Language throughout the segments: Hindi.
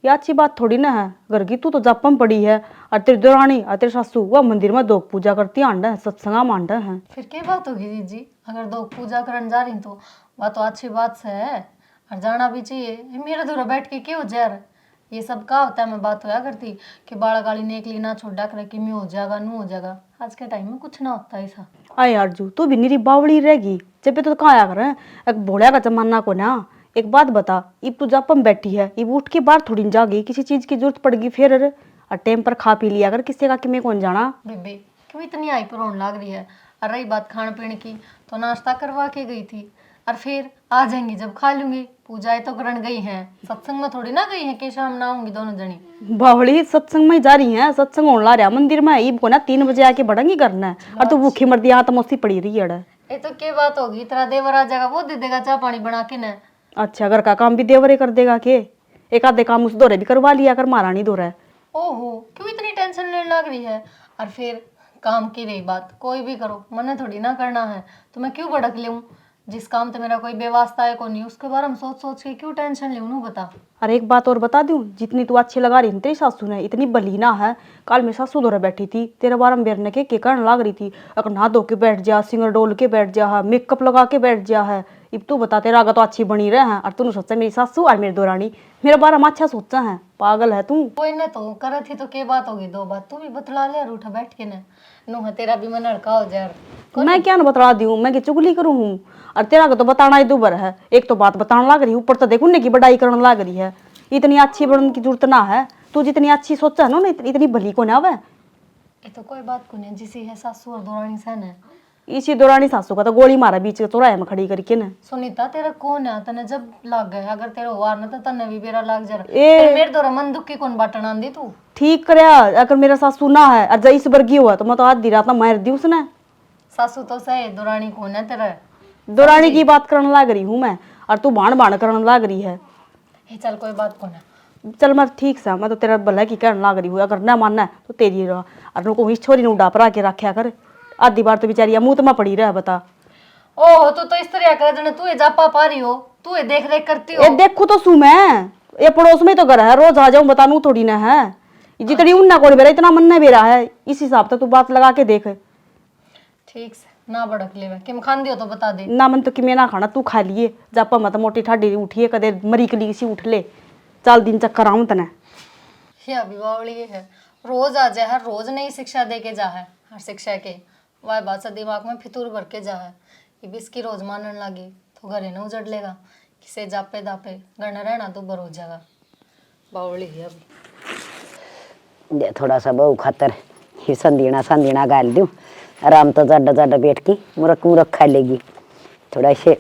ये अच्छी बात थोड़ी ना है। घर की तू तो जापम पड़ी है और तेरी दौरानी और तेरे सासू वह मंदिर में दो पूजा करती आंडा है, सत्संगा मांडा है। फिर क्या बात होगी दीदी, अगर दो पूजा करने जा रही तो वह तो अच्छी बात से है और जाना भी चाहिए। मेरे दूर बैठ के क्यों जर ये सब का होता है। मैं बात होया करती कि बाड़ा गाली ने एक ना छोड़ा कर कि मैं हो जाएगा नू हो जाएगा। आज के टाइम में कुछ ना होता ऐसा। अरे यार जू तू भी निरी बावड़ी रहेगी जब तो कहाँ आया कर एक भोलिया का जमाना को ना। एक बात बता, इब तू जापम बैठी है, इब उठ के बाहर थोड़ी जागी, किसी चीज की जरूरत पड़ेगी फिर और टाइम पर खा पी लिया अगर किसी का कि मैं कौन जाना। बेबे क्यों इतनी हाइपर होने लग रही है। और रही बात खाने पीने की तो नाश्ता करवा के गई थी और फिर आ जाएंगी जब खा लूंगी। पूजाएं तो करन गई हैं, सत्संग में थोड़ी ना गई हैं कि शाम ना आऊंगी दोनों जनी। बावड़ी सत्संग में जा रही है, सत्संग होने ला रहा मंदिर में, इब को ना 3 बजे आके बढ़ेंगी करना है और तू भूखी मर दी यहाँ तो मौसी पड़ी रही है। ये तो क्या बात होगी, तेरा देवर आ जाएगा वो दे देगा चाय पानी बना के न। अच्छा घर का काम भी देवरे कर देगा के? एक आधे काम उस दौरे भी करवा लिया कर, मारा नहीं दौरा। ओहो क्यों इतनी टेंशन लेने लग रही है। और फिर काम की रही बात, कोई भी करो मने थोड़ी ना करना है तो मैं क्यों भड़क लूँ। जिस काम तो मेरा कोई बेवास्ता है को नहीं उसके बारे में सोच सोच के क्यों टेंशन लूँ नू बता। अरे एक बात और बता दूं, जितनी तू अच्छी लगा रही तेरी सासू ने इतनी बलीना है। कल मेरी सासू दौरे बैठी थी, तेरे बारे में बेरने के करने लग रही थी। अगर नहा धो के बैठ जा, सिंगर डोल के बैठ जा है, मेकअप लगा के बैठ जा है। अब तू बता तेरा आगा तो अच्छी बनी रहे हैं और तूने सोचा मेरी सासू और मेरी दौरानी मेरे बारे में अच्छा सोचा है। पागल है तू। कोई ना तो करे थी तो क्या बात होगी, दो बात तू भी बतला ले और उठा बैठ के न नू है तेरा भी मन हड़का हो जाए। मैं क्या ना बतला दूं, मैं क्या चुगली करूं हूँ। और तेरा का तो बताना ही दुबर है, एक तो बात बताने लग रही, ऊपर तो देखो की बड़ाई करने लग रही है। इतनी अच्छी बनने की जरूरत ना है, तू जितनी अच्छी सोचा है ना इतनी भली को ना। ये तो कोई बात को नहीं, जिसी है सासू और दौरानी सहन है। इसी दौरानी सासू का तो गोली मारा बीच के चौराहे में खड़ी करके ना। सुनीता तेरा कौन है, तने जब लग गए अगर तेरे वार ना तो तने भी बेरा लग जा। ए मेरे दौरा मन दुख की कौन बाटन आंदी तू। ठीक करया, अगर मेरा सासू ना है और इस वर्गी हुआ तो मैं तो आधी रात में मार दी उसने। सासू तो सही, दौरानी कौन है तेरा। दौरानी की बात करने लग रही हूँ मैं और तू भाण भाण करने लग रही है। चल कोई बात कौन है। चल मैं ठीक सा, मैं तो तेरा भला की कहने लग रही हूँ, अगर ना मानना है तो तेरी रहा। और को इस छोरी ने डाप रहा के रखा कर, आधी बार तो बेचारी मुंह तो मैं पड़ी रहा। बता ओहो तू इस तरह कर जने तू ये जापा पा रही हो, तू ये देख देख करती हो। ये देखू तो सू मैं, ये पड़ोस में तो घर है, रोज आ जाऊं बतानू थोड़ी ना है। जितनी उन्ना कोई बेरा इतना मन नहीं बेरा है, इस हिसाब से तू बात लगा के देख। ठीक से ना भड़क ले, किम खान दियो तो बता दे। ना मन तो कि मैं ना खाना, तू खा लिए जापा मत मोटी ठाडी उठिए कदे मरी कली सी उठ ले। चल दिन चक्कर आऊं तने। ये अभिभावली है, रोज आ जाए, हर रोज नई शिक्षा दे के जा है। हर शिक्षा के वह बात से दिमाग में फितूर भर के जा है। ये भी इसकी रोज मानने लगी तो घरे न उजड़ लेगा। किसे जापे दापे गणना रहना तो बर हो जाएगा। बावली है अभी दे थोड़ा सा बहु खातर ही संदीना संदीना गाल दूँ, आराम तो ज़्यादा ज़्यादा बैठ की मुरक मुरक खा लेगी। थोड़ा से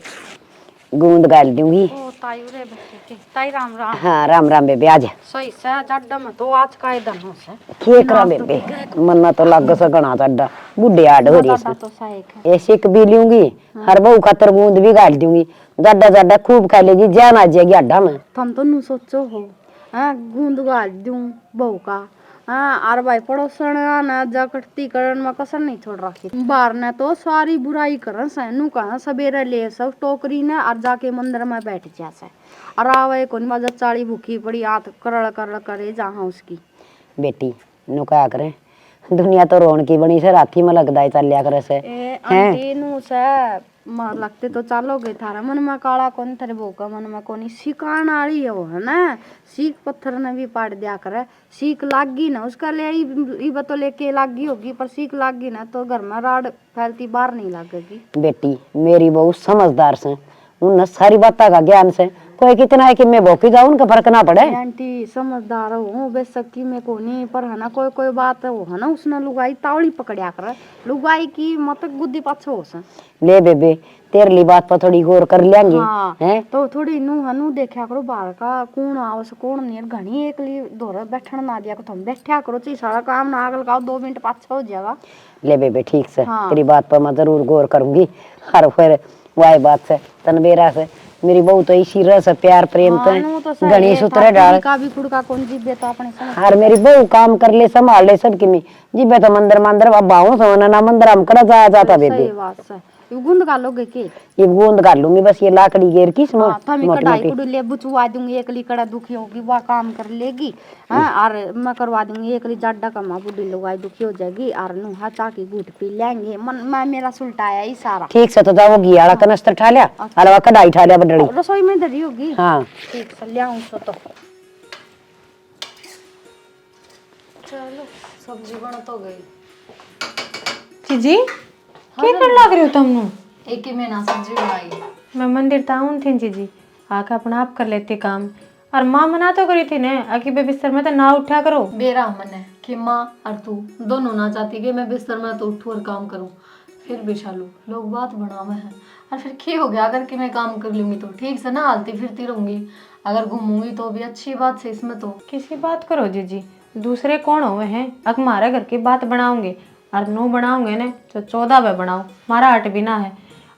गूंद गाल दूँगी। ताई रे बेटी ताई राम राम। हाँ राम राम बेबे आ जा। सही से जड्डा में तो आज का इधर हो से के करा बेबे मन्ना तो लग सकना चड्डा बुढ़े आड़ हो रही तो सही है। सिक भी लूंगी हर बहु खातर गूंद भी गाल दूंगी, ज़्यादा ज़्यादा खूब खा लेगी, जान आ जाएगी अड्डा में। तुम तो नु सोचो हो हां गूंद गाल दूं बहू का। हाँ और भाई पड़ोसन ना जागृति करन में कसर नहीं छोड़ रखी। बाहर ने तो सारी बुराई करन से नु कहा सवेरे ले सब टोकरी ने और जाके मंदिर में बैठ जा से और आवे कोन मजा चाली भूखी पड़ी हाथ करड़ करड़ करे जहां उसकी। बेटी नु क्या करे, दुनिया तो रोन की बनी से राती में लगदा है चलिया करे से। आंटी नु से मार लगते तो चालोगे थारा मन में काला कौन थारे बहू का मन में कोनी सिकान वाली है वो है ना। सीख पत्थर ने भी पाट दिया करे, सीख लागी ना उसका ले ई तो लेके लागी होगी पर सीख लागी ना तो घर में राड फैलती बाहर नहीं लगेगी। बेटी मेरी बहू समझदार से, उन सारी बातों का ज्ञान से कोई कितना है कि मैं भौकी जाऊं उनका फर्क ना पड़े। आंटी समझदार हूँ बेशक्की में कोनी पर है ना कोई कोई बात वो है ना उसने लुगाई तावड़ी पकड़िया कर लुगाई की मत गुद्दी पाछो हो सा। ले बेबे तेरे लिए बात पर थोड़ी गौर कर लेंगे। हाँ, हैं तो थोड़ी नू हनु देखा करो बाहर का कौन आवस कौन नहीं घनी एक लिए दौरा बैठन ना दिया तुम बैठा करो ची सारा काम ना आगल का 2 मिनट पाछो हो जाएगा। ले बेबे ठीक से हाँ। तेरी बात पर मैं जरूर गौर करूंगी। हर फिर वाई बात से तनबेरा से मेरी बहू तो इसी रस प्यार प्रेम तो गणी सुतरे डाल का भी कुड़ का कौन जीबे तो अपने समझ। हर मेरी बहू काम कर ले संभाल ले सबकी में जीबे तो मंदिर मंदिर अब बाहू सोना ना मंदिर हम करा जाया जाता बेबे। सही बात है ये गूंद गालोगे के? ये गूंद कर लूंगी बस, ये लाकड़ी घेर की इसमें हाँ, तो मैं मोटी कढ़ाई मोटी। कुड़ी बुचवा दूंगी, एक ली कड़ा दुखी होगी वह काम कर लेगी। हाँ, और मैं करवा दूंगी एक ली जाडा कमा बुढ़ी लगाई दुखी हो जाएगी, और नुहा चाकी गूट पी लेंगे। मन मैं मेरा सुलटाया ही सारा। ठीक से तो जाओ घी वाला कनस्तर ठा लिया, अलवा कढ़ाई ठा लिया बडड़ी। रसोई में धरी होगी। हाँ ठीक से ले आऊं सो तो। चलो सब्जी बन तो गई। जीजी क्या कर लग रही हो तुम? एक ही महीना सब्जी बनाई। मैं मंदिर ताऊन थी जीजी, आके अपना आप कर लेते काम। और माँ मना तो करी थी ने आके बे बिस्तर में तो ना उठा करो। बेरा मन है कि माँ और तू दोनों ना चाहती कि मैं बिस्तर में तो उठूं और काम करूं। फिर भी शालू लोग बात बनावे हैं, और फिर क्या हो गया अगर कि मैं काम कर लूंगी तो ठीक से ना हालती फिरती रहूंगी, अगर घूमूंगी तो भी अच्छी बात से इसमें तो। किसी बात करो जीजी, दूसरे कौन हुए हैं? अग मारे घर की बात बनाओगे और नो बनाओगे ने तो 14 में बनाओ, मारा 8 भी ना है।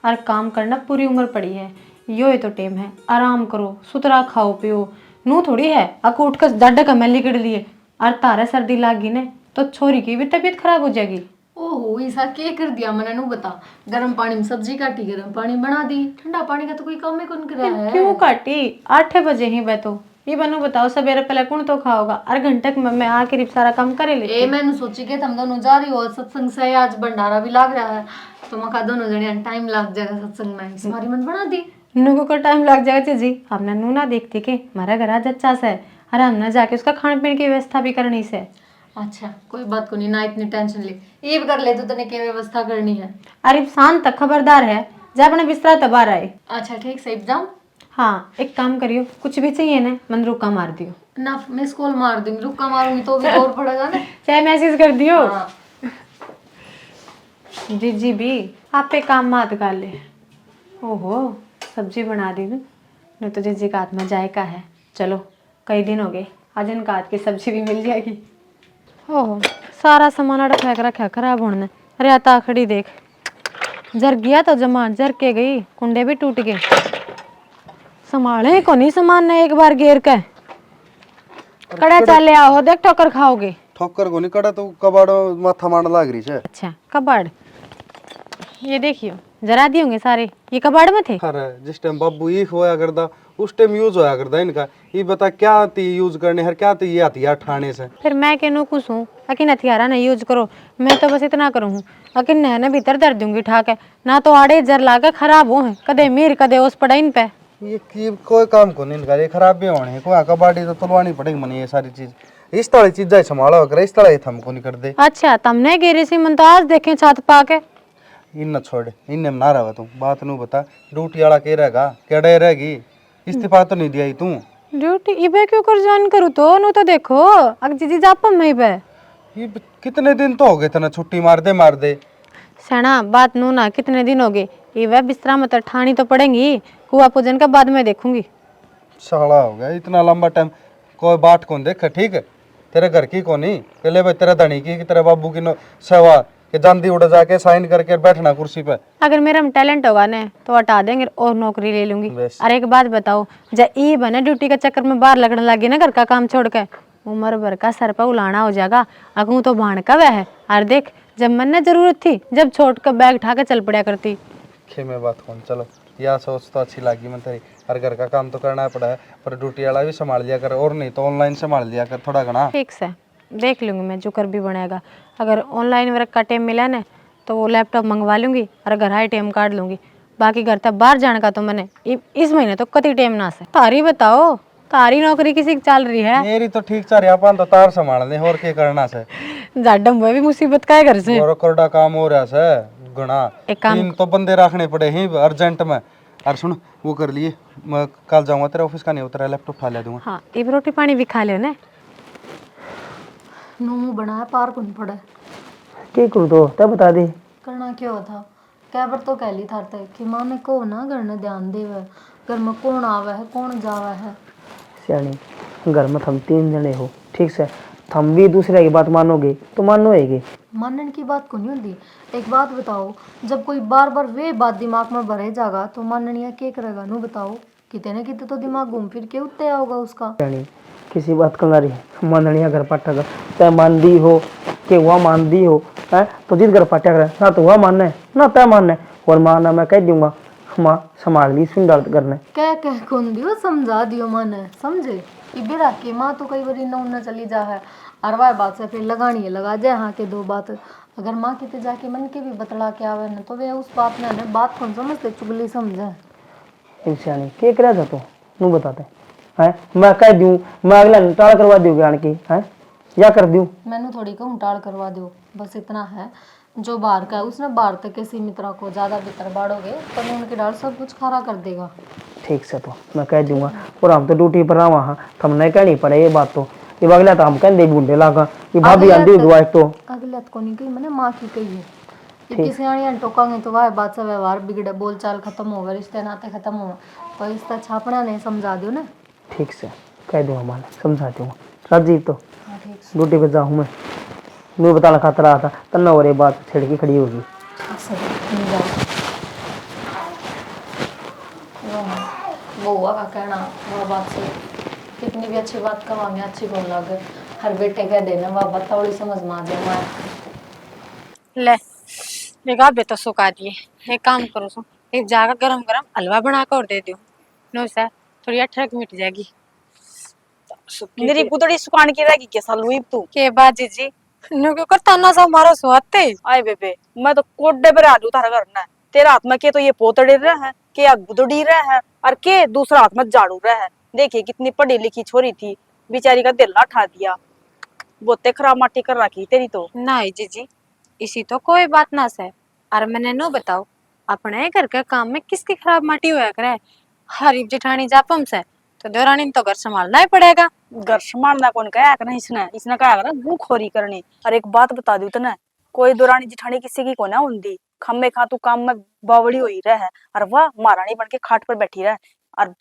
और काम करना पूरी उम्र पड़ी है, यो ही तो टेम है, आराम करो, सुतरा खाओ पियो। नू थोड़ी है अक उठ कर डड का मैली कर लिए और तारे सर्दी लागी ने तो छोरी की भी तबीयत खराब हो जाएगी। ओहो ऐसा क्या कर दिया मैंने नू बता। गर्म पानी में सब्जी काटी, गर्म पानी बना दी, ठंडा पानी का तो कोई काम ही कौन कर रहा है। क्यों काटी? 8 बजे ही बैठो, ये बनू बताओ सवेरे पहले कौन तो खाओगा? और घंटे में मैं आके सारा काम करे ले। ए मैंने सोची कि तुम दोनों जा रही हो सत्संग से, आज भंडारा भी लग रहा है तो मैं कहा दोनों जने टाइम लग जाएगा सत्संग में, इस बारी मन बना दी। नुको को टाइम लग जाएगा जी, हमने नू ना देखती के हमारा घर आज अच्छा से है, और हमने जाके उसका खाने पीने की व्यवस्था भी करनी से। अच्छा कोई बात को नहीं ना, इतनी टेंशन ले, ये भी कर ले तो तने क्या व्यवस्था करनी है। अरे शांत तक खबरदार है, जब अपने बिस्तरा तबार आए। अच्छा ठीक से जाऊँ। हाँ एक काम करियो, कुछ भी चाहिए ना मन रुका मार दियो ना मिस कॉल मार दूंगी, रुका मारूंगी तो भी और पड़ेगा ना। चाहे मैसेज कर दियो। हाँ। जी भी आप पे काम मत कर ले। ओहो सब्जी बना दी न, नहीं तो जीजी का हाथ में जायका है। चलो कई दिन हो गए, आज इनका हाथ की सब्जी भी मिल जाएगी। ओहो सारा सामान रखा रखा खराब होने। अरे आता खड़ी देख, जर गया तो जमा जर के गई, कुंडे भी टूट गए। संभाले को नहीं सामान ने एक बार घेर के कड़ा चाले आओ, देख ठोकर खाओगे। ठोकर को नहीं कड़ा तो कबाड़ माथा मार लाग रही है। अच्छा कबाड़, ये देखियो जरा दिए होंगे सारे, ये कबाड़ में थे। अरे जिस टाइम बाबू ये होया करता उस टाइम यूज होया करता इनका। ये बता क्या थी यूज करने हर क्या थी ये हथियार ठाने से। फिर मैं कहूँ कुछ हूँ अकिन हथियारा नहीं यूज करो, मैं तो बस इतना करूँ अकिन नहने भीतर दर दूंगी ठाक है ना, तो आड़े जर लागे खराब हो है, कदे मीर कदे उस पड़ा इन पे। ये की कोई काम को नहीं इनका, ये खराब भी होने है। कोई कबाड़ी तो तुलवानी पड़ेगी मनी ये सारी चीज। इस तरह चीजें संभाला कर, इस तरह थमको नहीं कर दे। अच्छा तुमने गिरी सी मन तो आज देखे छत पाके। इन न छोड़, इनने ना रहा तू बात नू बता। ड्यूटी वाला के रहेगा केड़े रहेगी, इस्तीफा तो नहीं दिया तू। ड्यूटी इबे क्यों कर ज्वाइन करूँ तो नु तो देखो अग जीजी जापम में पे। ये कितने दिन तो हो गए थे ना छुट्टी मार दे। सेना बात नू ना कितने दिन हो गए, ये वह बिस्तरा में तो ठानी तो पड़ेंगी, कुआ पूजन का बाद में देखूंगी। साला हो गया इतना लंबा टाइम, कोई बात कौन देख ठीक है। तेरे घर की कोनी पहले भाई तेरा धनी की तेरे बाबू की सेवा के जल्दी उड़ जाके साइन करके बैठना कुर्सी पे। अगर मेरा में टैलेंट होगा ना तो हटा देंगे और नौकरी ले लूंगी। बस। अरे एक बात बताओ, जब ई बने ड्यूटी के चक्कर में बाहर लगने लगी ना घर का काम छोड़ के, उम्र भर का सर पर उलाना हो जाएगा। अगू तो भाण का वह है। और देख जब मन ने जरूरत थी जब छोड़ कर बैग उठा के चल पड़ा करती। खे में बात कौन, चलो यह सोच तो अच्छी लगी मैं तेरी। हर घर का काम तो करना पड़ा है, पर ड्यूटी वाला भी संभाल लिया कर, और नहीं तो ऑनलाइन संभाल लिया कर थोड़ा घना। ठीक से देख लूंगी मैं, जो कर भी बनेगा। अगर ऑनलाइन वर्क का टाइम मिला ना तो वो लैपटॉप मंगवा लूंगी और घर हाई टाइम काट लूंगी। बाकी घर तक बाहर जाने का तो मैंने इस महीने तो कति टाइम ना से। तारी बताओ, तारी नौकरी किसी की चल रही है? मेरी तो ठीक चल रही अपन तो तार संभाल दे और क्या करना से। जाडम वो भी मुसीबत का है घर से। और कोरडा काम हो रहा से घना, एक काम तीन तो बंदे रखने पड़े ही अर्जेंट में। और सुन वो कर लिए, मैं कल जाऊंगा तेरे ऑफिस का नहीं उतरा, लैपटॉप उठा ले दूंगा। हाँ एक रोटी पानी भी खा लो ना। नू बनाया पार कौन पड़ा है। की करूँ तो तब बता दे। करना क्या था, क्या बार तो कह ली था कि माँ ने को ना घर ने ध्यान दे, घर में कौन आवा है कौन जावा है। सियानी घर में थम 3 जने हो, ठीक से थम भी दूसरे की बात मानोगे तो मानोगे। मानने की बात को नहीं होती। एक बात बताओ, जब कोई बार बार वे बात दिमाग में भरे जाएगा तो माननिया क्या करेगा? नू बताओ, कितने न कितने तो दिमाग घूम फिर के उत्ते होगा उसका। सियानी किसी बात का रही माननिया घर पाटा कर, तय मान दी हो कि वह मान दी हो है तो जिस घर पाटा कर ना तो वह मानना है ना तय मानना है। और माँ ना मैं कह दूंगा माँ संभाल ली सुन दर्द करने। कह कौन दियो, समझा दियो माने, समझे कि बेरा के माँ तो कई बारी न चली जा है, और वह बात से फिर लगानी है लगा जाए हाँ के दो बात। अगर माँ किते जाके मन के भी बतला के आवे न तो वे उस बात ने बात कौन समझते, चुगली समझे। ऐसा नहीं क्या करा था तू नू बताते हैं, मैं कह दूं मैं अगला टाल करवा दूंगा आन के हैं या कर दूं। मैंने थोड़ी कहूँ टाल करवा दो, बस इतना है जो बाहर का है उसने बाहर तक के सीमित रखो, ज़्यादा भीतर बाढ़ोगे तो मैं उनके डाल सब कुछ खारा कर देगा। ठीक से तो मैं कह दूंगा और हम तो ड्यूटी पर रहा वहाँ तो हमने कहनी पड़े ये बात तो ये अगला तो हम कहते बूढ़े लागा ये भाभी आंधी दुआ तो अगले को नहीं कही मैंने, माँ की कही है। ये किसी आने टोकांगे तो वह बात से व्यवहार बिगड़े, बोल चाल खत्म होगा, रिश्ते नाते खत्म होगा, तो इसका छापना नहीं, समझा दो ना। ठीक से कह दूंगा मान समझा दूंगा राजीव तो हाँ ठीक ड्यूटी पे जाऊँ मैं नू बताना खातर रहा था तन्ना और ये बात छिड़ के खड़ी होगी। बउआ का कहना वह बात से कितनी भी अच्छी बात कमांगे अच्छी बोल लगे, हर बेटे कह देना वह बात थोड़ी समझ में आ जाए हमारे। ले लेगा बे तो सुखा दिए। एक काम करो सो एक जाकर गरम गरम हलवा बना कर और दे दो नो सर, थोड़ी अठरक मिट जाएगी। मेरी गुदड़ी सुखाने की रहेगी क्या सालू इब तू? के बाद जी नो क्यों करता ना सब मारो सुहाते। आए बेबे मैं तो कोड्डे पर आलू तारा करना है, तेरा हाथ में के तो ये पोतड़े रहा है के या गुदड़ी रहा है और के दूसरा हाथ में झाड़ू रहा है। देखिए कितनी पढ़ी लिखी छोरी थी, बेचारी का दिल उठा दिया, बोते खराब माटी कर रखी तेरी तो। नहीं जीजी इसी तो कोई बात ना से, और मैंने नो बताओ अपने घर के काम में किसकी खराब माटी हुआ करे, हरीफ जेठानी जापम से तो देवरानी तो घर संभालना ही पड़ेगा। घर संभालना कौन कहा करना, इसने इसने कहा करना गूखोरी करनी। और एक बात बता दूं तने, कोई दुरानी जिठानी किसी की कोना हुंदी, खम्मे खा तू काम में बावड़ी हुई रहे और वह महारानी बन के खाट पर बैठी रहे, और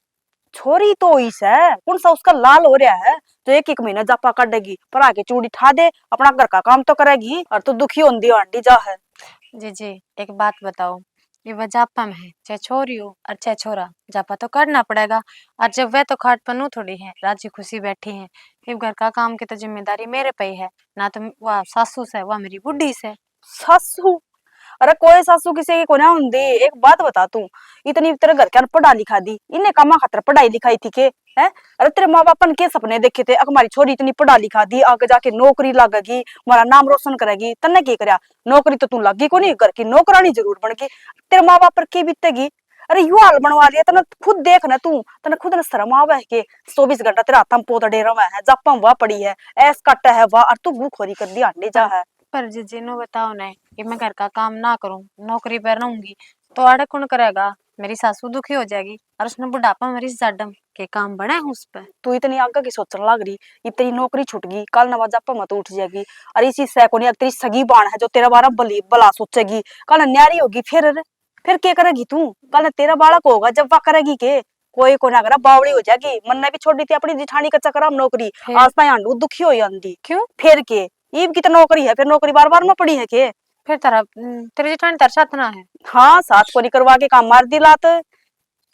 छोरी तो इस है कौन सा उसका लाल हो रहा है तो एक एक महीना जापा काटेगी पर आके चूड़ी ठा दे, अपना घर का काम तो करेगी और तू दुखी होंदी आंटी जा है। जी एक बात बताओ, ये वह जापा में है चाहे छोरी हो और चाहे छोरा, जापा तो करना पड़ेगा। और जब वह तो खाट पर नू थोड़ी है राजी खुशी बैठी है, ये घर का काम की तो जिम्मेदारी मेरे पे ही है ना, तो वह सासू से वह मेरी बुढ़ी से। सासू? अरे कोई सासू किसी की कोना हुंदी। एक बात बता तू, इतनी तेरे घर के पढ़ा लिखा दी इन्हें कमा खातर पढ़ाई लिखाई थी के है? अरे तेरे माँ बाप ने के सपने देखे थे हमारी छोरी इतनी पढ़ा लिखा दी आगे जाके नौकरी लगेगी हमारा नाम रोशन करेगी, तन्ने की करया नौकरी तो तू लगी को नहीं, घर की नौकरानी जरूर बन गई, तेरे माँ बाप पर के बीतेगी। अरे यू हाल बनवा लिया तने खुद देख ना तू, तने खुद ने शर्म आवे के 24 घंटा तेरा हाथ में पोतड़े रवा है, जापा वाह पड़ी है, ऐस कट है वाह, और तू भूखोरी कर दी आंटी जा है। पर जीजी नो बताओ ना कि मैं घर का काम ना करूं नौकरी पर रहूंगी तो आड़े कौन करेगा, मेरी सासू दुखी हो जाएगी और उसने बुढ़ापा मेरी जाडम के काम बने हैं उस पर। तू इतनी आगे की सोचने लग रही, ये तेरी नौकरी छूट गई कल नवा जापा मत उठ जाएगी, और इसी से को नहीं तेरी सगी बाण है जो तेरा बारा बली भला सोचेगी, कल न्यारी होगी फिर क्या करेगी तू? कल तेरा बालक होगा जब वह करेगी के कोई को ना करा बावड़ी हो जाएगी। मन ने भी छोड़ दी थी अपनी जिठानी का चक्कर नौकरी, आज तक आंडू दुखी हो जाती क्यों फिर के ईब की तो नौकरी है, फिर नौकरी बार बार में पड़ी है के? फिर तेरा तेरी जेठानी तेरे साथ ना है? हाँ साथ को नहीं करवा के काम मार दी लात,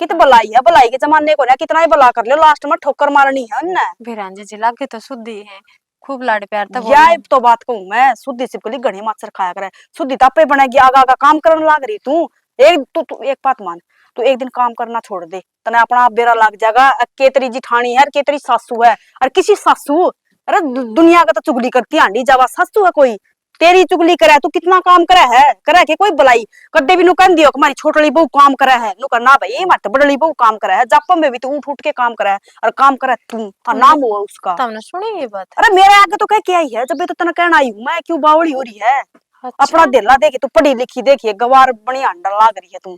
कित भलाई है, भलाई के जमाने को ना कितना ही भला कर लो लास्ट में ठोकर मारनी है उनने। भिरान जी लागे तो शुद्धि है, खूब लाड प्यार तब यार तो बात कहूं मैं, शुद्धि सिपकली घनी माचर खाया करे, शुद्धि तापे बनेगी आगा आगा काम करने लाग रही तू। तू एक बात मान, तू एक दिन काम करना छोड़ दे तने अपना आप बेरा लग जाएगा, के तेरी जिठानी है के तेरी सासू है, और किसी सासू अरे दुनिया का तो चुगली करती आंडी जावा सासू है कोई तेरी चुगली करे, तू कितना काम करे के कोई भलाई कड्डे भी नु कह दियो हमारी छोटली बहू काम करे है, नु करना भाई मत बड़ली बहू काम करे है, जापम में भी तू उठ उठ के काम करे है और काम करे तू, और नाम हुआ उसका। तुमने सुनी ये बात? अरे मेरे आगे तो कह के आई है, जब भी तो तना कहना आई हूं मैं, क्यों बावड़ी हो रही है? अच्छा। अपना दिला देखे तू पढ़ी लिखी देखिए गवार बनी अंडर लाग रही है तू,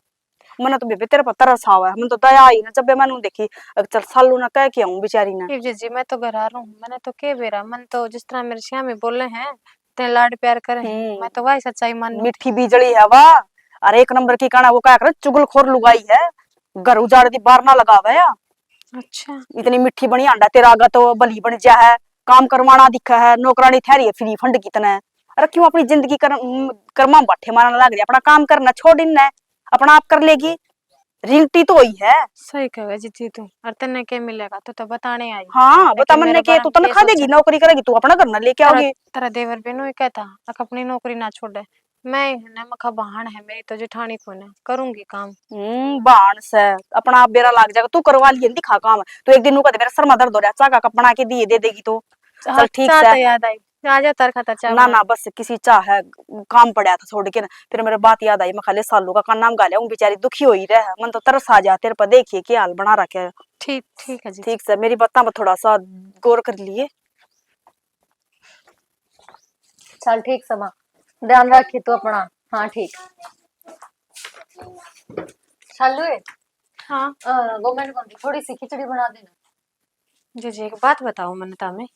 मैंने तो बेबे तेरे पर तरस आवा है, मैंने तो दया आई ना जब मैंने देखी, चल सालू ना कह के आऊं बेचारी ने। जी मैं तो घर आ रहा हूँ, मैंने तो के बेरा मन तो जिस तरह मेरे श्यामी बोले हैं ते लाड प्यार करे, मैं तो वही सच्चाई मान। मिठी बीजड़ी है वाह, अरे एक नंबर की काना वो क्या करे चुगलखोर लुगाई है, घर उजाड़ दी बार ना लगावे या। अच्छा इतनी मिठी बनी आंडा तेरा आगा तो बली बन जा है, काम करवाना दिखा है, नौकरानी ठहरी है फ्री फंड कितना है। अरे क्यों अपनी जिंदगी कर्मा बाठे मारने लग रही है, अपना काम करना छोड़ इन अपना आप कर लेगी, रिंगटी तो हुई है। सही कहे जीती तू, और तन्ने के मिलेगा तो बताने आई। हाँ बता मन ने के तू तनखा सोचा देगी नौकरी करेगी तू अपना घर ना लेके आओगी। तेरा देवर बेनो ही कहता अपनी नौकरी ना छोड़े, मैं है मखा बहान है मेरी तो जेठानी को ना करूंगी काम। बाण से अपना आप बेरा लाग जाएगा, तू करवा लिए दिखा काम। तो एक दिन नु कहते मेरा सर में दर्द हो रहा है, चाह का बना के दिए दे देगी तो चल ठीक चाह से। तो याद आई, आजा तर खाता चाह ना बना। ना बस किसी चाह है, काम पड़ा था छोड़ के ना, फिर मेरे बात याद आई, मैं खाली सालू का नाम गा लिया, बेचारी दुखी हो ही रहा है, मन तो तरस आ जा तेरे पर, देखिए क्या हाल बना रखे है। ठीक ठीक है जी। ठीक से मेरी बातों पर थोड़ा सा गौर कर लिए। चल ठीक से माँ, ध्यान रखी तू अपना। हाँ ठीक। शालू हाँ वो मैंने कौन थोड़ी सी खिचड़ी बना देना। जी जी, एक बात बताओ मन तामे,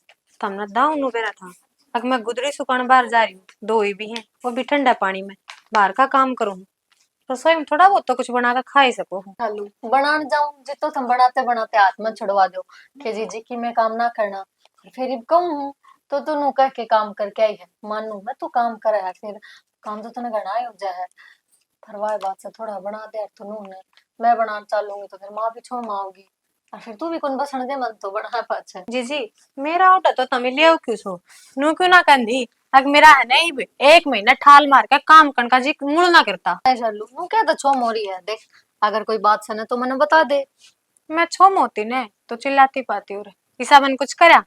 तमने दाऊ नु बेरा था, अगर मैं गुदरी सुखाने बाहर जा रही हूँ, दो ही भी हैं, वो भी ठंडा पानी में, बाहर का काम करूँ, रसोई में थोड़ा बहुत तो कुछ बना कर खा ही सको। शालू बनाने जाऊं जितो तुम बनाते बनाते हाथ मत छुड़वा दो कि जी की मैं काम ना करना, फिर अब कहूँ तो तू नु कह के काम करके आई है, मानू मैं तू काम करे है, फिर काम तो तूने करना ही हो जाए है। परवाह बात से थोड़ा बना दे तू नू ने, मैं बनाना चालूंगी तो फिर माँ भी छोड़ माँ होगी, और फिर तू भी कौन बसण दे मन तो बना पाछे। जी जी, मेरा ऑर्डर तो तमिल ले क्यों सो, नु क्यों ना कंधी, अगर मेरा है नहीं भी एक महीना ठाल मार के काम करने का जी मूड ना करता। ऐ शालू नू क्या तो छो मोरी है, देख अगर कोई बात सुने तो मैंने बता दे। मैं छोम होती ने तो चिल्लाती पाती हूँ, ईसा मन कुछ करा,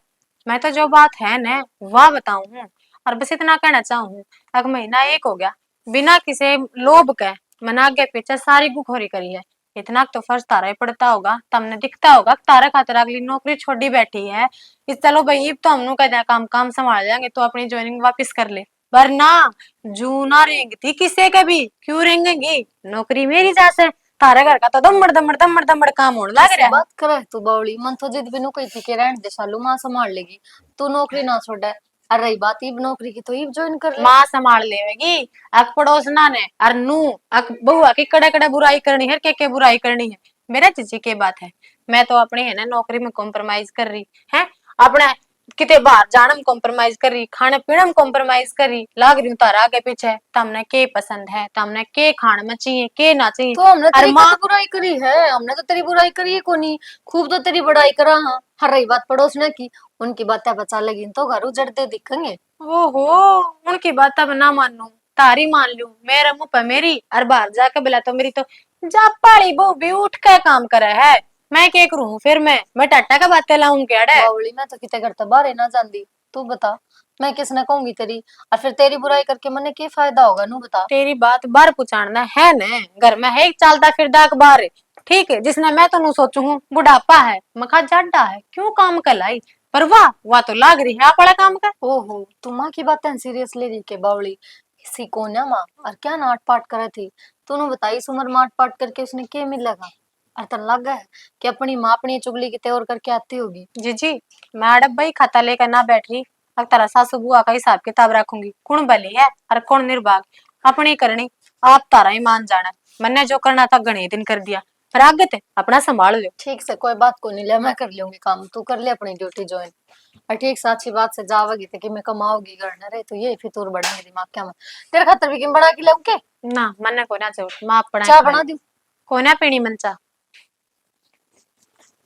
मैं तो जो बात है न वह बताऊं हूँ, और बस इतना कहना चाहूँ, अगर महीना एक हो गया बिना किसी लोभ के मैंने आगे पीछे सारी गुखोरी करी है, इतना तो फर्ज तारा ही पड़ता होगा, तमने दिखता होगा तारा खातर अगली नौकरी छोड़ी बैठी है, इस चलो भाई अब तो हमनु कह दिया काम काम संभाल जाएंगे तो अपनी ज्वाइनिंग वापस कर ले, वरना जू ना रेंगती किसे के भी क्यों रेंगेगी, नौकरी मेरी जैसे तारे घर का तो दमड़ दमड़ दमड़ दमड़ काम होने लग रहा है। बात करे तू बावली मन तो जिद बिनु कही थी कि रहने दे शालू माँ संभाल लेगी, तू नौकरी ना छोड़े। और रही बात इब नौकरी की तो इब ज्वाइन कर ले। माँ संभाल लेगी, अक पड़ोसना ने और नू अक बहुआ की कड़े कड़े बुराई करनी है, के बुराई करनी है, मेरा चीची के बात है, मैं तो अपनी है ना नौकरी में कॉम्प्रोमाइज कर रही है, अपने किते बाहर जाने में कॉम्प्रोमाइज कर रही, खाने पीने में कॉम्प्रोमाइज कर रही, लाग रही हूँ तारा आगे पीछे, तमने के पसंद है, तमने के खाने में चाहिए के ना चाहिए, तो हमने और तेरी माँ तो बुराई करी है, हमने तो तेरी बुराई करी है कोनी, खूब तो तेरी बड़ाई करा। हाँ हर रही बात पड़ोसने की, उनकी बातें बचा लेगी तो घर उजड़ते दिखेंगे। ओहो, उनकी बात अब ना मानू तारी मान लू, मेरे मुंह पे मेरी और बाहर जाके बोला तो मेरी, तो जा पाड़ी बहू भी उठ के काम करे है, मैं क्या करूं फिर, मैं टाटा का बातें लाऊं क्या डे? बावली मैं तो किते घर तो बाहर ना जाती, तू बता मैं किसने कहूंगी तेरी, और फिर तेरी बुराई करके मने क्या फायदा होगा नू बता। तेरी बात बाहर पुचाड़ना है न, घर में है चलता फिरदा अखबार, ठीक है, जिसने मैं तो सोचू हूँ बुढ़ापा है, मखा जाडा है क्यों काम कलाई, पर वाह तो लाग रही है आपड़ा काम का। ओहो तू माँ की बातें सीरियस ले रही के बावली, किसी को ना माँ और क्या नाट पाट करे थी, तूने बताई इस उम्र माट पाट करके उसने क्या मिलेगा, और तन लग गया है कि अपनी माँ अपनी चुगली की त्योर करके आती होगी। जी जी, मैं अड़ब भाई खाता लेकर ना बैठ रही, अब तारा सासू बुआ का हिसाब किताब रखूंगी, कौन भली है और कौन निर्भाग, अपनी करनी आप तारा ही मान जाना, मैंने जो करना था गणे दिन कर दिया, पर आगे ते अपना संभाल लो। ठीक से कोई बात को नहीं ले, मैं कर लूंगी काम, तू कर ले अपनी ड्यूटी ज्वाइन, और ठीक से अच्छी बात से जाओगी तो कि मैं कमाओगी घर न रहे तो ये फितूर बढ़ेंगे दिमाग क्या में, तेरे खातर भी किम बना के लाऊं के? ना मन्ने को ना जरूरत, माँ पढ़ा चाय बना दूं? को ना पीनी मन चा,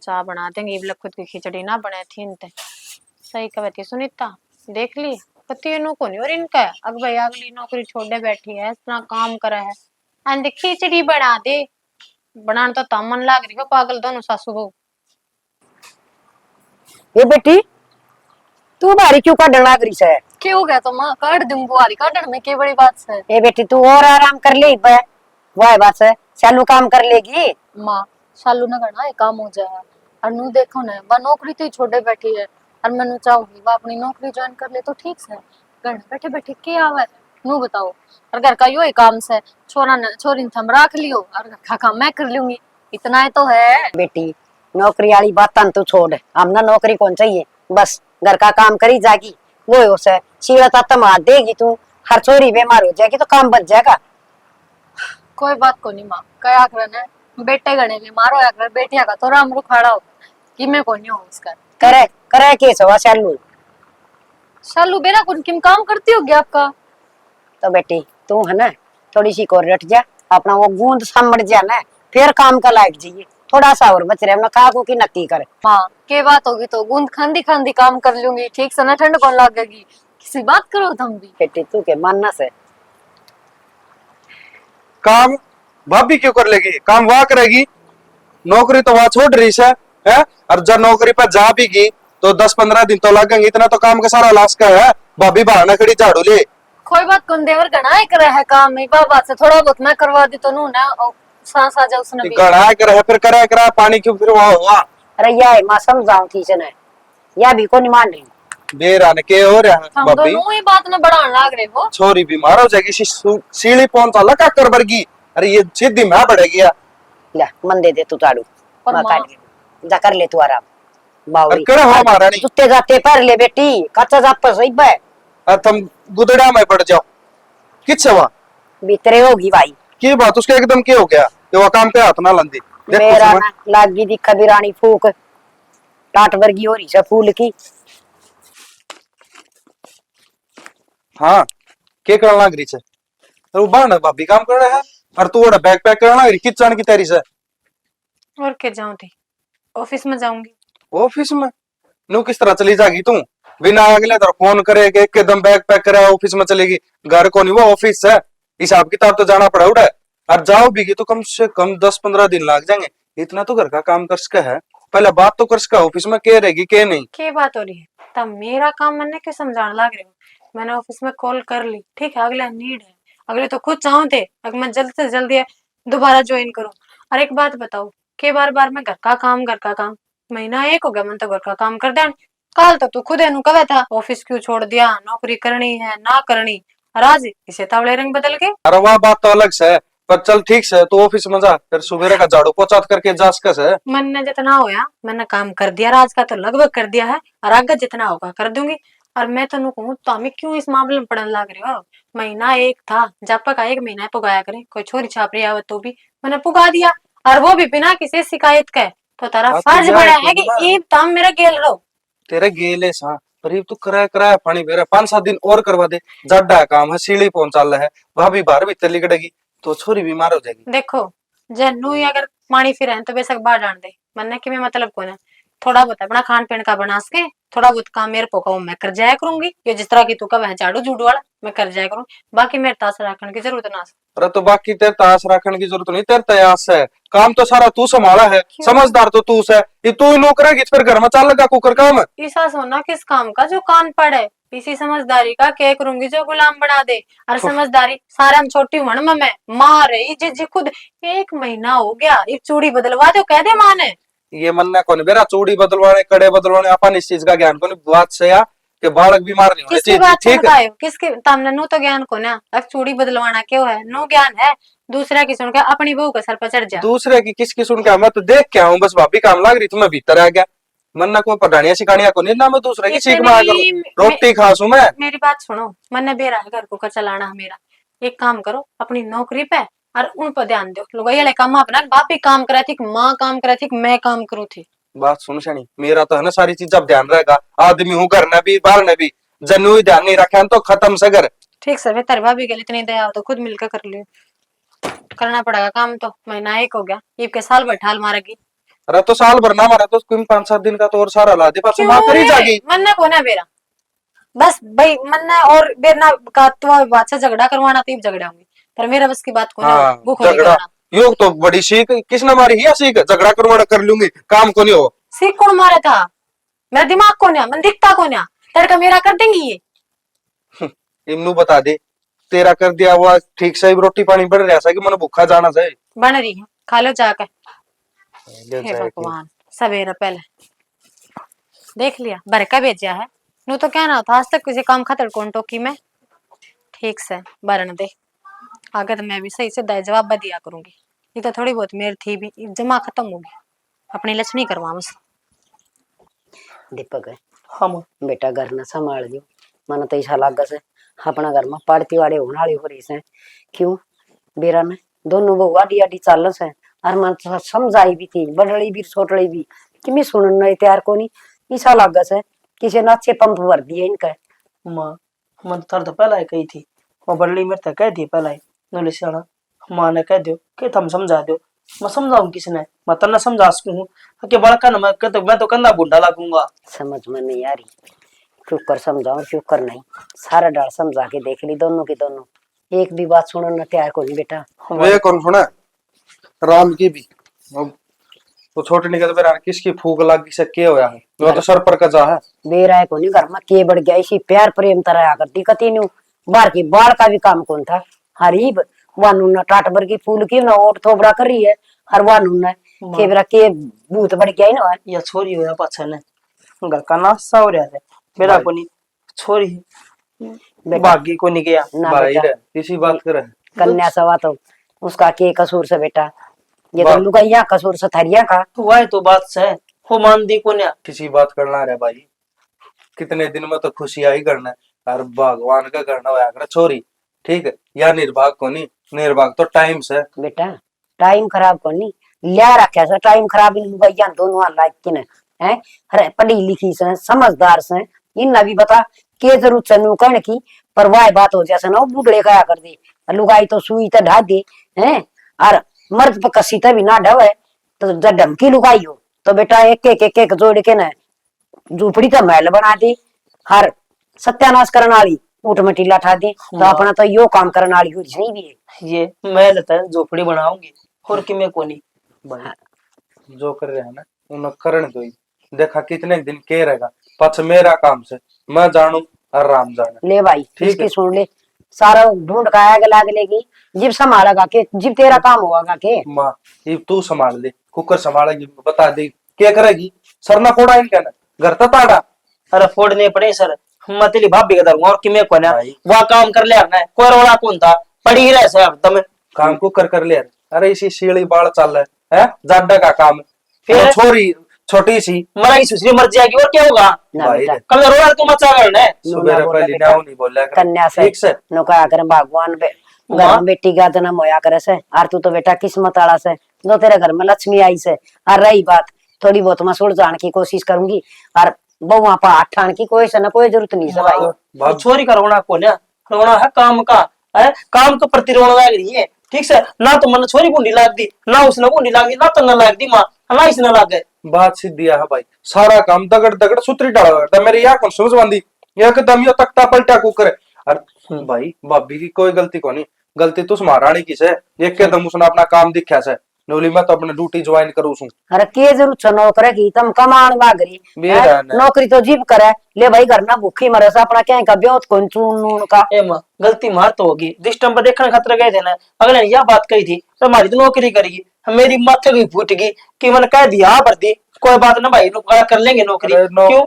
चाह बना देंगे, इबला खुद की खिचड़ी ना बने थी इनते, सही कहती सुनीता, देख ली पति नु को नहीं, और इनका अग भाई अगली नौकरी छोड़े बैठी है, इतना काम करा है, अंदर खिचड़ी बना दे, बनाने तो तम मन लाग रही हो पागल दोनों सासू बहू। ये बेटी तू बारी क्यों काटने लाग रही है? क्यों गया तो माँ काट दूं, बुआरी काटने में क्या बड़ी बात है। ये बेटी तू और आराम कर ले, वह बात है, चालू काम कर लेगी। माँ शालू न करना ये काम हो जाए, और नू देखो ना वह नौकरी तो ही छोड़े बैठी है, और मैं चाहूंगी वह अपनी नौकरी ज्वाइन कर ले तो ठीक है, घर में बैठे बैठे क्या आवा है नू बताओ, और घर का यो ही काम से छोरा ने छोरी ने थम रख लियो और घर का काम मैं कर लूंगी, इतना ही तो है। बेटी नौकरी वाली बात तन तू छोड़, हमने नौकरी कौन चाहिए, बस घर का काम करी जागी, वो उसे सीढ़ा तमा देगी तू, हर चोरी बीमार हो जाएगी तो काम बच जाएगा। कोई बात को नहीं माँ, क्या करना है बेटे गणे में मारो या कर बेटिया का तो राम रुखाड़ा हो कि मैं को नहीं हूँ उसका, करे करे के सवा चालू। शालू बेरा कौन किम काम करती होगी आपका। तो बेटी तू है ना थोड़ी सी को रट जा, अपना वो गूंद समझ जा ना, फिर काम का लायक जाइए, थोड़ा सा और बच रहे अपना खाकू की नती कर। हाँ के बात होगी तो गूंद खांदी खांदी काम कर लूंगी, ठीक से ना ठंड कौन लगेगी, किसी बात करो तुम भी। बेटी तू के मानना से काम भाभी क्यों कर लेगी? काम वहां करेगी, नौकरी तो वहां छोड़ रही है? और जब नौकरी पर जा भी गई तो 10-15 दिन तो लगेंगे, इतना तो काम का सारा लाश का है। भाभी बहाना खड़ी झाड़ू ले। कोई बात कौन देवर घना ही करे है काम में बाबा से थोड़ा बहुत मैं करवा दी तो नू ना सांस आ जा उसने भी गड़ा करे फिर करे करा पानी क्यों फिर वहां हुआ अरे या है मां समझाऊं थी ने या भी को नहीं मान रही बेरान के हो रहा है हम भाभी। दोनों ही बात में बढ़ाने लाग रहे हो। छोरी बीमार हो जाएगी, सीढ़ी पहुंचा लगा कर बरगी। अरे ये सीधी मैं बढ़ेगी यार। ले मन दे तू झाड़ू और मैं माँ- काट दे जा कर ले तू आराम बावली अरे करे हो हमारा नहीं। जुत्ते जाते पर ले बेटी कच्चा जाप पर सही बे तुम गुदड़ा में पड़ जाओ किस वहां भीतरे होगी भाई की बात उसके एकदम क्या हो गया कि वो काम पे हाथ ना लंदी। मेरा ना लागी दी खबीरानी फूक टाट वर्गी हो रही से फूल की हाँ के करना लग रही है? अरे वो बाण भाभी काम कर रहा है और तू वड़ा बैग पैक करना रही किचन की तैयारी से। और क्या जाऊं थी, ऑफिस में जाऊंगी। ऑफिस में नू किस तरह चली जाएगी तू? बिना अगले तरह फोन करे कि एकदम बैग पैक करे ऑफिस में चलेगी। घर को नहीं वो ऑफिस है, हिसाब किताब तो जाना पड़ा उड़ा। और जाओ भी तो कम से कम 10-15 दिन लग जाएंगे। इतना तो घर का काम कर सका है, पहले बात तो कर सका ऑफिस में क्या रहेगी क्या नहीं। क्या बात हो रही है? तब मेरा काम मैंने क्यों समझाने लग रहे हो? मैंने ऑफिस में कॉल कर ली, ठीक है, अगला नीड है, अगले तो खुद चाहूं थे अगर मैं जल्द से जल्दी दोबारा ज्वाइन करूं। और एक बात बताओ के बार बार मैं घर का काम महीना एक हो गया मैं तो घर का काम कर दें। कल तक तो खुद एनु कहा था ऑफिस क्यों छोड़ दिया, नौकरी करनी है ना करनी, और आज इसे तावड़े रंग बदल के। अरे वह बात तो अलग से है, पर चल ठीक से तू ऑफिस में जा, फिर सुबह का झाड़ू पोछा करके जा सकस है। मैंने जितना होया मैंने काम कर दिया, राज का तो लगभग कर दिया है, और आगे जितना होगा कर दूंगी। और मैं तेन कहूँ तो हमें क्यों इस मामले में पड़ने लग रहे हो? महीना एक था जब तक एक महीना पुगाया करे, कोई छोरी छापरी आवत तो भी मैंने पुगा दिया, और वो भी बिना किसी शिकायत के। तो तेरा हाँ, तो फर्ज यार, बड़ा है तो कि ईब तम मेरा गेल रहो। तेरे गेले सा पर तू कराया पानी बेरा 5-7 दिन और करवा दे। जड्डा काम है, सीढ़ी पहुंचा है, भाभी बाहर भीतर लिकड़ेगी तो छोरी बीमार हो जाएगी। देखो जन्नू ही अगर पानी फिर है तो बेशक बाहर डाल दे, मन्ने कि मैं मतलब कौन है। थोड़ा बहुत अपना खान पीन का बना सके, थोड़ा बहुत काम मेरे को मैं कर जाया करूंगी, ये जिस तरह की तू का वह झाड़ू झूडू वाला मैं कर जाया करूंगी, बाकी मेरे तास रखने की जरूरत ना। अरे तो बाकी तेरे तास रखने की जरूरत नहीं, तेरे तयास है, काम तो सारा तू संभाला है, समझदार तो तू है, ये तू ही नौकर है फिर घर में चल लगा कुकर काम। ऐसा सोना किस काम का जो कान पड़े, इसी समझदारी का क्या करूंगी जो गुलाम बना दे। और समझदारी सारा हम छोटी हूं ना, मैं माँ रही जी खुद 1 महीना हो गया, एक चूड़ी बदलवा दो कह दे माँ ने। ये मनना कौन बेरा चूड़ी बदलवाने कड़े बदलवाने अपन इस चीज का ज्ञान कौन बात से या कि बालक बीमार नहीं होने किसकी चाहिए। बात ठीक सुन पाए किसके तामने नो तो ज्ञान को ना, अब चूड़ी बदलवाना क्यों है, नो ज्ञान है। दूसरा की सुन के अपनी बहू के सर पर चढ़ जा। दूसरे की किसकी सुन के मैं तो देख के आऊं, बस भाभी काम लग रही थी मैं भीतर आ गया। मन्ना को पढ़ानिया सिखानिया को नहीं ना, मैं दूसरे की सीख मार करूं, रोटी खासू मैं। मेरी बात सुनो, मन बेरा है घर को कर चलाना है मेरा। एक काम करो अपनी नौकरी पे और उन पर ध्यान दो। लोग ये काम अपना बाप भी काम करा थी, माँ काम करा थी, मैं काम करूँ थी। बात सुन शनी, मेरा तो है ना सारी चीज अब ध्यान रहेगा, आदमी हूँ घर में भी बाहर में भी, जन्नू ही ध्यान नहीं रखे तो खत्म से घर। ठीक सर तेरे भाभी के लिए इतनी दया हो तो खुद मिलकर कर लियो, करना पड़ेगा काम तो। महीना एक हो गया, ये के साल बैठाल मारेगी। अरे तो साल भर ना मारा तो 5-7 दिन का तो और सारा ला दे, पर माँ करी जागी। मन्ना को ना बेरा बस भाई मन्ना और बेरना का तो बात से झगड़ा करवाना तो झगड़ा होंगी, पर मेरा बस की बात को ना हाँ, वो खोली झगड़ा करना। योग तो बड़ी सीख किसने मारी है, सीख झगड़ा करवाना कर लूंगी, काम को नहीं हो। सीख कौन मारा था? मेरा दिमाग को ना, मन दिखता को ना, तेरे का मेरा कर देंगी ये। इमनू बता दे, तेरा कर दिया हुआ ठीक से रोटी पानी बढ़ रहा है कि मन भूखा जाना चाहिए। बन रही है, खा लो जाकर। हे भगवान सवेरा पहले देख लिया भर का भेजा है, नो तो क्या ना था आज तक किसी काम खातर कौन टोकी में। ठीक से बरन दे, आगे तो मैं भी सही से दाई जवाब दिया करूंगी। ये तो थोड़ी बहुत मेरी थी भी जमा खत्म होगी, अपनी लक्ष्मी करवा मुझसे। दीपक हाँ माँ बेटा घर न संभाल जो मन तो ऐसा लाग से अपना घर में पड़ती वाले होने वाली हो रही से क्यों बेरा ने दोनों बहू आडी आडी चाल से और मन तो समझाई भी थी बड़ड़ी भी छोटड़ी भी कि मैं सुनन नहीं तैयार को नहीं ऐसा लाग से किसी ने अच्छे पंप भर दिए इनका। माँ मैं तो तो पहला ही कही थी, वो बल्ली मेरे तक कह दी पहला ही नोले सियाना माँ ने कह दो कि तुम समझा दो। मैं समझाऊं किसने, मैं तन्ने समझा सकूं कि बड़का न मैं तो कंधा बूढ़ा लगूंगा। समझ में नहीं आ रही क्यों कर समझाऊं क्यों कर नहीं, सारा डाल समझा के देख ली दोनों की दोनों एक भी बात सुनो न तैयार को नहीं बेटा। वे कौन सुना राम की भी अब वो छोटे निकल पे किसकी फूक लागी से के होया है वो तो सर पर कजा है। बेरा है को नहीं घर में के बढ़ गया इसी प्यार प्रेम तरह करती कती नु बाहर की बाल का भी काम कौन था हरीब वानू न टाटबर की फूल की न ओट थोबड़ा कर रही है हर वानू न केबरा के भूत बढ़ गया ना या छोरी होया पाछा ने घर का नासा हो रहा है बेरा को नहीं छोरी भागी को नहीं गया ना भाई बेटा रे किसी बात करे कन्या सवा तो उसका के कसूर से बेटा ये तो लुगाइया कसूर से थरिया का वह तो बात से हो मान दी को ना किसी बात करना रे भाई कितने दिन में तो खुशी आई करना और भगवान का करना होया करे छोरी ठीक है या निर्भाग को नहीं निर्भाग तो टाइम से बेटा टाइम खराब करनी लिया रखा से टाइम खराब इन लुगाइया दोनों लायक किने हैं अरे पढ़ी लिखी से समझदार से इन भी बता के जरूरत चनु कण की पर वाह बात हो जैसे ना बुढ़े कया कर दी लुगाई तो सुई तो ढा दे हैं और मर्द पर कसी भी ना ढवे तो जब ढमकी लुगाई हो तो बेटा एक जोड़ के ना झूपड़ी तो महल बना दी हर सत्यानाश करने वाली ऊट मटीला ठा दी तो अपना तो यो काम करने वाली हुई नहीं भी है ये मैं लेता है झोपड़ी बनाऊंगी और कि मैं कोनी भाई जो कर रहे हैं ना उन्हें करण दो ही। देखा कितने दिन के रहेगा पछ मेरा काम से मैं जानू और राम जाने ले भाई ठीक इसकी है। सुन ले सारा ढूंढ का आग लाग लेगी जिब संभालेगा के जिब तेरा काम होगा के माँ ये तू संभाल ले कुकर संभालेगी बता दे क्या करेगी सरना फोड़ा इनका ना घर तो ताड़ा अरे फोड़ने पड़े सर मतली भाभी का दरूंगा और कि मैं कोना भाई। वह काम कर लिया ना कोई रोड़ा कौन था पड़ी ही रहे सर तुम काम कुकर कर ले अरे इसी शीली बाढ़ चल है जाडा का काम फिर? वो छोरी छोटी सी मरा की सुसरी मर जाएगी और क्या होगा ना भाई बेटा रे, कल रोड़ा तो मचा करना है सुबह बोला पहले बेटा। नाव नहीं बोला कर। कन्या से ठीक से नौका कर भगवान घर में बेटी का जन्म होया करे से और तू तो बेटा किस्मत वाला से जो तेरे घर में लक्ष्मी आई से और रही बात थोड़ी बहुत मैं सुलझ जाने की कोशिश करूंगी और बहुआ पा हाथ ठान की कोई से ना कोई जरूरत नहीं से भाई और छोरी का रोना को ना रोना है काम का है काम के प्रति रोना लग रही है ठीक से ना तो मन छोरी बूंदी लाग दी ना उसने बूंदी लाग दी ना तो ना लाग दी माँ ना इसने लाग गए बात सीधी है भाई सारा काम दगड़ दगड़ सुतरी डाला करता मेरी यहाँ कौन समझ बांधी एकदम यो तख्ता पलटा कुकर और भाई भाभी की कोई गलती को नहीं गलती तो महारानी की से एकदम उसने अपना काम दिखा से नोली मैं तो अपने ड्यूटी ज्वाइन करूँ सू अरे के जरूरत छ नौकर की तुम कमान वागरी बेरा ने। नौकरी तो जीव करे ले भाई घर ना भूखी मरे से अपना क्या का ब्योत कौन चून नून का ए माँ गलती मार तो होगी जिस टाइम पर देखने खतरे गए थे ना अगले ने यह बात कही थी तो हमारी तो नौकरी करेगी मेरी माथे की फूट गई कि मैंने कह दिया हाँ भर्ती कोई बात ना भाई कर लेंगे नौकरी अरे क्यों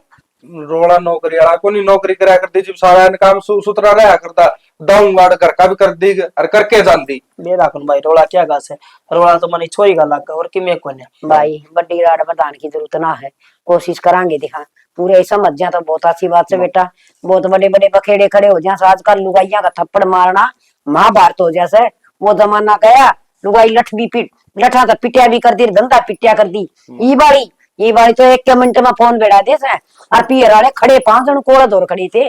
रोड़ा नौकरी वाला को नहीं नौकरी करा करती जब सारा काम सुथरा रहा करता दाऊं गाड़ घर का भी कर दी और करके जान दी मेरा कौन भाई रोड़ा क्या घास है रोड़ा तो मनी छोरी का लाग और कि मैं कौन है भाई बड्डी राड बधान की जरूरत ना है कोशिश करांगे दिखा पूरे समझ जा तो बहुत अच्छी बात से बेटा बहुत बड़े बड़े बखेड़े खड़े हो जाए आजकल लुगाइया का थप्पड़ मारना महाभारत हो जैसे वो जमाना गया लुगाई लठ भी पीट लठा तो पिटिया भी कर दी धंधा पिटिया कर दी ये बारी तो एक मिनट में फोन बेड़ा दे से और पियर वाले खड़े 5 जन कोड़ा दौर खड़ी थे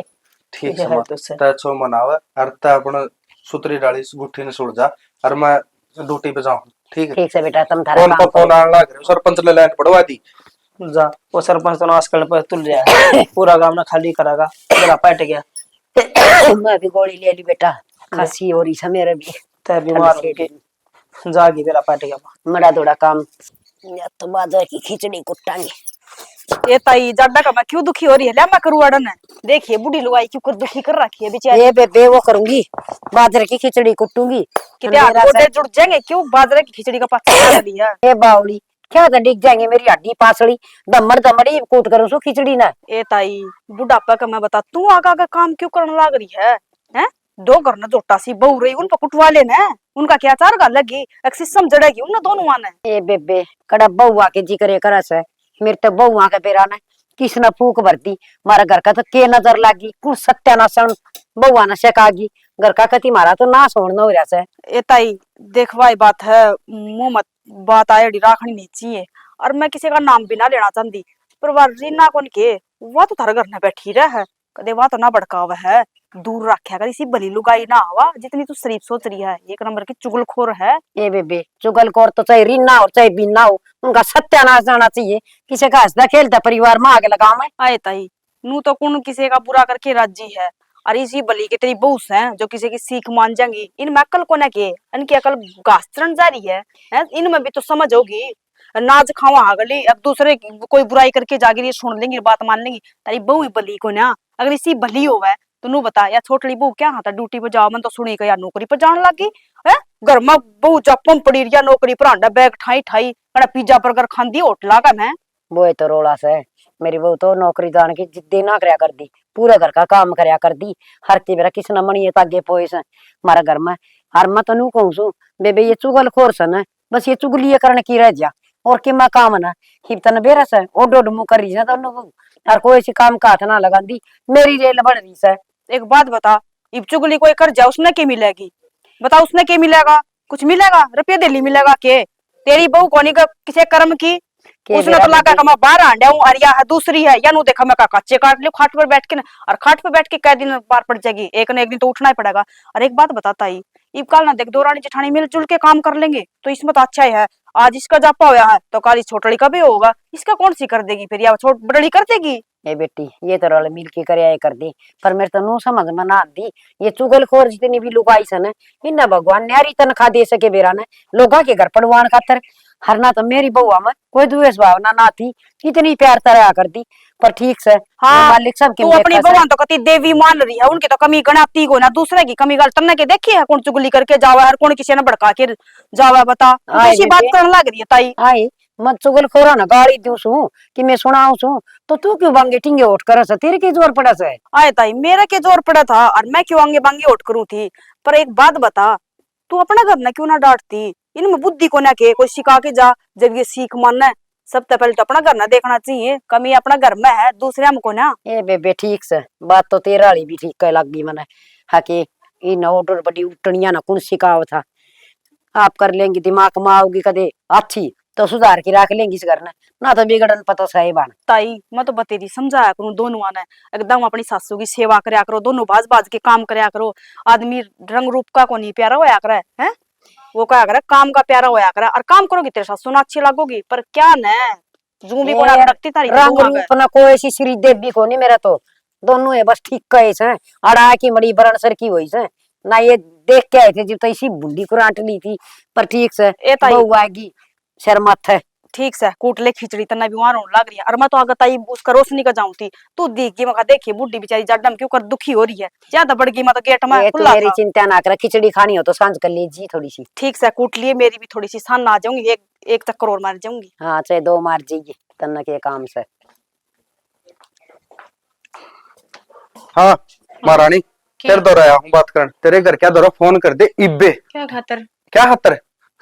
ठीक है है तो से। तै छो मनावे और तै अपना सुतरी डाली गुट्ठी ने सुड़ जा और मैं ड्यूटी पे जाऊं ठीक है ठीक से बेटा तुम थारा फोन पर काम फोन आने लग रहे सरपंच ने लाइन पड़वा दी जा वो सरपंच तो आजकल पर तुल रहा है पूरा गांव ना खाली करागा मेरा पट गया करो मैं भी गोली ले ली बेटा खांसी हो रही है मेरे भी तय बीमार हो के जागी मेरा पट गया मरा थोड़ा काम या तो बाजार की खिचड़ी कुटांगे ये ताई जाडा का मैं क्यों दुखी हो रही है ले मैं करूँ अड़न है देखिए बूढ़ी लुगाई क्यों कर दुखी कर रखी है बेचारी ये बेबे वो करूंगी बाजरे की खिचड़ी कुटूंगी कितने हाथ गोटे जुड़ जाएंगे क्यों बाजरे की खिचड़ी का पाछा कर दिया ये बावली क्या तो डिग जाएंगे मेरी हड्डी पासड़ी दमड़ दमड़ी कूट करूँ सो खिचड़ी ना ए ताई बुढ़ापा का मैं बता तू आगा आगा काम क्यों करने लग रही है हैं दो घर न जोटा सी बहू रही उन पर कुटवा लेना उनका क्या चार गा लगी एक सिस्टम जड़ेगी उन दोनों आने ए बेबे कड़ा बहुआ के जी करे करस है मेरे तो बहुआ के बेरा ने किसने फूक भरती मारा घर का तो के नजर लागी कुल सत्यानाशन बहुआ न शेकागी घर का कति मारा तो ना सोड़ना हो रहा से ए ताई देखवाई बात है मुंह मत बात आयडी राखनी नहीं चाहिए और मैं किसी का नाम भी ना लेना चाहती पर वह रीना कौन के वह तो थारे घर न बैठी रह है कदे वह तो ना भड़कावा है दूर रखा कर इसी बली लुगाई ना हवा जितनी तू शरीफ सोच रही है एक नंबर की चुगलखोर है ए बेबे चुगलखोर तो चाहे रीना हो चाहे बिना हो उनका सत्यानाश जाना चाहिए किसी का हंसता खेलता परिवार में आगे लगा मैं आए ताई नू तो कौन किसी का बुरा करके राजी है अरे इसी बली के तेरी बहू है जो किसी की सीख मान जाएंगी, इनमें अकल को ना के, इनकी अकल घास चरण जा रही है, इनमें भी तो समझ होगी। नाज खावा आ गली, अब दूसरे कोई बुराई करके जागी ये सुन लेंगी, बात मान लेंगी। तारी बहू ही बली को ना, अगर इसी बली होवे तो नू बता या छोटली बहू क्या हाथा ड्यूटी पे जाओ, मन तो सुनी या नौकरी पर जान लगी है। घर में बहू चापम पड़ी या नौकरी पर आंडा बैग ठाई ठाई कड़ा पिज्जा बर्गर खांदी होटला का मैं। वो है तो रोला से मेरी बहू तो नौकरी जान की जिद्दी ना करया कर दी, पूरे घर का काम करया कर दी। हर ती मेरा किस न मणिए तागे पोए से मारा घर में। हर मैं तो नू कहूं सु बेबे ये चुगल खोर सन है, बस ये चुगली करने की रह जा और कि मैं काम ना हिप तन बेरा से ओडो ओड मुंह करी जा दोनों बहू। और कोई सी काम का हाथ ना लगा दी, मेरी रेल बढ़ रही से। एक बात बता, इब चुगली कोई कर जा उसने क्या मिलेगी? बता उसने क्या मिलेगा? कुछ मिलेगा? रुपये दिल्ली मिलेगा के? तेरी बहू कोनी का किसे कर्म की? उसने तो लाका कमा 12 अंडे हूं, और या है दूसरी है या नु देखा मैं का कच्चे काट लियो खाट पर बैठ के ना, और खाट पर बैठ के कै दिन पार पड़ जाएगी, एक ना एक दिन तो उठना ही पड़ेगा। और एक बात बताता ही, इब काल ना देख दो रानी जेठानी मिलजुल के काम कर लेंगे तो इसमें तो अच्छा ही है। आज इसका जापा होया है तो कल इस छोटड़ी का भी होगा, इसका कौन सी कर देगी फिर, या छोट बड़ी कर देगी? ए बेटी ये तो रल मिल के करे कर दी, पर मेरे तो नु समझ में ना दी। ये चुगलखोर जितनी भी लुगाई सन इन भगवान न्यारी तनखा दे सके बेरा ने लोगा के घर पड़वान खातर। हरना तो मेरी बउआ में कोई द्वेष भावना ना थी, इतनी प्यार तरह कर दी। पर ठीक से हाँ, मालिक सब तू अपनी बउआ तो कति देवी मान रही है, उनकी तो कमी गणाती को ना, दूसरे की कमी गल तन्ने के देखी है कौन चुगली करके जावा है, कौन किसी ने भड़का के जावा? बता ऐसी बात करने लग रही है ताई। आई मत चुगल खोरा ना गाड़ी दू सु कि मैं सुनाऊ सु तो तू क्यों बांगे टिंगे उठ कर तेरे के जोर पड़ा से? आए ताई मेरा के जोर पड़ा था और मैं क्यों आंगे बांगे उठ करूं थी। पर एक बात बता, तू अपना घर ना क्यों ना डांटती? इनमें बुद्धि को ना के कोई सिखा के जा, जब ये सीख मानना है सबसे पहले तो अपना घर ना देखना चाहिए, कमी अपना घर में है, दूसरे हमको ना। ए बेबे ठीक से बात तो तेरा वाली भी ठीक कह लगी मने हाके इन ऑर्डर बड़ी उठनिया ना कौन सिखाव था। आप कर लेंगी दिमाग में आओगी कदे अच्छी तो सुधार के रख लेंगी इस घर ने, ना तो बिगड़न पता सही बान। ताई मैं तो बतेरी समझाया करूं दोनों आने, एकदम अपनी सासू की सेवा करया करो, दोनों बाज बाज के काम करया करो। आदमी रंग रूप का को नहीं प्यारा होया करे है, वो क्या करे काम का प्यारा होया करे, और काम करोगी तेरे सासू ना अच्छी लगोगी। पर क्या न जू भी कोना रखती तारी रंग रूप ना कोई ऐसी श्री देवी को नहीं, मेरा तो दोनों है बस ठीक कहे से अड़ा की बड़ी बरण सर की हुई से ना। ये देख के आए थे जब तो इसी बुंडी को रांट ली थी, पर ठीक से बहू आएगी शर्मत है। ठीक से कूटले खिचड़ी तना भी वहां रोने लग रही है, और मैं तो आगे ताई उसका रोशनी का जाऊं थी, तू देखी मैं देखी बुढ़ी बेचारी जड्डम क्यों कर दुखी हो रही है, ज्यादा बढ़ गई मैं तो गेट में खुला मेरी था। चिंता ना कर, खिचड़ी खानी हो तो सांझ कर लीजिए थोड़ी सी। ठीक से कूट लिए, मेरी भी थोड़ी सी सान आ जाऊंगी, एक चक्कर और मार जाऊंगी। हाँ चाहे 2 मार जाइए तन्ना के काम से। हाँ महारानी तेरे दौरा आया हूँ बात करन, तेरे घर क्या दौरा फोन कर दे इब्बे। क्या खातर? क्या हतर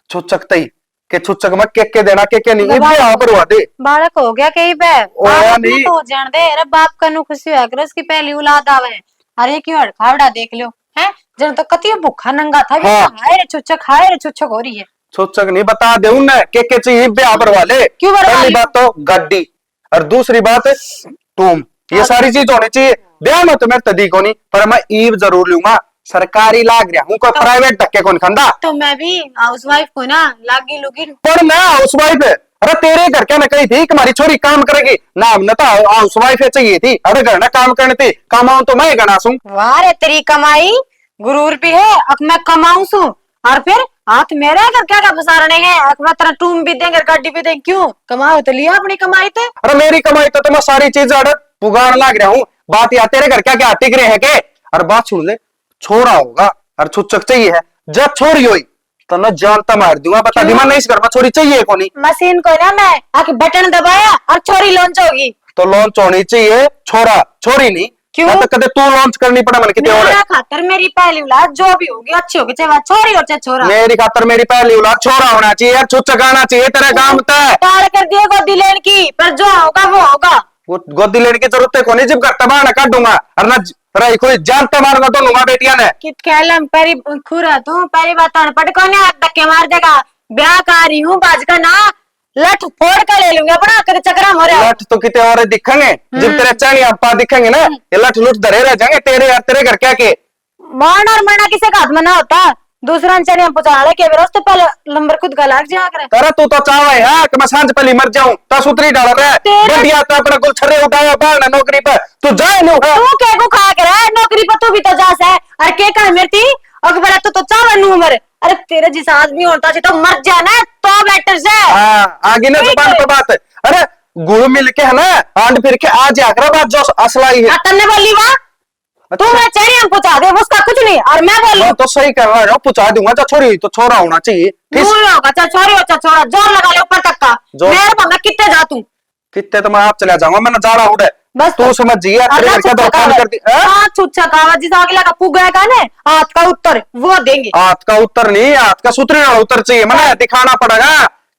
छुचक तई के छुचक में के देना के नहीं इब्बे आ परवा दे। बालक हो गया कहीं पे ओया नहीं तो जान दे, अरे बाप कनु खुशी होया करे उसकी पहली औलाद आवे। अरे क्यों हड़खावड़ा देख लियो हैं, जन तो कति भूखा नंगा था, हाँ। हाय रे छुचक हो रही है। छुचक नहीं बता दे उन्हें के चाहिए इब्बे आ परवा ले। क्यों बरवा पहली लियो? बात तो गाड़ी, और दूसरी बात तुम, ये सारी चीज होनी चाहिए। ब्याह में तो मैं तदी को नहीं, पर मैं ईब जरूर लूंगा, सरकारी लाग रहा हूँ, कोई प्राइवेट धक्के कौन खांदा। तो मैं भी हाउसवाइफ को ना लागी लुगी। पर मैं हाउसवाइफ है, अरे तेरे घर क्या न कही थी कि हमारी छोरी काम करेगी ना, हमने तो हाउसवाइफ चाहिए थी, अरे घर ना काम करने थी, कमाऊं तो मैं गना सू। वाह रे तेरी कमाई गुरूर भी है, अब मैं कमाऊं सू और फिर हाथ मेरे घर क्या क्या फसारने हैं, अकबर तेरा टूम भी देंगे गाड़ी भी देंगे, क्यों कमाओ तो लिया अपनी कमाई थे। अरे मेरी कमाई तो मैं सारी चीज पुगान लाग रहा हूँ, बात या तेरे घर क्या क्या टिक रहे है के। और बात सुन ले, छोरा होगा और छुचक चाहिए है, जब छोरी हुई तो मैं जानता मार दूंगा, बता दी मैं इस घर में छोरी चाहिए को नहीं। मशीन को ना मैं आके बटन दबाया और छोरी लॉन्च होगी। तो लॉन्च होनी चाहिए छोरा, छोरी नहीं। क्यों? तो कदे तू लॉन्च करनी पड़े मन कितने मेरा खातर मेरी पहली औलाद जो भी होगी अच्छी होगी, चाहे वह छोरी हो चाहे छोरा। मेरी खातर मेरी पहली औलाद छोरा होना चाहिए, छुचक आना चाहिए तेरे काम तय। टाल कर दिए गोदी लेने की, पर जो होगा वो होगा। वो गोदी लेने की जरूरत है कोनी, जब करता बाहर काट दूंगा और ना रही कोई जानता मारूंगा तो लूंगा बेटिया ने। कित कहलम परी खुरा तू परी बताने पट को ने धक्के मार देगा, ब्याह कर रही हूँ बाज का ना लठ फोड़ कर ले लूंगा अपना कर चक्रा हो रहा। लठ तो कितने और दिखेंगे, जब तेरे चाणी अप्पा दिखेंगे ना, ये लठ लुट धरे रह जाएंगे तेरे यार, तेरे घर क्या के मारना और मरना किसे का हाथ में ना होता, दूसरा चने हम पहुंचाने के बेरोस तो पहले नंबर खुद का लाग जा करे। तेरा तू तो चावा है कि मैं सांझ पहली मर जाऊं, ता सुतरी डाल रहा है बढ़िया, तो अपना कुल छर्रे उठाया बाहर ना नौकरी पर तू जाए नो है। तू क्या को खा कर है नौकरी पर, तू भी भी तो जा से अरे के का मेरी थी अकबर तो चावन उम्र अरे तेरे जिस आदमी होता से तो मर जाना तो बेटर से हाँ आगे ना जुबान पे बात है। अरे गुरु मिल के है ना आंड फिर के आज आकर बात जो असलाई है। तन्ने बोली वाह तू मैं चाहिए हम पूछा दे उसका कुछ नहीं और मैं बोलूं तो सही कर रहा है पूछा दूंगा तो छोरी तो छोरा होना चाहिए तू होगा चाहे छोरी हो चाहे छोरा जोर लगा ले ऊपर तक का जोर- मेरे को मैं कितने जा तू कितने तो मैं आप चला जाऊंगा मैंने जा रहा हूँ बस तू समझ जिया तेरे घर का फोन कर दी हाँ? हाँ छुच्छा कावा जिस अगला का पुगा का ना हाथ का उत्तर वो देंगे हाथ का उत्तर नहीं हाथ का सूत्री वाला उत्तर चाहिए मैंने दिखाना पड़ेगा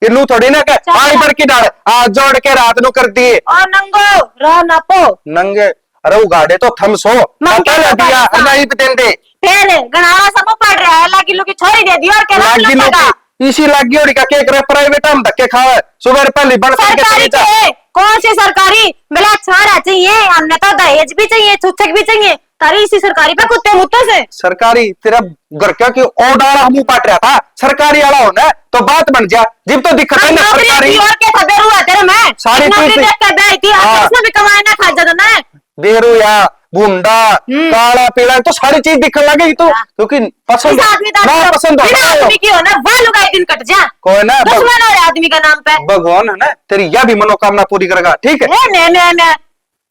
ये नू थोड़ी ना के आई पर की डाल आज जोड़ के रात नु कर दिए और नंगो रह ना पो नंगे अरे वो गाड़े तो थम सो पहले दिया नहीं दें दे पहले गणारा सब पड़ रहा है लागी लोग की छोरी दे दी और क्या लागी लोग इसी लागी और का के करे प्राइवेट हम धक्के खावे सुबह पहले बड़ करके सरकारी चली जा के कौन सी सरकारी बोला छोरा चाहिए हमने तो दहेज भी चाहिए छुच्छक भी चाहिए तारी इसी सरकारी पे कुत्ते मुत्ते से सरकारी तेरा घर क्या की ओडारा हम पाट रहा था सरकारी वाला होना तो बात बन जा जब तो दिक्कत है ना सरकारी और क्या था बेरू है तेरे मैं सारी नौकरी चीज़- देख के गई थी हाँ। उसमें भी कमाई ना खा जाता ना बेरू या भूंडा काला पीला तो सारी चीज दिखने लगेगी तू क्योंकि पसंद इस आदमी का ना पसंद बिना होता आदमी की हो ना वो लुगाई दिन कट जा कोई ना दुश्मन है आदमी का नाम पे भगवान है ना तेरी यह भी मनोकामना पूरी करेगा ठीक है मैं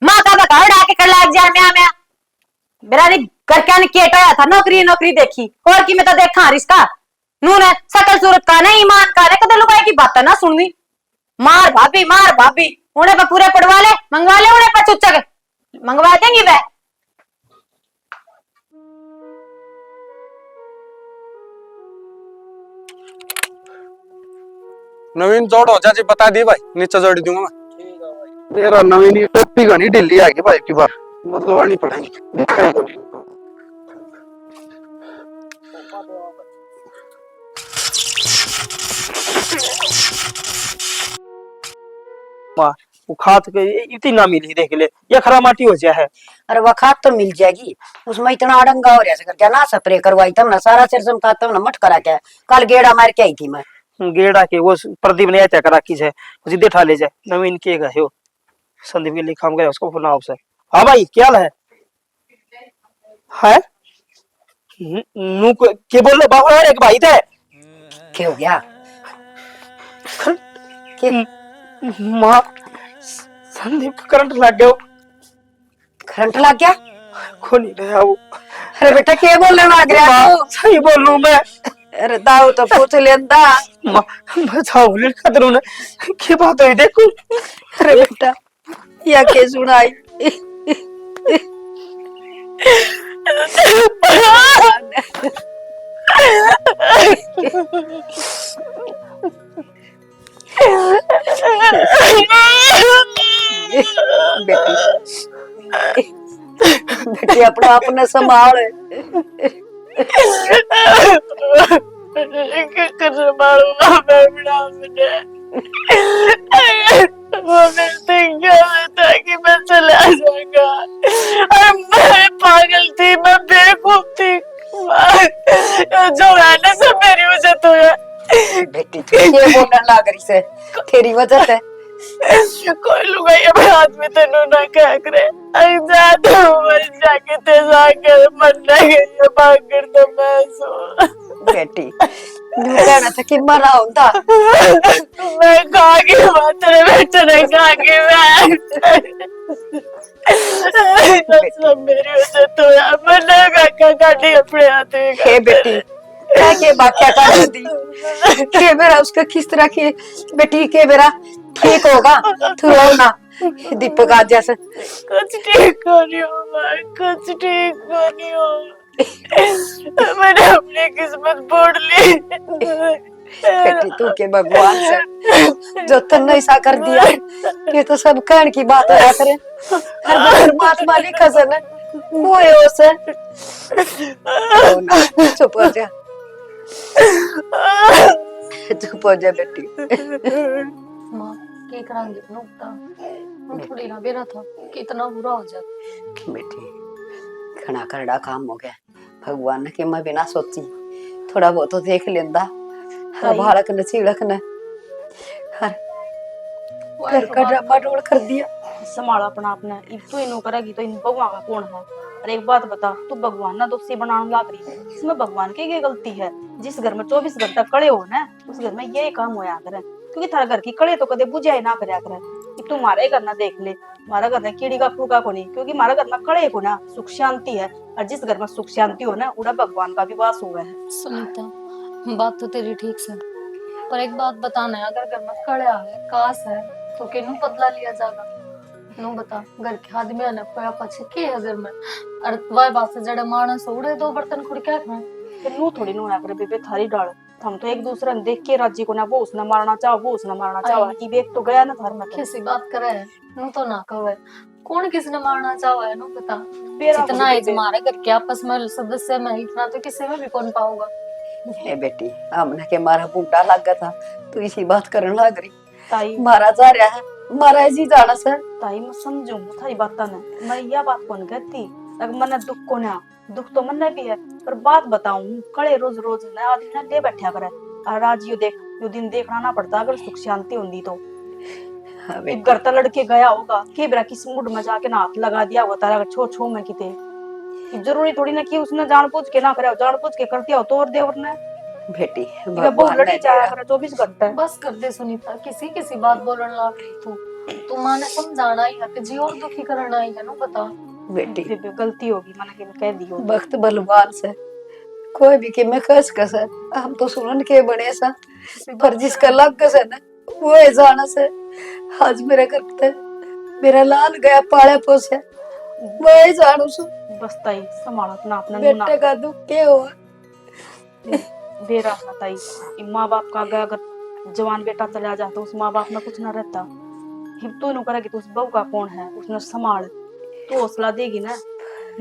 माता का घर डाके कर लाग जा मैं मेरा नहीं घर क्या केट आया था नौकरी नौकरी देखी और की मैं तो देखा इसका नू ने सकल सूरत का नहीं ईमान का रे कदे लुगाई की बात ना सुननी मार भाभी उन्हें पे पूरे पड़वा ले मंगवा ले उन्हें पे चुच्चक मंगवा देंगी वे नवीन जोड़ हो जा जी बता दी भाई नीचे जोड़ दूंगा मैं तेरा नवीन ये टोपी का नहीं ढिल्ली आएगी भाई की बार मतलब आनी पड़ेगी माँ वो खाद के इतनी ना मिली देख ले ये खरा माटी हो जाए है अरे वह खाद तो मिल जाएगी उसमें इतना अड़ंगा हो रहा क्या ना स्प्रे करवाई तब ना सारा सिरसम खाद तब ना मट करा क्या कल गेड़ा मार के आई थी मैं गेड़ा के वो प्रदीप ने ऐसा करा की है सीधे ठा ले जाए नवीन के गए हो संदीप के लिए काम करे उसको फोन आपसे हाँ भाई क्या हाल है नू के बोल रहे बाबा एक भाई थे क्या हो गया माँ संदीप का करंट लग गया करंट लग गया को नहीं रहा वो अरे बेटा क्या बोलने लग रहा है सही बोल रहा हूँ मैं अरे दाऊ तो पूछ लेंदा माँ मैं चावल खतरू ने क्या बात हुई देखो अरे बेटा या के सुनाई बेटी बेटी अपना अपने संभाल वो मिलते क्या था कि मैं चला जाऊंगा और मैं पागल थी मैं बेवकूफ थी जो है ना सब मेरी वजह तो है बेटी तू ये बोलने लग रही से तेरी वजह से कोई लुगाई अपने हाथ में तेनू ना कह करे जा तो मर जाके ते जाकर मरना गई भागर तो मैं सो बेटी तू कहना था कि मरा होता मैं खागी तेरे बेटे ने खागी मैं सब मेरी वजह तो है मैंने काका काटी अपने हाथ में हे बेटी क्या के बात क्या कर दी के मेरा उसका किस तरह की बेटी के मेरा ठीक होगा तू रो ना दीपक आज जैसे कुछ ठीक हो नहीं हो मैं कुछ ठीक हो नहीं हो मैंने अपनी किस्मत बोड़ ली बेटी तू के भगवान से जो तन्ने ऐसा कर दिया ये तो सब कहन की बात है करे हर परमात्मा लिखा से ना वो है उसे चुप हो जा चुप हो जा बेटी माँ के करांगे नुकता थोड़ी ना बेरा था कितना बुरा हो जाता बेटी घना करड़ा काम हो गया भगवान ने कि मैं बिना सोची थोड़ा बहुत तो देख लेंदा हर बालक ने चीड़क ने हर घर का ड्रामा रोल कर दिया संभाल अपना अपना इन तो इनो करेगी तो इन भगवान का कौन है और एक बात बता, तू भगवान ना दोषी बनाने लाग रही है, इसमें भगवान की क्या गलती है? जिस घर में 24 घंटा कड़े हो ना, उस घर में यही काम होया करे, क्योंकि थारा घर की कड़े तो कदे बुझा ही ना करया करे। कि तू मारे घर ना देख ले, हमारा घर में कीड़ी का फूका को नहीं, क्योंकि हमारा घर में कड़े को ना सुख शांति है, और जिस घर में सुख शांति हो ना, उड़ा भगवान का भी वास हुआ है। सुनीता, बात तो तेरी ठीक से, पर एक बात बताना है, अगर घर में कड़ा है, कास है, तो केनू बदला लिया जाएगा? नो बता, घर के आदमी ने पया पछे के है घर में, और वाय बात से जड़े मानस उड़े दो बर्तन खुड़ क्या खाए? फिर नू थोड़ी नु आकर बेबे थारी डाल, हम तो एक दूसरे ने देख के राजी को ना, वो उसने मारना चाहो, वो उसने मारना चाहो, ई बेक तो गया ना थार में। किसी बात करे है, नु तो ना कहे, कौन किसने मारना चाहो है, नु बता। बेरा जितना बोली है बेबे। हमारे घर के आपस में सदस्य में, इतना तो किसी में भी कौन पाऊंगा। हे बेटी, हमने के मारा बूटा लगा था, तू इसी बात करने लग रही। ताई मारा जा रहा है, मारा जी जाना से। ताई मैं समझू थारी बात ने, मैं यह बात कौन कहती, अगर मन दुख को ना, दुख तो मन भी है, पर बात बताऊं, कड़े रोज रोज ना आदमी ना ले बैठा करे, और आज यो देख, यो दिन देखना ना पड़ता अगर सुख शांति होती तो। हाँ एक घर तक लड़के गया होगा, के बेरा किस मूड में जाके ना हाथ लगा दिया होगा तारा छो छो में किते, जरूरी थोड़ी ना कि उसने जानबूझ के ना करे, जानबूझ के कर दिया हो तो और देवर ने बेटी, बहुत भगवान लड़े ने जाया दिया। करे 24 घंटे। बस कर दे सुनीता, किसी किसी बात बोलने लग रही तू मां ने समझाना ही है कि जी और दुखी करना ही है, नो बता। बेटी, बेबे गलती होगी, मैंने कि कह दियो। वक्त बलवान से कोई भी के में कस है, हम तो सुनन के बने सा, पर जिसका लग है ना, वो है जाना से। आज मेरे घर पे मेरा लाल गया पाले पोसे, वो है जानू सु। बस ताई संभाल अपना अपना नूना बेटे का दुख के हो, बेरा है ताई, माँ बाप का अगर जवान बेटा चला जाता तो उस माँ बाप में कुछ ना रहता। हिब तो नु करेगी तो उस बहू का कौन है, उसने संभाल, तो हौसला देगी ना,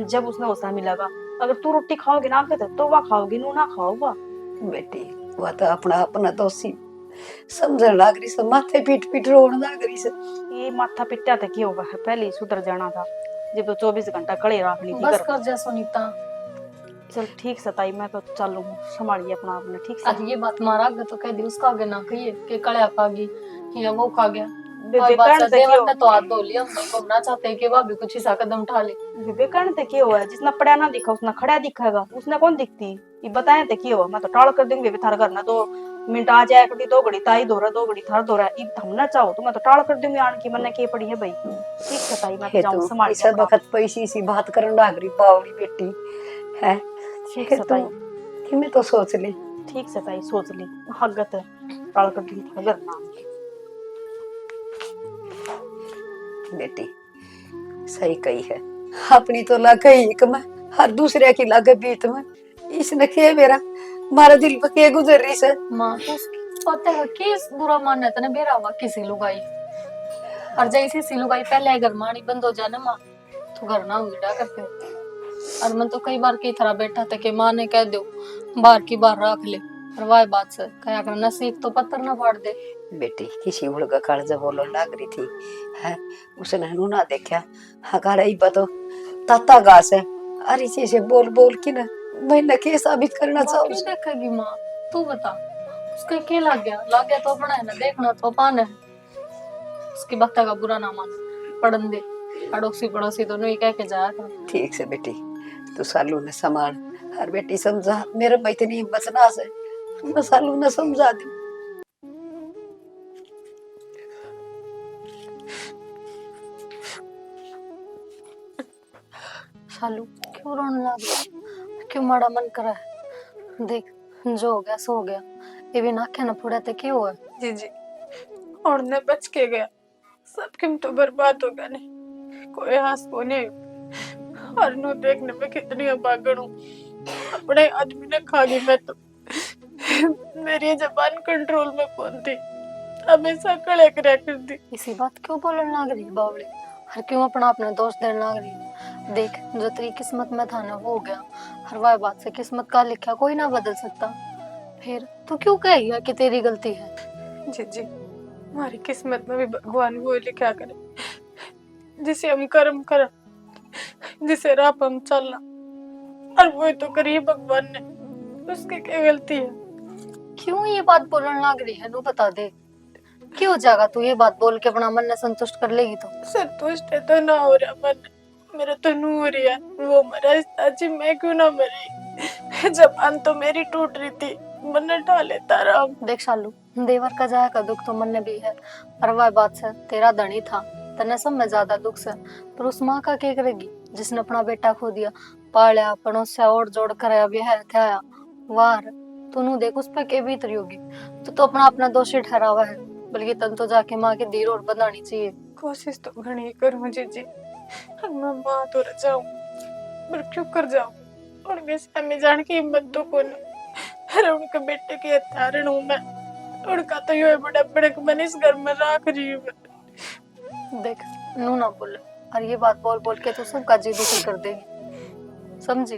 जब उसने हौसला मिलेगा। अगर तू रोटी खाओगी ना तो वह खाओगी, नू ना खाओगा। बेटी वो तो अपना अपना दोषी समझन लग रही से, माथे पीट पीट रोन लग रही से। ये माथा पिट्टा तक ही होगा, पहले ही सुधर जाना था, जब तो 24 घंटा कड़े रखनी थी बस घर। कर जा सुनीता। चल ठीक से ताई, मैं तो चलू, संभालिए अपना आपने, ठीक से। आज ये बात मारा आगे तो कह दी, उसका आगे ना कहिए कि कड़िया खागी या वो खा गया। बेबे बात कर्ण से तक देवर ने तो हाथ धो लिया, हम तो घूमना चाहते हैं कि वह भी कुछ ऐसा कदम उठा ले। विवेकानंद तक ये हुआ है, जिसने पढ़ा ना दिखा उसने खड़ा दिखेगा, उसने कौन दिखती, ये बताए तक ये हुआ। मैं तो टाल कर दूंगी बेबे थार घर ना, 2 मिनट आ जाए कभी, 2 घड़ी ताई धो रहा, 2 घड़ी थार धो रहा, ये हमना चाहो तो मैं तो टाल कर दूंगी आन की, मन के पड़ी है भाई। ठीक है ताई, मैं हे जाऊं तो संभाल इस वक्त पैसी सी बात करन लग रही बावली बेटी है। ठीक हे से तो ताई, कि मैं तो सोच ली। ठीक से ताई, सोच ली हगत है, टाल कर दूंगी थार घर ना। बेटी सही कही है, अपनी तो लगे एक में, हर दूसरे की लगे बीत में। इसने के मेरा मारा दिल पे के गुजर रही से। माँ तो उसकी पता है कि इस बुरा मानना था ना, बेरा हुआ किसी लुगाई, और जैसे सी लुगाई पहले घर मानी बंद हो जाना माँ, तो घर ना उड़ा करते। और मैं तो कई बार की तरह बैठा था कि माँ ने कह दो बार की बार रख ले, और वह बात से कया कर नसीब तो पत्थर ना फाड़ दे। बेटी किसी उड़गा काल बोलन लग रही थी है, उसने नू ना देखा, हकाड़ा ही बतो ताता घास है, अरे से बोल बोल की ना मैंने के साबित करना क्यों चाहूँ। देखेगी माँ, तू बता, उसका क्या लग गया तो अपना है ना, देखना तो पान है। उसकी बात का बुरा ना मान, पढ़न दे, अड़ोसी पड़ोसी दोनों ही कह के जाया था। ठीक से बेटी, तू सालू ने संभाल, हर बेटी समझा, मेरे में इतनी हिम्मत ना से, मैं सालू ने समझा दी। शालू क्यों रोने लगी, क्यों माड़ा मन करा है? देख जो हो गया सो हो गया, ये भी नाखे न फोड़ा थे क्यों हुआ? जी और ने बच के गया, सब किम तो बर्बाद हो गया, नहीं कोई हास को नहीं। और नो देखने में कितनी अभागन हूँ, अपने आदमी ने खा गई मैं तो। मेरी जबान कंट्रोल में कौन थी, हमेशा कड़े कर दी। इसी बात क्यों बोलने लग रही बावली, हर क्यों अपना अपना दोष देने लग रही? देख जो तेरी किस्मत में था ना वो हो गया, हर वह बात से किस्मत का लिखा कोई ना बदल सकता। फिर तू क्यों कहेगा कि तेरी गलती है? जी हमारी किस्मत में भी भगवान वो लिखा करे, जिसे हम कर्म कर, जिसे राह पर हम चलना, और वो तो करिए भगवान ने, उसकी क्या गलती है? क्यों ये बात बोलने लग रही है, नू बता दे, क्यों जाएगा तू ये बात बोल के अपना मन ने संतुष्ट कर लेगी? तो संतुष्ट है तो ना हो रहा मन, मेरा तो नूर ही है, वो मरा इस ताजी मैं क्यों ना मरी। जबान तो मेरी टूट रही थी, मन ढा लेता राम। देख शालू, देवर का जाया का दुख तो मन में भी है, पर वह बात से तेरा धनी था, तने सब में ज्यादा दुख से, पर उस माँ का क्या करेगी जिसने अपना बेटा खो दिया, पाला पड़ों से और जोड़ कर अभी है थे वार। तू देख उस पर के बीत रही होगी, तो अपना अपना दोषी ठहरावा है, बल्कि तन तो जाके माँ की धीर और बंधानी चाहिए। कोशिश तो घनी करूं जीजी, मैं माँ तो रजाऊं, पर क्यों कर जाऊं, उनके सामने जान की हिम्मत तो कौन, अरे उनके बेटे के हत्यारण हूं मैं, उनका तो यो बड़ा बड़क मन इस घर में राख रही हूं। देख नू ना बोल, और ये बात बोल बोल के तो सबका जी दुखी कर देगी, समझी।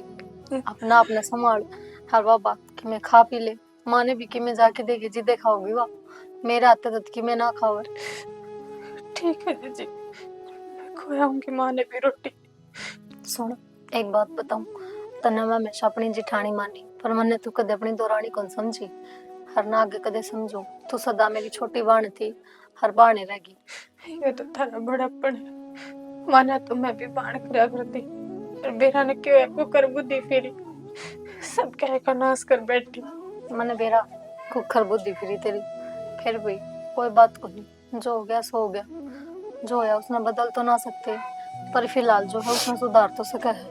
अपना अपना संभाल, हर वह बात कि मैं खा पी ले, माँ ने भी कि मैं जाके देगी जी देखा होगी वाह, मेरे आते तक की मैं ना खावर। ठीक है जीजी, खुआऊंगी माँ ने भी रोटी। सुन एक बात बताऊं, तने मैं हमेशा अपनी जिठानी मानी, पर मैंने तू कदे अपनी दौरानी कौन समझी, हर ना आगे कदे समझू, तू सदा मेरी छोटी बाण थी, हर बाणे रहेगी। ये तो थारा बड़ापन है, माना तो मैं भी बाण करा करती, पर बेरा ने क्यों एको कर बुद्धि फेरी, सब कह का नाश कर बैठी। मैंने बेरा कुखर बुद्धि फिरी तेरी, फिर भी कोई बात को नहीं, जो हो गया सो हो गया, जो होया उसने बदल तो ना सकते, पर फिलहाल जो है उसने सुधार तो सका है।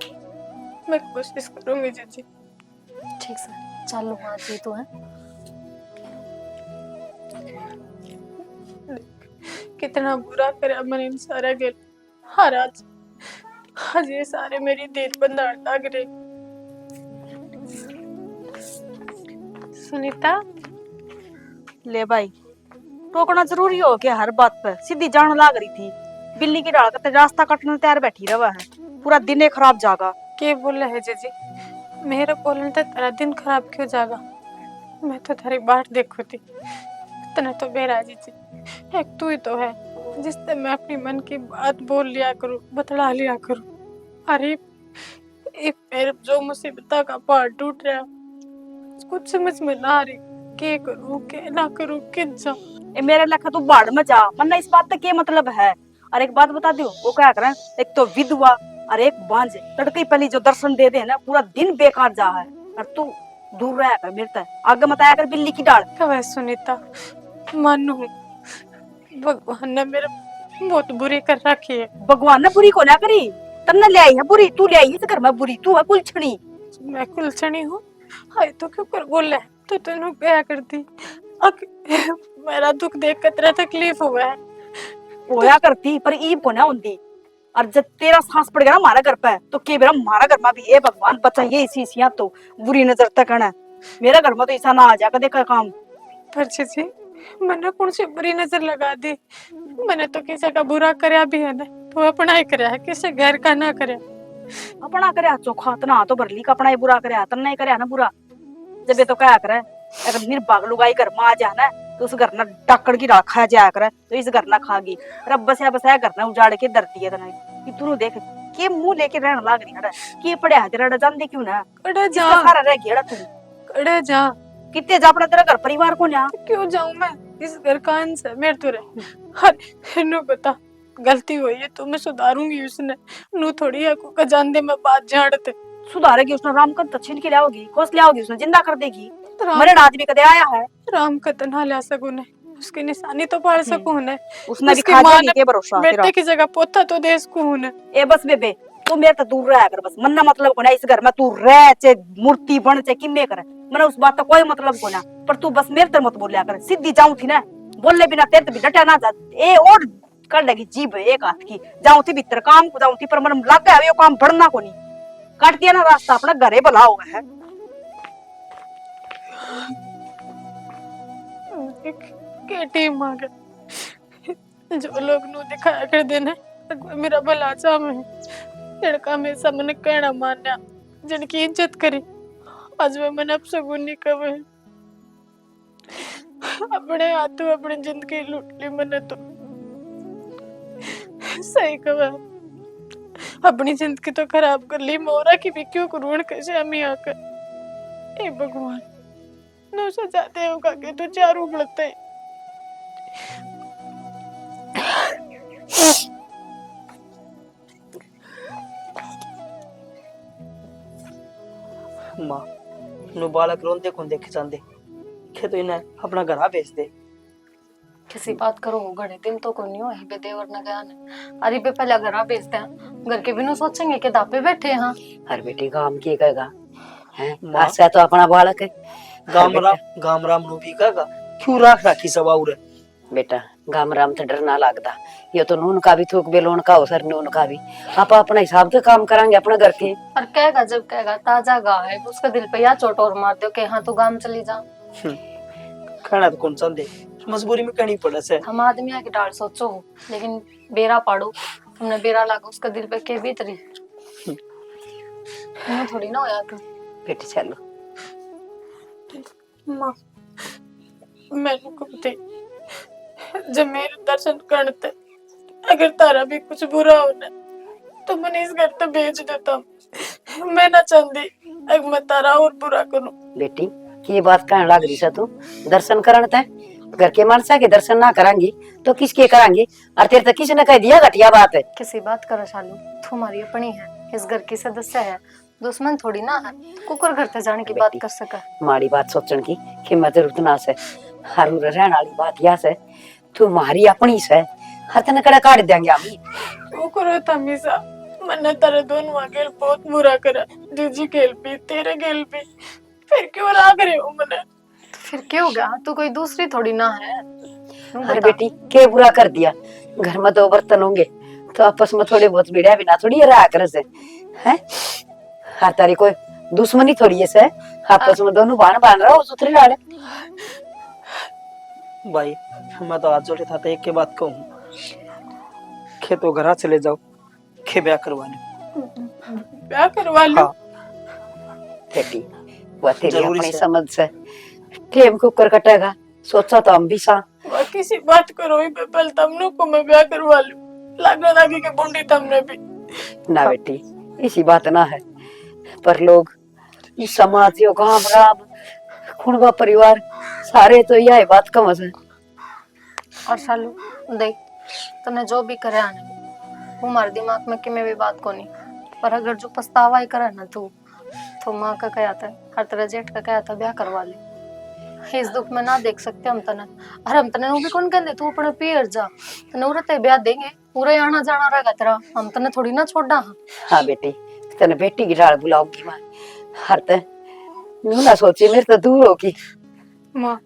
मैं कोशिश करूंगी जीजी। ठीक से चलो हाँ जी तू है। कितना बुरा करे मन इन सारा गेल, हर आज ये सारे मेरी देर बंधाड़ लाग रहे। सुनीता, ले भाई, टोकना जरूरी हो क्या हर बात पर, सीधी जान लाग रही थी, बिल्ली की डाल का रास्ता कटने तैयार बैठी रहा है, पूरा दिन खराब जागा। के बोला है जीजी, मेरा बोलने तो तेरा दिन खराब क्यों जागा, मैं तो थारी बाट देखो थी, तने तो बेरा जीजी, एक तू ही तो है जिससे मैं अपनी मन की बात बोल लिया करूं, बतला लिया करूं। अरे एक मेरे जो मुसीबत का पहाड़ टूट रहा, कुछ समझ में ना आ रही, के करूं के ना करूं, किन जाऊं। ए मेरे लेखा तू बाढ़ में जा, वरना इस बात का क्या मतलब है। और एक बात बता दो, वो क्या करें, एक तो विधवा और एक बांझ, तड़के पहले जो दर्शन दे दे ना पूरा दिन बेकार जा है, और तू दूर रह कर मेरे आगे मत आया कर बिल्ली की डाल। कब सुनीता, मानू भगवान ने मेरे बहुत बुरी कर रखी है। भगवान ने बुरी को ना करी, तन्ने ले आई है बुरी, तू ले आई इस घर में बुरी, तू है कुलछणी। मैं कुलछणी हूँ, हाय तो क्यों कर बोला है, तो तेनू क्या करती, मेरा दुख देख कर तेरा तकलीफ हुआ है, होया करती पर ईब को ना होती, और जब तेरा सांस पड़ गया ना हमारा घर पे, तो के बेरा हमारा घर में भी ए भगवान बचाइए इसी इसियां तो बुरी नजर तक है, मेरा घर में तो ऐसा ना आ जाकर देखा काम। पर जी मैंने कौन सी बुरी नजर लगा दी, मैंने तो किसी का बुरा करया भी है ना, तो अपना ही करया है, किसी घर का ना करया। अपना करे चोखा तना तो भरली का अपना ही बुरा करे, तन्ने करे ना बुरा, जब ये तो क्या करे, अगर निर्भाग लुगाई घर में आ जाए ना, तो उस घर ना डाकड़ की राख खा जाया करे, तो इस घर ना खागी, रब बसया बसया घर ना उजाड़ के धरती है तने कि तू देख के मुंह लेके रहने लाग रही है, के पड़े तेरा जानदे क्यों ना, कड़े जा सारा रह गया तू, कड़े जा कितने जा अपना तेरा घर परिवार को ना, क्यों जाऊं मैं, इस घर का अंश है मेरे तो रहे। हर नु बता गलती हुई है तो मैं सुधारूंगी, उसने नु थोड़ी है को जान दे मैं बात झाड़ते सुधारेगी उसने, राम का छीन के लाओगी, कोस लाओगी उसने, जिंदा कर देगी, राम, मरे आज भी कदे आया है, राम का तना ला सकूं ने, उसकी निशानी तो पाड़ सकूं ने, उसने भी उसकी खा माँ जाएगी ने के भरोसा तेरा। बेटे की जगह पोता तो दे सकूं ने। ए बस बेबे तू मेरे तो दूर रहा कर बस, मन्ना मतलब को ना इस घर में तू रह चे मूर्ति बन चे किन्ने करे, मने उस बात का कोई मतलब को ना, पर तू बस मेरे तर मत बोलिया कर, सीधी जाऊं थी ना, बोलले बिना तेरे भी डटा ना जा, ए और कर लेगी जीभ एक हाथ की, जाऊं थी भीतर काम को जाऊं थी, पर मन लग गया वो काम बढ़ना को नहीं, काट दिया ना रास्ता अपना घरे भला हुआ है। के टीम आ गए जो लोग नु दिखाया कर देने, मेरा भला चाहे लड़का हमेशा मैंने कहना मान्या, जिनकी इज्जत करी, आज वे मैंने अब सगुनी कवे, अपने हाथों अपनी जिंदगी लूट ली मैंने तो, सही कहा, अपनी जिंदगी तो खराब कर ली, मोरा की भी क्यों करूं कैसे अम्मी आकर, ए भगवान नो सजाते होगा कि तू चारू बढ़ते माँ नु बालक रोंदे को देखे जाते के तो इन्हें अपना घर भेज दे। किसी बात करो घड़े दिन तो को नहीं हो बे देवर न गया ने अरे बे पहले घर भेजते हैं घर के बिनु सोचेंगे कि दापे बैठे हैं। हर बेटी काम की कहेगा है माँ ऐसा तो अपना बालक है। गाम राम नु भी कहेगा क्यों राख राखी सब और बेटा गाम राम तो डर ना लगता, ये तो नून का भी थूक बेलोन का हो सर नून का भी आप अपना हिसाब से काम करांगे अपना घर के। और कहेगा जब कहेगा ताजा गाय है उसका दिल पे या चोट और मार दो कि हाँ तू गांव चली जा। खाना तो कौन चंदे मजबूरी में कहनी पड़े से। हम आदमी की डाल सोचो हो लेकिन बेरा पाड़ो तुमने बेरा लागो उसका दिल पे के भीतरी थोड़ी ना होया तू। बेटी चलो माँ मैंने कुत्ते जब मेरे दर्शन करते अगर तारा भी कुछ बुरा होना तो मैंने इस घर तो भेज देता हूँ। मैं ना चाहती अगर मैं तारा और बुरा करूँ। बेटी ये बात कहने लग रही है तू दर्शन करण तय घर के मानसा के दर्शन ना करांगी तो किसके करांगी और तेरे तक किसी ने कह दिया घटिया बात है। किसी बात करो शालू तुम्हारी अपनी है इस घर की सदस्य है दुश्मन थोड़ी ना है कुकर घर ते जाने की बात कर सका। माड़ी बात सोचने की कीमत जरूरत ना से हर रहने वाली बात यह से तू हमारी अपनी से हर तने कड़ा काट देंगे हम वो करो तमीसा मैंने तेरे दोनों गेल बहुत बुरा करा जीजी गेल भी तेरे गेल भी फिर क्यों राग रहे हो मैंने फिर क्या होगा तू कोई दूसरी थोड़ी ना है। अरे बेटी के बुरा कर दिया घर में दो बर्तन होंगे तो आपस में थोड़े बहुत भिड़ा भी ना थोड़ी रहा कर से है हर तारी कोई दुश्मनी थोड़ी है से आपस में दोनों बान रहा हो सुथरी डाले। भाई मैं तो आज जोड़े था तो एक के बात कहूँ खेतों घर चले जाओ खे ब्याह करवा लो। ब्याह करवा लो। हाँ बेटी वह तेरी जरूरी अपनी से। समझ से टेम कुकर कटेगा सोचा तो हम भी सा वह किसी बात करो ही बेपल तमनो को मैं ब्याह करवा लूं लगने लगी के बुंडी तमने भी ना बेटी इसी बात ना है पर लोग इस समाज यो गांव राम खुणवा परिवार सारे तो यह बात कम है। और शालू देख तने जो भी करे आने वो हमारे दिमाग में कि मैं भी बात को नहीं पर अगर जो पछतावा ही करे ना तू तो माँ का क्या था हर तरह जेठ का क्या था ब्याह करवा ले इस दुख में ना देख सकते हम तने और हम तने वो भी कौन कहते तू अपने पियर जा तने उरते ब्याह देंगे पूरा आना जाना रहेगा तेरा हम तने थोड़ी ना छोड़ना। हाँ बेटी तेने बेटी की डाल बुलाऊंगी मैं हर ते ना सोची मेरे तो दूर होगी। माँ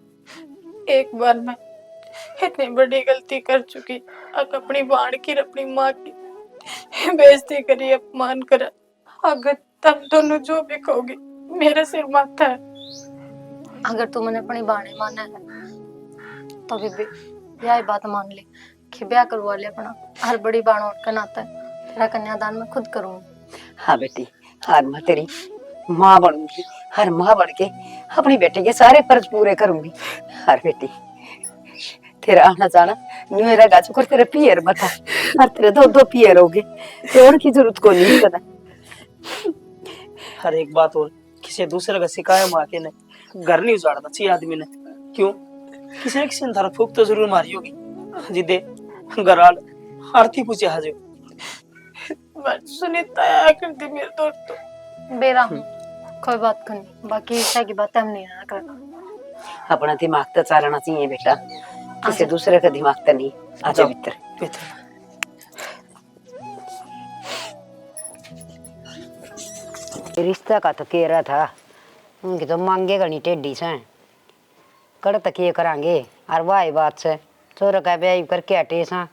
एक बार मैं इतनी बड़ी गलती कर चुकी अब अपनी बाण की अपनी माँ की बेइज्जती करी अपमान करा अगर तुम दोनों जो भी कहोगे मेरे सिर माथा है। अगर तू मैंने अपनी बाणे माना है तो भी यह बात मान ले कि ब्याह करवा ले अपना हर बड़ी बाणों का नाता है तेरा कन्यादान मैं खुद करूंगी। हाँ बेटी हर मैं तेरी माँ बनूंगी हर माँ बन के अपनी बेटे के सारे फर्ज पूरे करूंगी। हर बेटी तेरा आना जाना मेरा गाजू कर तेरे पियर बता हर तेरे दो दो पियर हो गए तो और की जरूरत को नहीं पता। हर एक बात और किसी दूसरे का सिखाया माँ के ने घर नहीं उजाड़ना चाहिए आदमी ने क्यों किसी न किसी ने थारा फूक तो जरूर मारी होगी जिदे घराल आरती पूछे हाजो बस सुनीता आया कर दी मेरे दोस्त तो बेरा हूँ कोई बात करनी बाकी ईशा की बातें हम नहीं ना कर अपना दिमाग तो चलाना चाहिए बेटा किसी दूसरे का दिमाग तो नहीं। आजा भीतर रिश्ता का तो कह रहा था उनकी तो मांगे गणी टेढ़ी से कर तक ये करांगे और वाह बात से छोरा का ब्याह करके हटे सा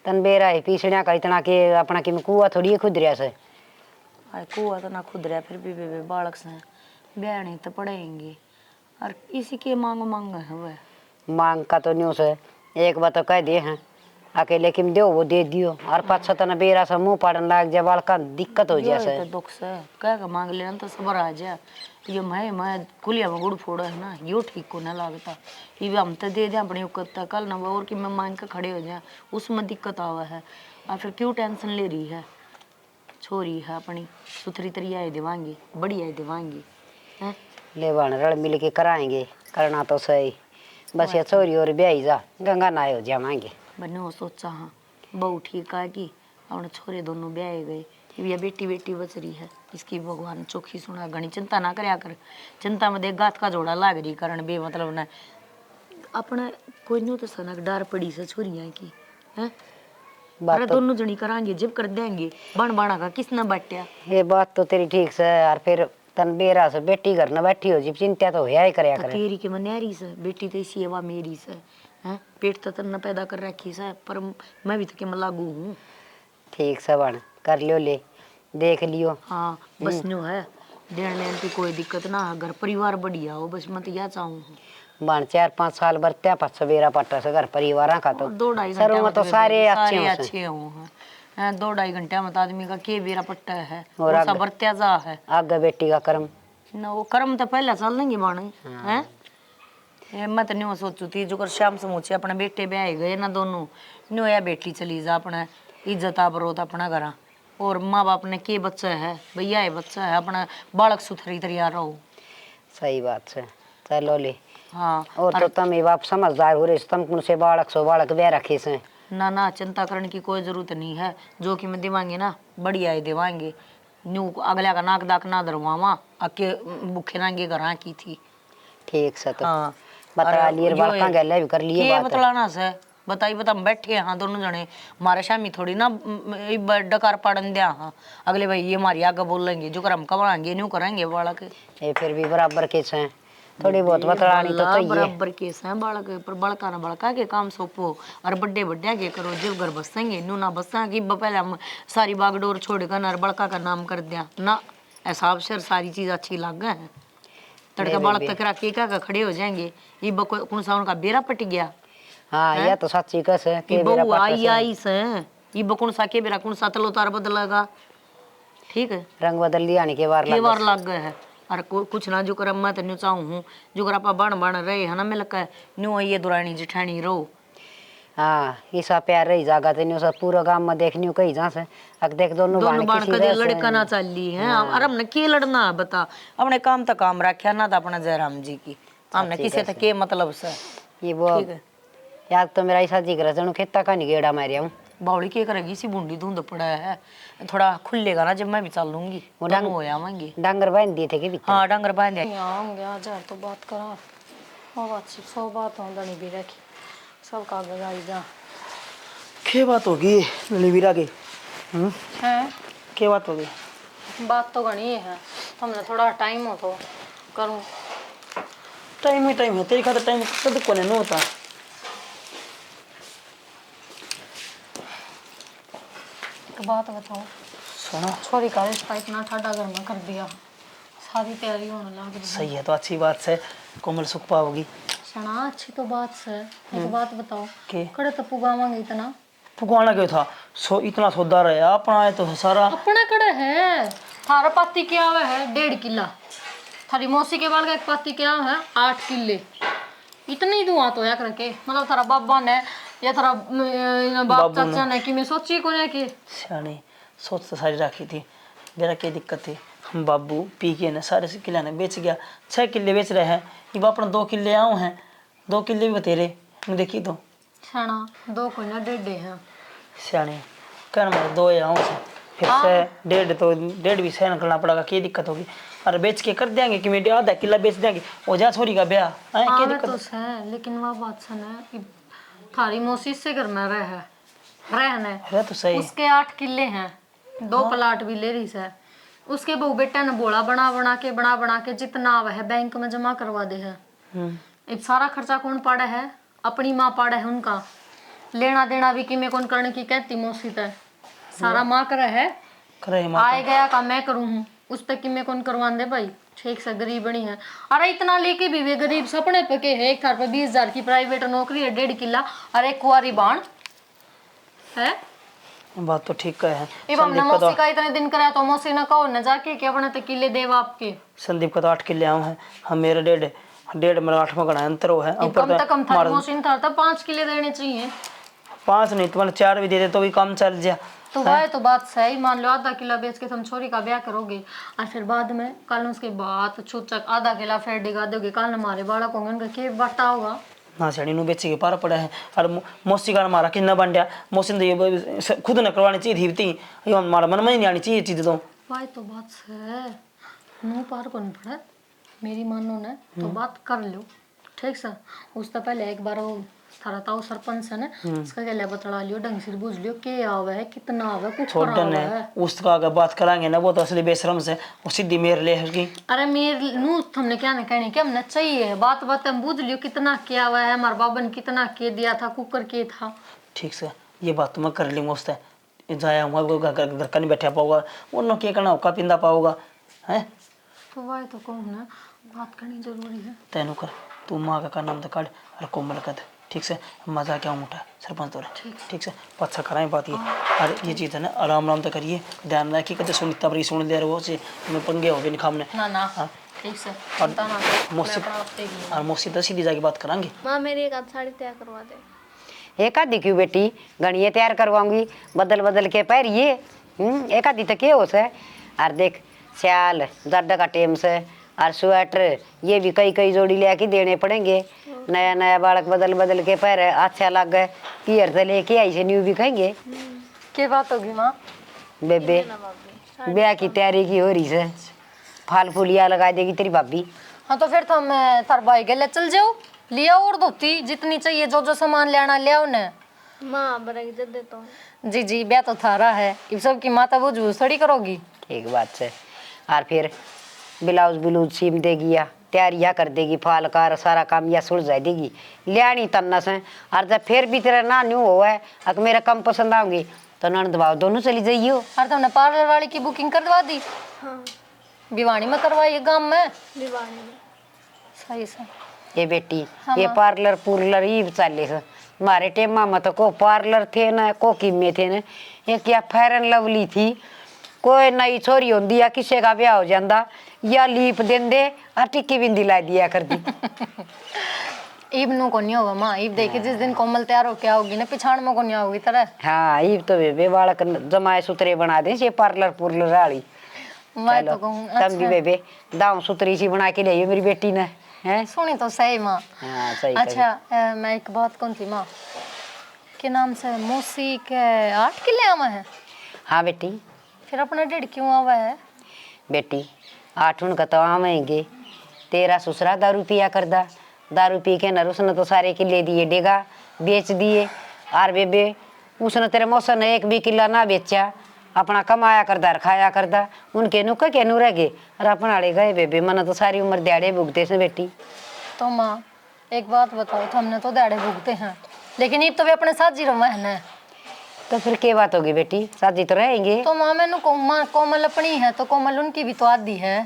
तन बेरा है पीछड़ा का इतना के अपना कि कुआ थोड़ी खुद रहा से अरे कुआ तो ना खुद रहा फिर भी बेबे बालक से ब्याह नहीं तो पढ़ेंगे और इसी के मांग है वह मांग का तो न्यूज है एक बात तो कह दिए हैं अकेले किम दो वो दे दियो और पाछा तना बेरा सा मुंह पाड़न लाग जा बाल का दिक्कत हो जाए तो दुख से कह के मांग लेना तो सबर आ जा ये मैं कुलिया में गुड़ फोड़ा है ना यो ठीक को ना लगता ये भी हम तो दे दें अपनी औकत कल ना और कि मैं मांग के खड़े हो जाए उसमें दिक्कत आवा है और फिर क्यों टेंशन ले रही है छोरी है अपनी सुथरी तरिया देवांगी बढ़िया देवांगी है ले बन रल मिल के कराएंगे करना तो सही बस ये छोरी और ब्याही जा गंगा नाय हो जाएंगे बने वो सोचा हाँ बहू ठीक है कि अपने छोरे दोनों ब्याह गए ये बेटी बेटी बच रही है, इसकी भगवान चौखी सुना, घनी चिंता ना करया कर। चिंता में देख गात का जोड़ा लाग रही कारण बे मतलब ना अपने कोई नो तो सनक डर पड़ी से छोरियां की हैं। अरे दोनों जनी करांगे जब कर देंगे बन बाणा का किसने बांटा। ये बात तो तेरी ठीक से यार, फिर तन बेरा से बेटी घर न बैठी हो जी, चिंता तो होया ही करया करे। तेरी के मन्यारी से बेटी तो इसी हवा मेरी से हैं, पेट तो तन पैदा कर रखी से, पर मैं भी तो के लागू हूँ। ठीक से बन कर लियो, ले देख लियो। हाँ बस न्यू है, देने लेने की कोई दिक्कत ना है, घर परिवार बढ़िया हो, बस मैं तो यह चाहूँ। बन 4-5 साल बरत्या पत सवेरा पट्टा से घर परिवार का तो 2-2.5 सरों में तो सारे सारे अच्छे अच्छे हो हैं। 2-2.5 घंटे में तो आदमी का के बेरा पट्टा है और और सब बरत्या जा है आगे बेटी का कर्म ना, वो कर्म तो पहले चल लेंगे बाणे हैं। ये मैं तो न्यू सोचू थी जो कर शाम समूचे अपने बेटे ब्याह गए ना दोनों, न्यू या बेटी चली जा अपने इज्जत आबरोत अपना घरा, और माँ बाप ने के बच्चा है भैया है बच्चा है, अपना बालक सुथरी तैयार रहो। सही बात से चलो ले। हाँ और तो तुम ये बाप समझदार हो रहे, तुम कौन से बालक सो बालक ब्याह रखे से। ना ना चिंता करने की कोई जरूरत नहीं है, जो कि मैं देवांगे ना बढ़िया ही देवांगे। न्यू अगला का नाक दाक ना दरवावा अके भूखे नांगे घर की थी। ठीक से तो हाँ बता लिए बालका गले भी कर लिए के बात। बतलाना से बताई बता हम बैठे हाँ दोनों जने, मारे शामी थोड़ी ना डकार पड़न दिया हाँ, अगले भाई ये हमारी आगे बोलेंगे जो कर हम कमाएंगे न्यू करेंगे बालक। ये फिर भी बराबर के से थोड़ी बहुत बतलानी तो चाहिए। बराबर केस है बालक पर, बड़का ना बड़का के काम सौंपो और बड्डे बड्डे के करो, जब घर बसेंगे न्यू ना बसा कि पहले हम सारी बागडोर छोड़ कर और बड़का का नाम कर दिया ना, ऐसा से सारी चीज अच्छी लग गए हैं। तड़का बालक तक रख के का खड़े हो जाएंगे, ये कौन सा उनका बेरा पट गया। हाँ ये तो सच्ची कस है कि बहू आई आई से ये बकुन सा के बेरा कौन सा तलो तार बदलेगा, ठीक है रंग बदल दिया के बार के बार लग गए है। और कुछ ना जो कर मैं तो न्यू चाहूँ हूँ जो कर आप बन बन रहे है ना, मैं लगा न्यू ये दुरानी जिठानी रहो। हाँ ईसा प्यार रही जागा ते न्यू सब पूरा गांव में देखनी कहीं जा से अक देख दोनों बाण कदे लड़का ना चली है। और हमने के लड़ना है बता, अपने काम तक काम रखा ना तो अपना जयराम जी की, हमने किसी तक के मतलब से ये वो याद तो मेरा ऐसा जी कर जनू खेता का नहीं गेड़ा मारिया हूँ। बावड़ी के करेगी इसी बूंदी धुंध पड़ा है, थोड़ा खुलेगा ना जब मैं भी चल लूंगी वो दोनों हो आवांगे। डांगर बांध दिए थे कि भीतर? हाँ डांगर बांध दिया। यहाँ गया जार तो बात करा वो बात सौ बात हो दनी भी रखी सब कागज आई जा क्या बात होगी वीरा की? है क्या बात होगी? बात तो घनी है, हमने थोड़ा टाइम हो तो करूँ। टाइम ही टाइम है तेरी खातिर, टाइम कद को नहीं होता। एक बात बताओ, सुनो छोरी का रिश्ता इतना ठाडा घर में कर दिया, शादी तैयारी होने लग रही। सही है तो अच्छी बात से कोमल सुख पाओगी। सना अच्छी तो बात है, एक बात बताओ के कड़े तो पुगावांगे इतना पुकाना क्यों था? सो इतना सौदा रहा अपना है तो सारा अपने कड़े है। थारा पाती क्या हुआ है 1.5 किला, थारी मौसी के बाल का एक पाती क्या है 8 किले, इतनी दुआ तो या करके मतलब थारा बाबा ने या थारा बाप चाचा ने कि मैं सोची को ने कि सियानी सोच तो सारी रखी थी। मेरा क्या दिक्कत थी, हम बाबू पी के ने सारे किले ने बेच गया, 6 किले बेच रहे हैं, ये अपना 2 किले आऊँ हैं, 2 किले भी बतेरे देखी तो छाना 2 को ना 1.5 है सियानी कहना मेरे 2 आऊँ से फिर से 1.5 तो 1.5 भी सहन करना पड़ेगा, क्या दिक्कत होगी? और बेच के कर देंगे कि मेरे आधा किला बेच देंगे हो जा छोरी का ब्याह है, क्या दिक्कत तो है। लेकिन वह बात सुना कि थारी मौसी से घर में रहने है तो सही। उसके 8 किले हैं, 2 प्लाट भी ले रही है, उसके बहू बेटा ने बोला बना बना के जितना वह बैंक में जमा करवा दे है। अब सारा खर्चा कौन पाड़ा है? अपनी माँ पाड़ा है, उनका लेना देना भी कि मैं कौन करने की कहती मौसी तय सारा माँ करे है, आए गया का मैं करूँ हूँ उस पे कि मैं कौन करवान दे भाई, ठीक से गरीब बनी है। अरे इतना लेके भी वे गरीब सपने पके है, एक थार पे 20,000 की प्राइवेट नौकरी है, 1.5 किला और एक कुआरी बाण है। बात तो ठीक है। अब हमने मौसी का इतने दिन कराया तो मौसी ने कहो न जाके कि अपने तो किले देव आपके। संदीप का तो 8 किले आऊँ हैं, हम मेरे 1.5 मेरा 8 में गणा अंतर है। कम से कम थारी मौसी ने था 5 किले देने चाहिए। 5 नहीं तो 4 भी दे दे तो भी काम चल जा। तो वह तो बात सही, मान लो आधा किला बेच के तुम छोरी का ब्याह करोगे और फिर बाद में कल उसके बाद छूचक आधा किला फिर डिगा दोगे, कल हमारे बालक होंगे उनका के बटा होगा। ना सड़ी नु बेची के पार पड़ा है और मौसी का मारा कितना बन गया मौसी ने ये खुद न करवानी चाहिए थी ये हमारा मन में ही नहीं आनी चाहिए चीज तो भाई तो बात है नो पार कौन पड़ा मेरी मानो ना तो बात कर लो ठीक सर उससे पहले एक बार वो थारा ताऊ सरपंच है ना उसका गले बतला लियो ढंग से बुझ लियो के आवे है कितना आवे कुछ छोड़ ने उसका अगर बात करांगे ना वो तो असली बेशरम से वो सीधी मेर ले उसकी अरे मेरे नू तुमने क्या ना कहने क्या हमने चाहिए बात बात हम बुझ लियो कितना किया हुआ है हमारे बाबा ने कितना के दिया था कुकर के था ठीक से ये बात तो मैं कर लूंगा उससे जाया हूँ घर का नहीं बैठा पाऊंगा उन्होंने क्या करना होगा पिंदा पाऊंगा है तो वही तो कहूँ ना बात करनी जरूरी है तेनू कर तू माँ का नाम तो काट और कोमल कर दे ठीक से मजा क्या उठा सरपंच तोरा ठीक से पच्छा कराएं बात ये और ये चीज़ है ना आराम आराम तो करिए ध्यान रखिए कदे सुनीता बरी सुन ले रहे से मैं पंगे हो भी नहीं खामने ना ना ठीक से चिंता ना कर मौसी और मौसी तो सीधी जाके बात करांगे माँ मेरी एक आध साड़ी तैयार करवा दे एक आधी क्यों बेटी गणिये तैयार करवाऊंगी बदल बदल के पहरिए एक आधी तो क्या हो से और देख स्याल दर्द का टेम से और स्वेटर ये भी कई कई जोड़ी ले के देने पड़ेंगे नया नया बालक बदल बदल के पहरे अच्छा लग गए पियर से लेके आई से न्यू भी कहेंगे क्या बात होगी माँ बेबे ब्याह की तैयारी की हो रही से फल फूलिया लगा देगी तेरी भाभी हाँ तो फिर तो हम थार भाई के ले चल जाओ लिया और धोती जितनी चाहिए जो जो सामान लेना ले आओ ने माँ बड़ा इज्जत देता हूँ जी जी ब्याह तो थारा है इस सब की माता वो जूस थोड़ी करोगी ठीक बात से और फिर ब्लाउज ब्लाउज सीम देगी या तैयारियाँ कर देगी फाल कार सारा काम या सुलझा देगी लियानी तन्ना से और जब फिर भी तेरा ना न्यू हुआ है अगर मेरा कम पसंद आऊंगी तो ननद भाव दोनों चली जाइयो और तुमने पार्लर वाली की बुकिंग करवा दी हाँ भिवानी में करवाई गांव में दीवानी में सही से ये बेटी ये पार्लर पुर्लर ही चले से हमारे टेमा में तो को पार्लर थे ना को किमे थे ना ये क्या फेयर एंड लवली थी कोई नई छोरी होंगी या किसी का ब्याह हो जाता या लीप दें दे और टिक्की बिंदी ला दिया कर दी ईब नु को नहीं होगा माँ ईब देखी जिस दिन कोमल तैयार होके आओगी ना पिछाड़ में को नहीं आओगी तरह हाँ ये तो बेबे बालक जमाए सुतरे बना दे ये पार्लर पुर्लर वाली मैं तो कहूँ तम भी बेबे दाम सुतरी सी बना के ले मेरी बेटी ने हैं सुनी तो सही माँ हाँ सही अच्छा मैं एक बात कौन थी माँ के नाम से मौसी के 8 किले आवा है हाँ बेटी फिर अपना 1.5 क्यों आवा है बेटी 8 उनका तो आवेंगे तेरा ससुरा दारू पिया करदा दारू पी के न उसने तो सारे किले दिए डेगा बेच दिए और बेबे उसने तेरे मौसा ने एक भी किला ना बेचा अपना कमाया करदा खाया करदा उनके नुका के नु रह गए और अपना आड़े गए बेबे मन तो सारी उम्र दिहाड़े भुगते से बेटी तो माँ एक बात बताओ तो हमने तो दिहाड़े भुगते हैं लेकिन ईब तो वे अपने साथ जी रहा है ना तो फिर क्या बात होगी बेटी शादी तो रहेंगे तो माँ मैंने कोमल अपनी है तो कोमल उनकी भी तो आदि है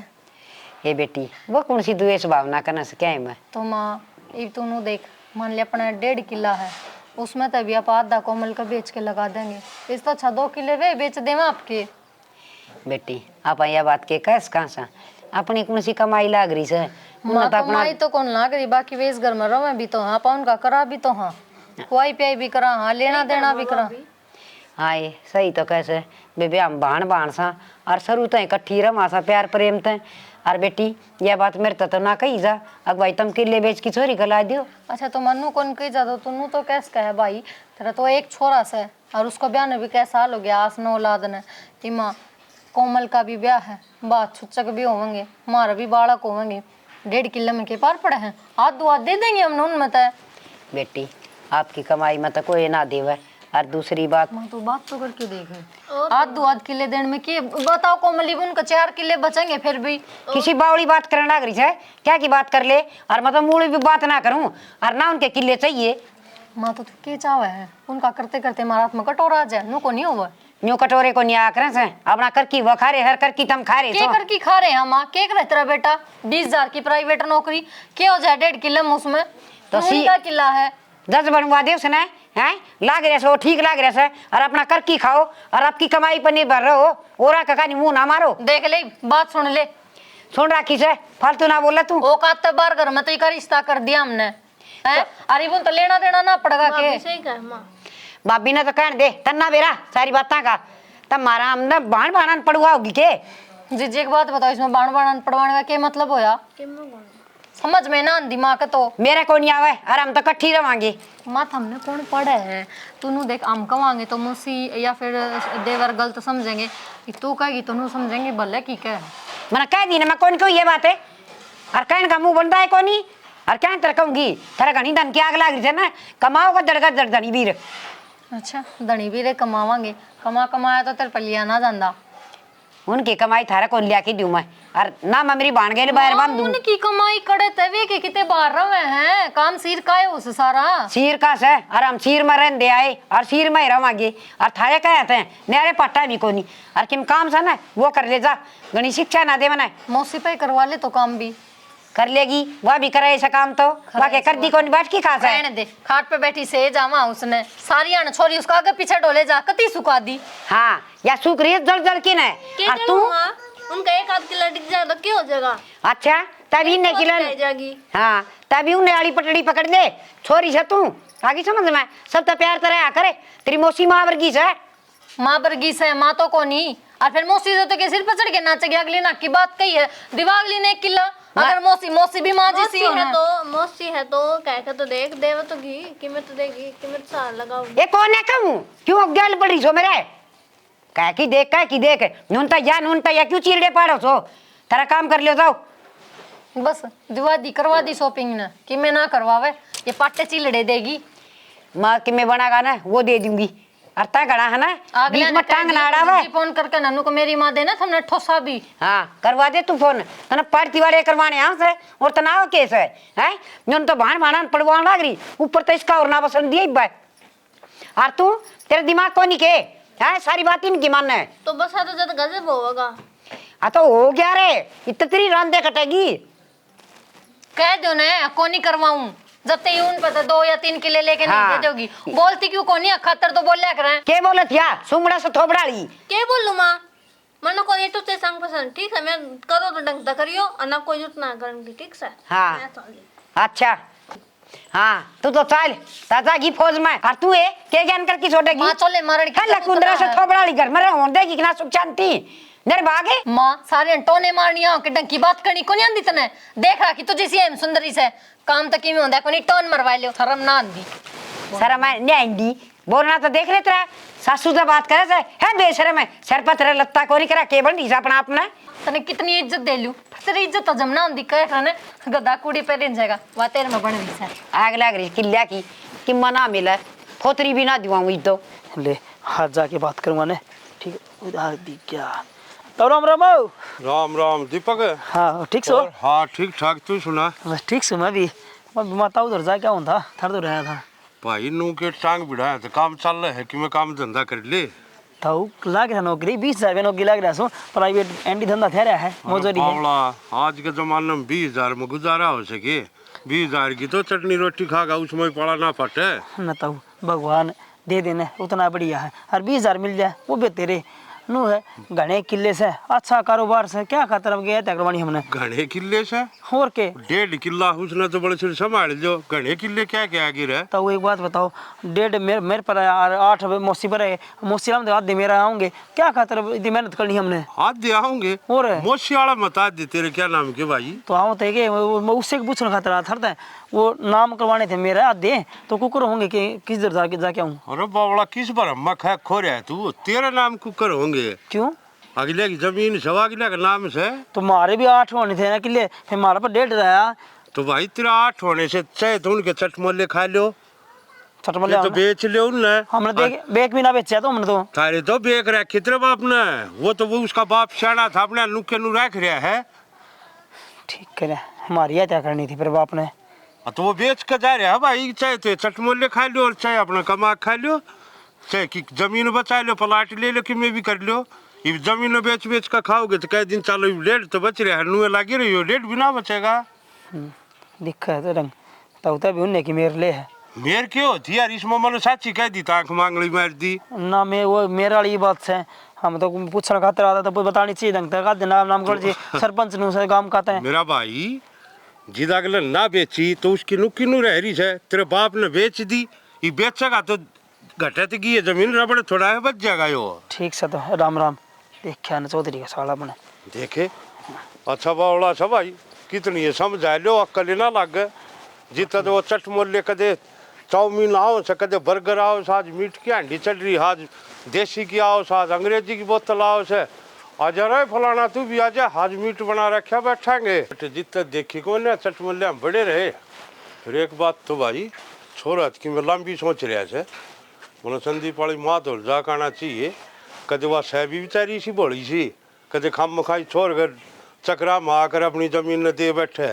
ये बेटी वो कौन सी द्वेष भावना करना से क्या है मैं तो माँ ईब तू देख मान लिया अपना 1.5 किला है उसमें तभी आप आधा कोमल का बेच के लगा देंगे इस तो अच्छा 2 किले वे बेच देवा आपके बेटी आप यह बात के कैस कहाँ सा अपनी कौन सी कमाई लाग रही से माँ कमाई तो कौन लाग रही बाकी वे इस घर में रहो भी तो हाँ पाउन का करा भी तो हाँ खुआई पियाई भी करा हाँ लेना देना भी करा हाँ ये सही तो कैसे बेबे हम बाण सा और शुरू तो इकट्ठी रमा सा प्यार प्रेम ते और बेटी यह बात मेरे तो ना कही जा अग भाई तुम किले बेच की छोरी गला दियो अच्छा तो मनु कौन कही जा तुनू तो कैसे कहे भाई तेरा तो एक छोरा से और उसका ब्याह ने भी कैसा साल हो गया 8-9 औलाद ने तीमा कोमल का भी ब्याह है बात छुच्चक भी होंगे हमारा भी बालक होंगे 1.5 किले में के पार पड़े हैं हाथ दुआ दे देंगे हम नून में तय बेटी आपकी कमाई में तो कोई ना देवे और दूसरी बात माँ तो बात तो करके देखे आध किले देने में कि बताओ कोमली उनका 4 किले बचेंगे फिर भी किसी बावली बात करने लग रही है क्या की बात कर ले और मतलब मूली भी बात ना करूं और ना उनके किले चाहिए माँ तो के चावा है उनका करते करते हमारा हाथ में कटोरा आ जाए नु को नहीं हुआ न्यू कटोरे को नहीं आकर से अपना कर की वो खा रहे हर कर की तम खा रहे के कर की खा रहे हैं माँ के करे तेरा बेटा 20,000 की प्राइवेट नौकरी क्या हो जाए 1.5 किले में उसमें तो उनका किला है 10 बनवा दे उसने हैं लाग रहे से ठीक लाग रहे से और अपना कर की खाओ और आपकी कमाई पर निर्भर रहो ओरा का मुंह ना मारो देख ले बात सुन ले सुन रखी से फालतू ना बोला तू ओ काते बार घर में तो का रिश्ता कर दिया हमने हैं अरे वो तो लेना देना ना पड़ेगा के सही कहा माँ भाभी ने तो कहने दे तन्ना बेरा सारी बातें का तब मारा हमने बाण बाणन पड़ुआ होगी के जी एक बात बताओ इसमें बाण बाण पड़वाने का क्या मतलब होया समझ में ना आंदी माँ के तो। मेरे को नहीं आवे और हम तो कट्ठी रवांगे। माँ हमने कौन पढ़ा है, तूनू देख हम कमांगे तो मौसी या फिर देवर गलत समझेंगे, कि तू कहेगी तो समझेंगे भले की क्या है। मैंने कह दी ना मैं कौन क्यों ये बात है, और कहने का मुंह बनता है कोनी, और क्या तेरे कहूंगी तेरा घनी धन की आग लाग रही है ना, कमाओगा दड़गा दड़धनी वीर। अच्छा धनी भी रे कमावांगे, कमा कमाया तो तेरे पलिया ना जांदा। उनकी कमाई थारा कौन लिया के दूं मैं, और ना मैं मेरी बाण गए बाहर बांध दूं। उनकी कमाई कड़े तवे के किते बाहर रहे हैं, काम सिर का है उस सारा। सिर का से और हम सिर में रहने दे आए और सिर में ही रवांगे, और थारे कहते हैं नारे पट्टा भी कोनी, और किम काम से ना वो कर ले जा, गणी शिक्षा ना दे मना मौसी पे करवा ले तो काम भी कर लेगी, वह भी करे ऐसा काम तो बाकी कर दी कौन बैठ की खास है। रहने दे, खाट पे बैठी से जावा उसने सारी अन छोरी उसका आगे पीछे डोले जा कती सुखा दी। हाँ या सूख रही है जल जल की न, और तू उनका एक आध किलो डिग जाए तो क्या हो जाएगा? अच्छा तभी ने किलो जाएगी। हाँ तभी उन्हें आड़ी पटड़ी पकड़ ले छोरी से तू आगे समझ में सब तो प्यार तरह करे, तेरी मौसी माँ वर्गी से माँ बरगी से माँ तो कोनी, और फिर मौसी से तो के सिर पर चढ़ के नाचेगी, अगली नाक की बात कही है, दिवागली ने एक किला, अगर मौसी मौसी भी माँ जैसी हो ना। मौसी है तो कह के तो देख देव तो घी कीमत देगी, कीमत सार लगाऊंगी। ये कौन है कहूँ क्यों गल पड़ी सो मेरे कह की देख नूनता या क्यों चिरड़े पाड़ो सो, तेरा काम कर लियो जाओ। बस दिवादी करवा दी शॉपिंग ने कि मैं ना करवावे, ये पाटे चिलड़े देगी। माँ कि मैं बनागा ना वो दे दूंगी, अरता गड़ा है ना बीच में टांग ना अड़ावे। फोन करके नन्नू को मेरी माँ देना हमने ठोसा भी। हाँ करवा दे तू फोन, तना पड़ती वाले करवाने यहाँ से और तनाव केस है हैं जो तो भान भाना पड़वा लग रही ऊपर तो इसका और ना पसंद दिया भाई, और तू तेरा दिमाग को नहीं के है सारी बात इनकी मानना है तो बस तो ज्यादा गजब होगा। आ तो हो गया रे इतनी तेरी रांदे कटेगी। कह दो ना कोनी करवाऊं, जब तक उन पर 2 या 3 किले लेके नहीं दे दोगी, बोलती क्यों कोनी खातर तो बोल करें। के बोलत या सुमड़ा से थोबड़ाली के बोलूं माँ, मनो को ये तो ते संग पसंद ठीक है, मैं करो तो ढंग से करियो और ना कोई जरूरत ना करने ठीक से। हाँ अच्छा हाँ तू तो चल ताजा की फौज में, और तू है के ज्ञान कर की छोड़ेगी माँ चले मारड़ की हल्ला कुंदरा से थोबड़ाली घर में रहने देगी कि ना सुख शांति नर भागे। माँ सारे टोने मारनिया के ढंग की बात करनी को नहीं आंदी तने, देख रहा कि तुझे सी है सुंदरी से काम तक में होंदा कोनी टोन मरवा लियो, शर्म ना आंदी। शर्म है नहीं आंदी बोलना तो देख रहे तेरा सासू से बात करे है बेशरम है सर पर तेरा लत्ता को नहीं करा केवल ढीसा अपना अपना तने कितनी इज्जत दे लूं, तेरी इज्जत तो जमना होंदी कह रहा गदा कुड़ी पे दिन जाएगा वा तेरे में बन रही है आग लग रही किल्ला की कि मना मिला फोतरी भी ना दिवाऊंगी तो ले हाथ जाके बात करूंगा ने ठीक है। उधार दी क्या तो राम राम आओ। राम राम दीपक। हाँ ठीक सो। हाँ ठीक ठाक, तू सुना। बस ठीक सो मैं भी माता उधर जा क्या होता थर तो रहा था भाई नू के टांग बिड़ाया तो काम चल रहा है कि मैं काम धंधा कर ले था लाग रहा नौकरी 20,000 नौकरी लाग रहा सो प्राइवेट एंडी धंधा थे रहा है मजदूरी है। आज के जमाने में 20,000 में गुजारा हो सके, 20,000 की तो चटनी रोटी खागा उसमें पड़ा ना फटे न तो भगवान दे देने उतना बढ़िया है, और 20,000 मिल जाए वो बेहतर है नु है। घने किले से अच्छा कारोबार से क्या खातर अब गया करवानी हमने घने किले से और के 1.5 किला उसने तो बड़े से संभाल जो घने किले क्या क्या गिर है। तो एक बात बताओ 1.5 मेरे पर 8 मौसी पर है मौसी हम आधे मेरा आऊंगे क्या खातर इतनी मेहनत करनी हमने आधे आऊंगे और मौसी वाला बता दे तेरे क्या नाम के भाई तो आओ तो उससे पूछने खातर था वो नाम करवाने थे मेरे आधे तो कुकर होंगे कि किस दर जाके आऊँ। अरे बावड़ा किस बार अम्मा खा खो रहा है तू, तेरा नाम कुकर होंगे क्यों अगले की जमीन सवा किला का नाम से तो मारे भी 8 होने थे ना किले फिर हमारे पर 1.5 रहा तो भाई तेरा 8 होने से चाहे तो उनके चटमल्ले खा लो चटमले तो बेच ले उनने हमने देख बेक भी ना बेचा तो हमने तो तारे तो बेच रहा कितने बाप ने वो उसका बाप सियाना था अपने नुके नु रख रहा है। ठीक है हमारी क्या करनी थी फिर बाप ने तो वो बेच के जा रहा है भाई, चाहे तो चटमल्ले खा लो और चाहे अपना कमा खा लो, चाहे कि जमीन बचा लो प्लाट ले लो कि मैं भी कर लो। ये जमीन बेच बेच कर खाओगे तो कई दिन चलो लेट तो बच रहा है नुए लगी रही हो लेट भी ना बचेगा। दिखा है तो रंग तो भी उन्हें की मेरे ले है मेर क्यों होती यार इसमें मैंने साची कह दी आंख मांगली मार दी ना मैं वो मेरे वाली बात से हम तो पूछना खातर आता तो बतानी चाहिए ढंग तक नाम कर जी सरपंच नु से काम कहते हैं। मेरा भाई जिद अगले ना बेची तो उसकी नुकी नु रह रही है, तेरे बाप ने बेच दी ये बेचेगा तो घटे तो की जमीन रबड़ थोड़ा है बच जाएगा यो। ठीक से तो राम राम देखा ना चौधरी का साला बने देखे अच्छा बावड़ा अच्छा भाई कितनी है समझा लो, अक्ल ना लग। जितना तो वो चट मोले कदे चाउमीन आओ से, कदे बर्गर आओ से, आज मीट की हांडी चल रही, आज देसी की आओ से, आज अंग्रेजी की बोतल आओ से। आज अरे फलाना तू भी आ जा, आज मीट बना रखा बैठांगे। जितना देखी को ना चट मोले हम बड़े रहे। फिर एक बात तो भाई छोरा की मैं लंबी सोच रहा है, मैंने संदीप वाली माँ तो जा आना चाहिए। कदे वह सहबी बेचारी सी बोली सी, कदे खाम खाई छोड़ कर चक्रा में आकर अपनी जमीन न दे बैठे।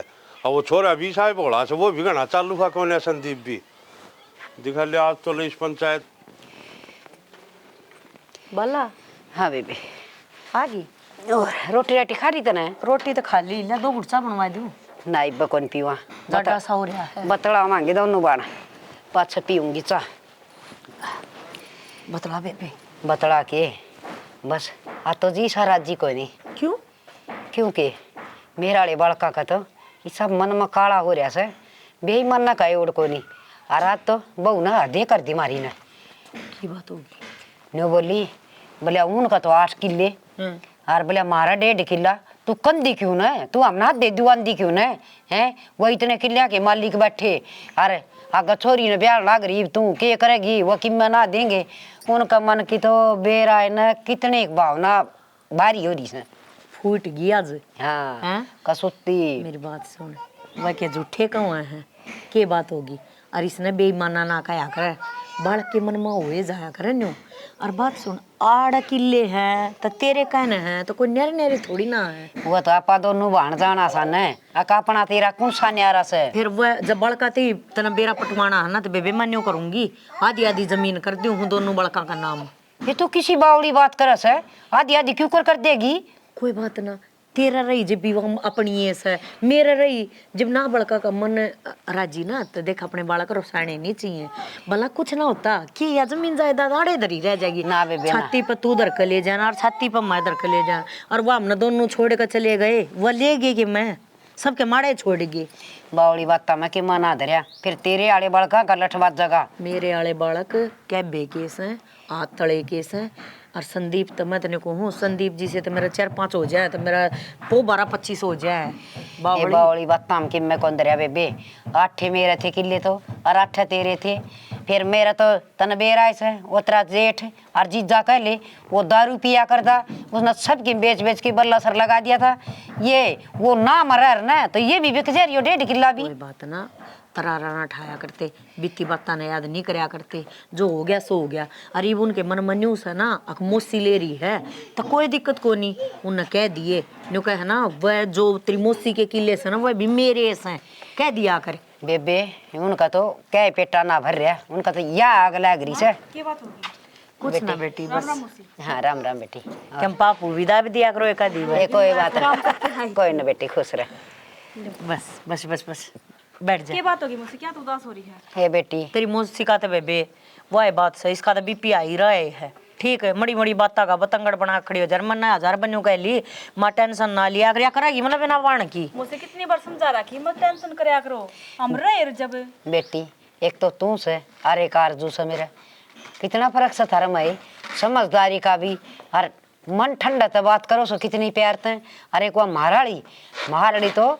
और वो छोरा भी साहब बोला से, वो भी घना चालू था कौन है संदीप भी। दिखा ले आज तो ले इस पंचायत बोला। हाँ बेबे आ गई। और रोटी राटी खा रही तो ना? रोटी तो खा ली, ले 2 घुट चा बनवा दूं। नहीं बकौन पीवा, ज्यादा सा हो रहा है। बतला मांगे दोनों बाण, पाछा पीऊंगी चाह। बतला बेबे। बतला के बस आ तो जी सारा जी कोई नहीं। क्यों? क्योंकि मेरा वाले बालका का तो ये सब मन में काला हो रहा से, बेईमान ना कहे उड़ को नहीं। और आज तो बहू ना हदे कर दी मारी ने। की बात होगी? नो बोली बोले उनका तो 8 किले और बोले हमारा 1.5 किला। तू कंदी क्यों ना, तू हम ना दे दुआंदी क्यों ना है? वो इतने किले के मालिक बैठे। अरे अगर छोरी ने ब्याह लाग रही, तू के करेगी? वो किम्मा ना देंगे। उनका मन की तो बेरा है ना, कितने भावना भारी हो रही है। फूट गई आज। हाँ हैं? कसुत्ती। मेरी बात सुन, वह के झूठे कौन है? के बात होगी? और इसने बेईमाना ना कहा करे, बालक के मन में हुए जाया करे न्यू। और बात सुन, 8 किले हैं तो तेरे कहने हैं तो कोई नेरे नेरे थोड़ी ना है। वो तो आपा दोनों भाण जाना सन है, अका अपना तेरा कौन सा न्यारा से। फिर वह जब बड़का थी तना बेरा पटवाना है ना, तो बेबे मैं न्यू करूंगी, आधी आधी जमीन कर दूं हूँ दोनों बड़का का नाम। ये तो किसी बावड़ी बात करस है, आधी आधी क्यों कर देगी? कोई बात ना, तेरा रही जब भी वो अपनी ये से, मेरा रही जब ना बड़का का मन राजी ना, तो देख अपने बालक रोसाने नहीं चाहिए। भला कुछ ना होता कि या जमीन जायदाद आड़े धरी रह जाएगी ना बेबे ना। छाती पर तू धर के ले जाना और छाती पर मैं धर के ले जाना, और वो हमने दोनों छोड़ कर चले गए। वो ले गए कि मैं सबके माड़े छोड़ गए। बावड़ी बात मैं कि मना धरिया, फिर तेरे आड़े बड़का का लठबात जगह। मेरे आले बालक कैबे केस हैं, हाथ तले केस हैं। और संदीप तो मैं तेने कहूँ, संदीप जी से तो मेरा 4-5 हो जाए तो मेरा 12-25 हो जाए। ये बावड़ी बात हम कि मैं कौन धरिया बेबे? 8 मेरे थे किले तो, और 8 तेरे थे। फिर मेरा तो तन बेरा है, उतरा जेठ और जीजा कह ले वो दारू पिया करता, उसने सबकी बेच बेच के बल्ला सर लगा दिया था। ये वो ना मरा ना, तो ये भी बिक जाए 1.5 किला भी। कोई बात ना, तरारा ना ठाया करते, बीती बाता ने याद नहीं करया करते। जो हो गया सो हो गया। अरे उनके मन में न्यूस है ना, अकमोसी ले रही है तो कोई दिक्कत को नहीं। उन्हें कह दिए न्यू कह ना, वह जो त्रिमोसी के किले से ना वह भी मेरे से कह दिया कर। बेबे उनका तो क्या पेटा ना भर रहा, उनका तो या आग लग रही से। कुछ ना बेटी, बस हाँ राम राम बेटी। कम पापू विदा भी दिया करो एक आधी बार। ये कोई बात नहीं, कोई ना बेटी खुश रह। बस बस बस बस बैठ जा। क्या बात होगी मुझसे, क्या तू उदास हो रही है? हे बेटी तेरी मौसी का तो बेबे वह बात से, इसका तो बीपी आ ही रहे है। ठीक है, मड़ी मड़ी बाता का बतंगड़ बना खड़ी हो जर्मन ना 1000 बन्यू कह ली, मां टेंशन ना लिया कर करेगी मतलब बिना वाण की। मुझसे कितनी बार समझा रखी मत टेंशन करया करो, हम रहे जब। बेटी एक तो तू से और एक आरजू से मेरा कितना फर्क सा था रमाई, समझदारी का भी और मन ठंडा तो बात करो सो कितनी प्यार थे। अरे को महाराड़ी तो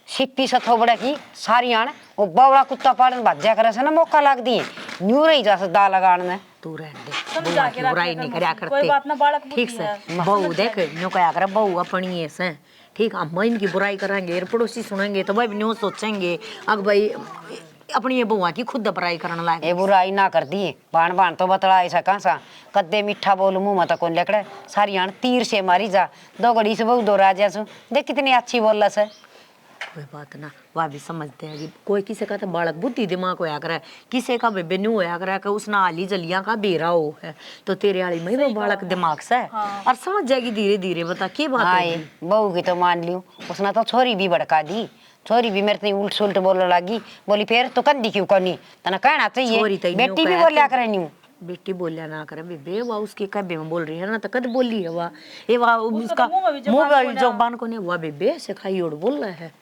सिप्पी से थोबड़ा की सारी आण वो बावड़ा कुत्ता पालन भाज्या करे से ना मौका लाग दी न्यू रही जा दा लगान में। तू रह दे, बुआ की बुराई नहीं करया करते। कोई बात ना, बालक ठीक से बहू देख न्यू कया करे, बहू अपनी है से ठीक। हम इनकी बुराई करेंगे और पड़ोसी सुनेंगे तो भाई न्यू सोचेंगे अग भाई अपनी ये बुआ की खुद बुराई करने लायक। ये बुराई ना कर दी बाण बाण तो बतला ऐसा कहाँ सा कद्दे मीठा बोल मुंह मत कौन लेकड़े सारी आण तीर से मारी जा दो घड़ी से बहु दो राजा सु देख कितनी अच्छी बोल से। कोई बात ना, वह भी समझते हैं कि कोई किसी का तो बालक बुद्धि दिमाग होया करे, किसी का बेबे न्यू होया करे कि उसने आली जलियां का बेरा हो है, तो तेरे आली में वो बालक दिमाग से और समझ जाएगी धीरे धीरे। बता की बात है? बहू की तो मान लियो, उसने तो छोरी भी भड़का दी, छोरी भी मेरे उल्ट सुल्ट बोलने लगी। बोली फिर तो कंदी क्यों करनी, तना कहना चाहिए बेटी भी बोलिया करे न्यू। बेटी बोलिया ना करे बेबे, वाह उसके कब्बे में बोल रही है ना, तो कद बोली है वाह ये वाह उसका मुंह में जबान को नहीं हुआ बेबे सिखाई और बोल रहा है।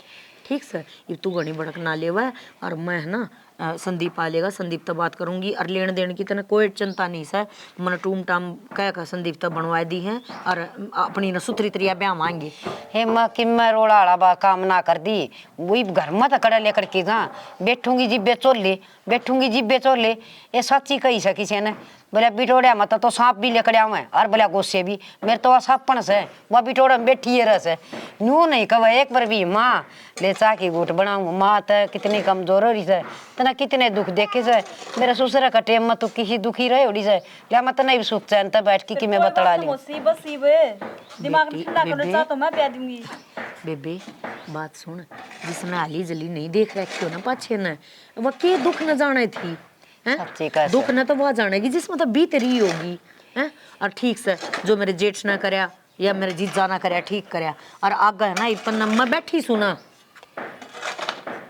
ठीक सर, ये तू घनी भड़क ना लेवा और मैं है ना संदीप आ लेगा, संदीप तब बात करूंगी और लेन देन की तना कोई चिंता नहीं है। मैंने टूम टाम कह कर संदीप तब बनवा दी है और अपनी न सुथरी तरिया ब्याह मांगी। हे माँ कि मैं रोड़ा बा काम ना कर दी, वही घर में तो कड़ा लेकर के जा बैठूंगी जिब्बे चोले, बैठूंगी जिब्बे चोले। ये सच्ची कही सकी से ने बोले बिटोड़िया मत तो सांप भी लेकर आऊँ और बोला गोस्से भी मेरे तो सापन से वह बिटोड़ा में बैठी है रस नू नहीं कब एक बार भी माँ ले चा की गुट बनाऊँ। माँ तो कितनी कमजोर हो रही है, तना कितने दुख देखे से मेरा ससुर का टेम में तो किसी दुखी रहे हो रही है क्या मत नहीं सुख चैन तब बैठ की मैं बतला ली। दिमाग में ठंडा करना चाहता मैं प्या दूंगी। बेबे बात सुन, जिसने हाली जली नहीं देख रखी हो ना पाछे न वह के दुख न जाने थी हैं, दुख न तो वह जानेगी जिसमें तो बीत रही होगी हैं। और ठीक से जो मेरे जेठ ने करया या मेरे जीजा ना करया ठीक करया और आगे है ना इतना मैं बैठी सुना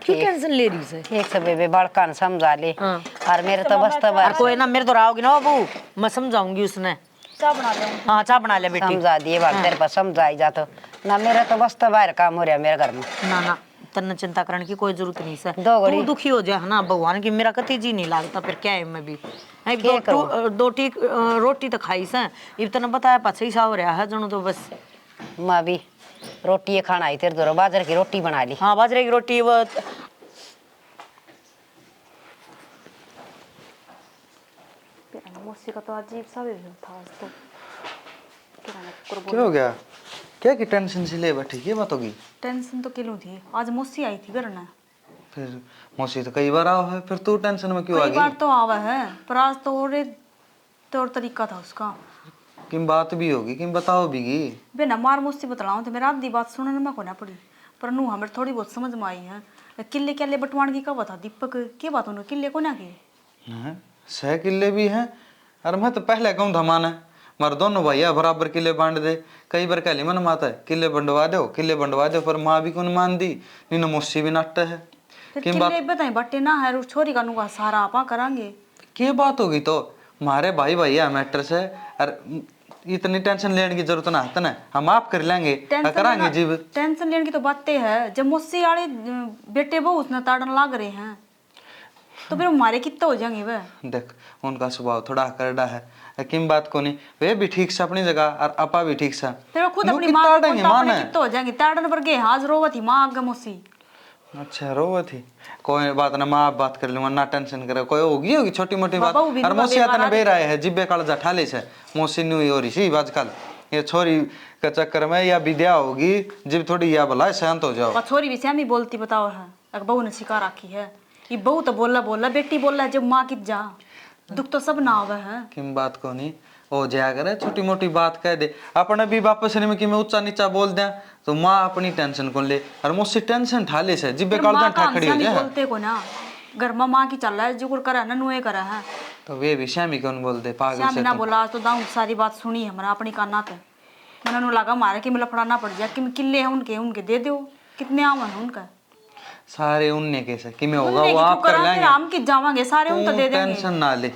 ठीक टेंशन ले रही से ठीक से बेबे बड़का न समझा ले। हाँ। और मेरे तो बस तब कोई ना मेरे तो आओगी ना बाबू मैं समझाऊंगी उसने। चाय बना दो। हाँ चाय बना ले बेटी। समझा दिए बात तेरे पास समझाई जा तो ना मेरा तो बस तो बाहर काम हो रहा मेरे घर में। ना ना तन्ने चिंता करने की कोई जरूरत नहीं है। दो घड़ी तू दुखी हो जाए ना भगवान की मेरा कति जी नहीं लगता फिर क्या है मैं भी दो टीक रोटी तो खाई से इतना बताया पाछे ही सा हो रहा है जनू तो बस। माँ भी रोटी खाना आई तेरे दो बाजरे की रोटी बना ली। हाँ बाजरे की रोटी वो मौसी का तो अजीब सा भी था आज तो। क्या हो गया? क्या की टेंशन से ले बैठी? ये बात होगी? टेंशन तो किलो थी, आज मौसी आई थी घर ना। फिर मौसी तो कई बार आओ है, फिर तू टेंशन में क्यों आ कई गई? बार तो आवा है पर आज तो और तरीका था उसका। किम बात भी होगी, किम बताओ भी बिना मार मौसी बतलाऊं तो मेरा आधी बात सुनने में को ना पड़ी पर नू हमें थोड़ी बहुत समझ में आई है। किले क्या ले बटवान की का बता दीपक के बात उन्होंने किले को ना के 6 किले भी हैं। अरे मैं तो पहले कहूँ धमान है मार दोनों भैया बराबर किले बांट दे। कई बार कहली मन माता है किले बंटवा दो पर माँ भी कौन मान दी नीनो मौसी भी नाटक है। फिर किले बताए बट्टे ना है उस छोरी का नुका सारा आपा करांगे। क्या बात होगी तो मारे भाई भैया मैटर से अरे इतनी टेंशन लेने की जरूरत ना है ना, हम आप कर लेंगे करांगे जीव। टेंशन लेने की तो बातें है जब मुझसे वाले बेटे वो उसने ताड़न लाग रहे हैं तो फिर हमारे कितने हो जाएंगे वह। देख उनका स्वभाव थोड़ा करड़ा है किम बात को नहीं, वे भी ठीक से अपनी जगह और अपा भी ठीक से फिर खुद अपनी माँ को कितने हो जाएंगे ताड़न पर गए हाज रोवा थी माँ आगे मुझसे। अच्छा रोवा थी कोई बात ना, माँ बात कर लूंगा ना टेंशन करे कोई होगी छोटी मोटी बात। और मौसी आते बेर आए है जिब्बे काल जठाले से मौसी न्यू हो रही सी आजकल ये छोरी के चक्कर में या विद्या होगी जब थोड़ी या भला शांत हो जाओ। छोरी भी श्यामी बोलती बताओ है बहू ने शिकार रखी है ये बहू तो बोला बेटी बोला जब माँ की जा दुख तो सब ना आवे है। किम बात को नहीं हो जाया करे छोटी मोटी बात कह दे अपने भी वापस नहीं कि मैं ऊंचा नीचा बोल दिया तो माँ अपनी टेंशन को ले और मुझसे टेंशन ठा ले से जिब्बे काल जठा खड़ी हो जाए बोलते को ना घर में माँ की चल रहा है जुगुड़ करा ना नुए करा है तो वे भी श्यामी कौन बोलते पागल श्यामी से ना बोला तो दाऊ सारी बात सुनी हमारा अपनी काना पे मैंने लगा मारे कि मतलब फड़ाना पड़ जाए कि किले हैं उनके दे दो कितने आवा है उनका सारे उनने कैसे कि मैं होगा वो आप कर लेंगे हम किस जावांगे सारे उन तो दे देंगे टेंशन ना ले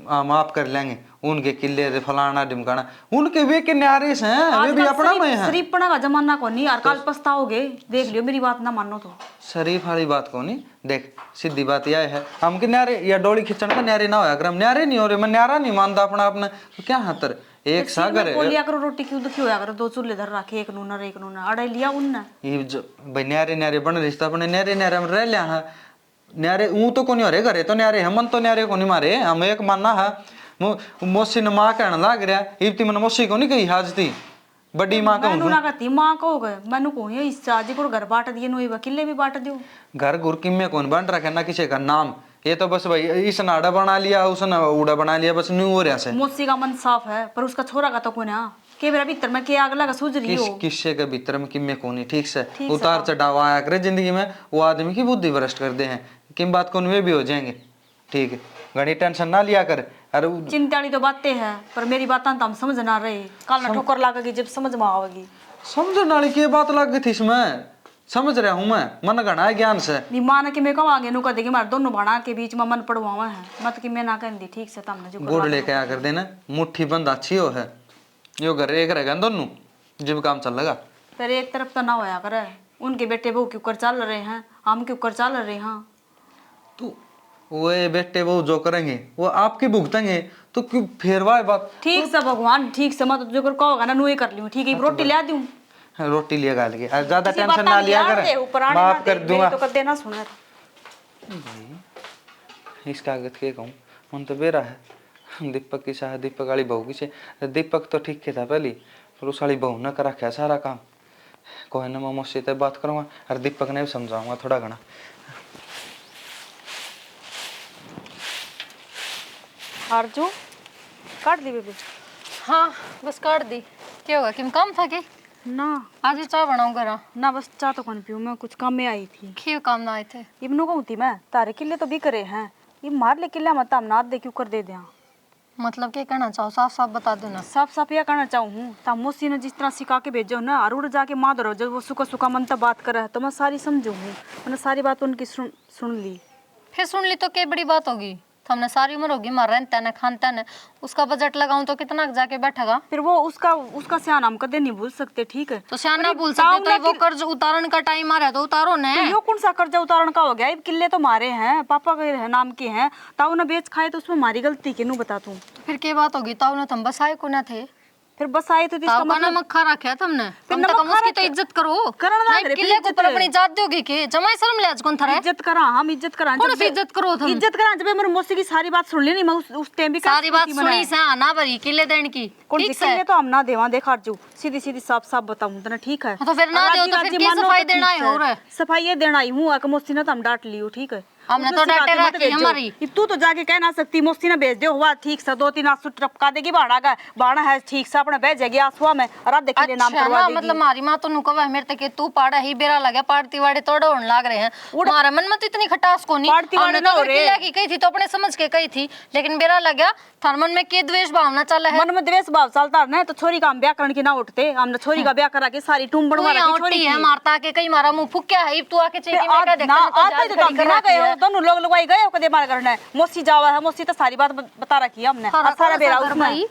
हम आप कर लेंगे उनके किले रे फलाना ढिमकाना उनके वे के न्यारे हैं वे भी अपना में हैं। शरीफपना का जमाना को नहीं और कल पछताओगे देख लियो मेरी बात ना मानो तो। शरीफ वाली बात को नहीं देख सीधी बात यह है हम के न्यारे या डोली खिंचन का न्यारे ना होया अगर हम न्यारे नहीं हो रहे मैं न्यारा नहीं मानता अपना अपना तो क्या हाथर एक सागर है बोलिया करो रोटी क्यों दुखी होया करो दो चूल्हे धर रखे एक नूना अड़ाई लिया उनने ये जो भाई न्यारे बन रिश्ता अपने न्यारे में रह लिया है न्यारे ऊ तो कोनी हरे घरे तो न्यारे हमन तो न्यारे को नहीं मारे हम एक मानना है मौसी ने माँ कहने लाग रहा इब्ती मन मौसी को नहीं कही हाजती बड़ी माँ का ना कहती माँ को गए मैंने को ये इस आजी को घर बांट दिए नो वकीले भी बांट दियो घर गुर किम्मे कौन बन रखे ना किसी का नाम ये तो बस भाई इस नाड़ा बना लिया उसने उड़ा बना लिया बस न्यू हो रहा से मौसी का मन साफ है पर उसका छोरा का तो कोई ना के मेरा भीतर में के अगला का सूझ रही हो किससे के भीतर में किम्मे कोनी ठीक से उतार चढ़ाव आया करे जिंदगी में वो आदमी की बुद्धि भ्रष्ट कर दे हैं किम बात को वे भी हो जाएंगे ठीक है घनी टेंशन ना लिया कर। अरे चिंता वाली तो बातें हैं पर मेरी बात तो हम समझ ना रहे कल ना ठोकर लागेगी जब समझ में आवेगी समझने वाली की बात लग गई थी इसमें समझ रहा हूँ मैं मन गणा है ज्ञान से नी मान के मैं कब आगे नु कह देगी मार दोनों भाड़ा के बीच में मन पड़वावा है मत कि मैं ना कर दी ठीक से तमने जो गुड़ लेके आ कर देना मुट्ठी बंद अच्छी हो है यो घर एक रहेगा दोनों जब काम चल लगा पर एक तरफ तो ना होया करे उनके बेटे बहू क्यों कर चल रहे हैं हम क्यों कर चल रहे हैं तू वो ये बेटे वो जो करेंगे वो आपकी भुगतेंगे, तो क्यों फेरवा बात। ठीक से भगवान, ठीक से मत जो कर कहोगा ना नुई कर लूं, ठीक है रोटी ले दूं। रोटी लिया गाल के, ज्यादा टेंशन ना लिया कर, माफ कर दूंगा। तो कर देना सुना इस कागज के कहूँ मन तो बेरा है। दीपक की शाह दीपक वाली बहू की से, दीपक तो ठीक के था पहली, पर उस वाली बहू ने कर रखा सारा काम। कोई ना मैं मुझसे तो बात करूँगा और दीपक ने भी समझाऊंगा थोड़ा घना। आरजू काट दी बेबी। हाँ बस काट दी। क्या होगा, किम काम था के? ना आज ही चाय बनाऊं घर ना, बस चाह तो कौन पीऊँ, मैं कुछ काम में आई थी। क्यों काम ना आए थे? इब्नू कहूँ थी मैं, तारे किले तो भी करे हैं, ये मार ले किला मत हम ना दे क्यों कर दे दिया। मतलब क्या कहना चाहो, साफ साफ बता दो ना। साफ साफ यह कहना चाहूँ तब मोसी ने जिस तरह सिखा के भेजो ना, और उड़ जाके माँ दरो जब वो सुखा सुखा मन तब बात करे तो मैं सारी समझूँ, मैंने सारी बात उनकी सुन ली। फिर सुन ली तो क्या बड़ी बात होगी? हमने सारी उम्र होगी मार रहता है खानता है, उसका बजट लगाऊं तो कितना जाके बैठेगा? फिर वो उसका सियान हम कदे नहीं भूल सकते, ठीक है? तो सियान ना भूल सकते तो वो कर्ज उतारने का टाइम आ रहा है तो उतारो ना। तो यो कौन सा कर्जा उतारण का हो गया? अब किले तो मारे हैं, पापा के नाम के हैं, ताऊ ने बेच खाए तो उसमें हमारी गलती के नू बता तू। तो फिर क्या बात होगी? ताऊ ने तुम बसाए को ना थे, फिर बस आए तो इसका मतलब नमक खा रखा है तुमने। कम से कम उसकी तो इज्जत करो। किले के ऊपर अपनी जात दोगे के? जमाई शर्म ले आज कौन था? इज्जत करा, हम इज्जत करा। कौन सी इज्जत करो तुम? इज्जत करा जब मेरे मौसी की सारी बात सुन ली नहीं, मैं उस टाइम भी सारी बात सुनी से आना भरी किले देने की। कौन सी किले तो हम ना देवा देखा अर्जू, सीधी सीधी साफ साफ बताऊं तो ना, ठीक है? तो फिर ना दो तो फिर की सफाई देना ही हो रहा है। सफाई देना ही हूँ, मौसी ने तो हम डांट लियो, ठीक है? हमने तो डांटे रखी हमारी। तू तो जाके कह ना सकती मौसी ने भेज दे हुआ ठीक से, 2-3 आंसू टपका देगी, बाड़ा का बाड़ा है ठीक से अपने भेजेगी आंसुआ में और आधे किले नाम करवा देगी। मतलब मारी माँ तो नुको वह मेरे तक तू पाड़ा ही बेरा लगा, पाड़ती वाड़े तोड़े होने लग रहे हैं। हमारे मन में तो इतनी खटास को नहीं, पाड़ती वाड़े ना हो रहे की कही थी तो अपने समझ के कही थी, लेकिन बेरा लगा थार मन में के द्वेष भावना चला है। मन में द्वेष भाव चलता है तो छोरी का हम ब्याह करने की ना उठते, हमने छोरी का ब्याह करा के सारी टूम बनवा रखी छोरी है। मारता के कहीं मारा मुंह फुक्या है तू आके चेकी में क्या देखता ना आते तो हम ना गए हो, दोनों लोग लगवाई गए हो कदे मार करना है। मौसी जावा है, मौसी तो सारी बात बता रखी है हमने, सारा बेरा उसमें।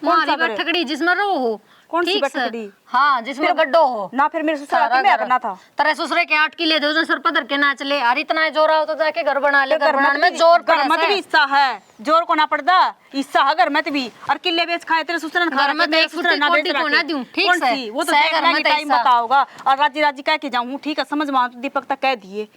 मारी बैठकड़ी जिसमें रो हो, कौन सी बैठकड़ी? हाँ जिसमें गड्ढो हो ना। फिर मेरे ससुर के ब्याह करना था, तेरे ससुरे के 8 किले दे सर पधर के नाच ले। अरे इतना जोर आओ तो जाके घर बना ले। घर बनाने में जोर घर मत भी हिस्सा है, जोर को ना पड़दा हिस्सा है घर में भी। और किले बेच खाए तेरे ससुर ने घर में देख ससुर ना बेच को ना दूं, ठीक से वो तो घर में टाइम बताओगा। और राजी राजी कह के जाऊं, ठीक है? समझ में दीपक तक कह दिए,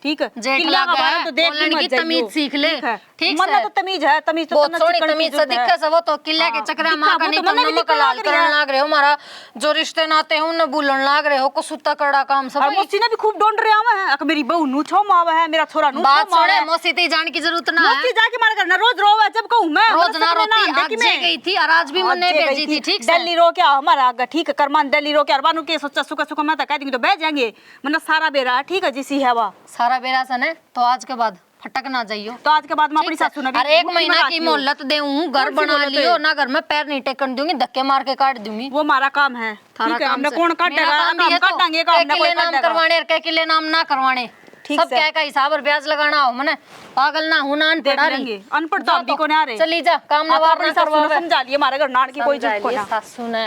ठीक है? किला का तो देख की तमीज सीख ले, ठीक है? तो तमीज है, तमीज तो तमीज से दिक्कत है। वो तो किले के चक्कर मां का नहीं तुम नमक लाल करन लाग रहे हो, हमारा जो रिश्ते नाते हैं उन्हें भूलन लाग रहे हो। को सुत्ता कड़ा काम सब। मौसी ने भी खूब ढूंढ रहे आवे हैं, मेरी बहू नु छो मावे है, मेरा छोरा नु बात सुने मौसी ते जान की जरूरत ना है। मौसी जाके मार करना रोज रोवे जब कहूं मैं, रोज ना रोती। आज जे गई थी और आज भी मने भेजी थी, ठीक से? दिल्ली रो के आओ हमारा आगे, ठीक है? करमान दिल्ली रो के अरबानु के सोचा सुका सुका मैं तो कह दूंगी तो बह जाएंगे, मतलब सारा बेरा, ठीक है? जिसी है वा सारा बेरा सने तो आज के बाद फटक ना जाइयो। तो आज के बाद मैं अपनी सासू ने भी 1 महीना की मोहलत देऊं, घर बना लियो ना, घर में पैर नहीं टेकन दूंगी, धक्के मार के काट दूंगी। वो हमारा काम है, ठीक है? हमने कौन काटेगा? हम काटेंगे का, हमने कोई नाम करवाने और के लिए नाम ना करवाने, सब क्या का हिसाब और ब्याज लगाना हो। मने पागल ना हूं, ना अनपढ़ रही, अनपढ़ तो अभी को नहीं आ रहे। चली जा काम ना वार ना करवा। समझा लिए हमारे घर नाड़ की कोई जरूरत को ना। सासू ने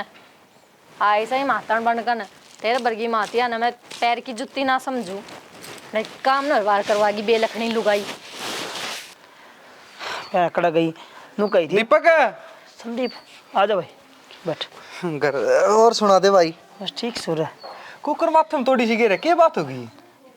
ऐसा ही मातन बनकर तेरे बरगी मातिया ना मैं पैर की जुत्ती ना समझू, नहीं काम ना वार करवागी बेलखनी लुगाई। कड़ा गई नु कही थी। दीपक संदीप आ जा भाई बैठ। घर और सुना दे भाई। बस ठीक सुर है। कुकर माथे में थोड़ी सी गिरे, क्या बात होगी?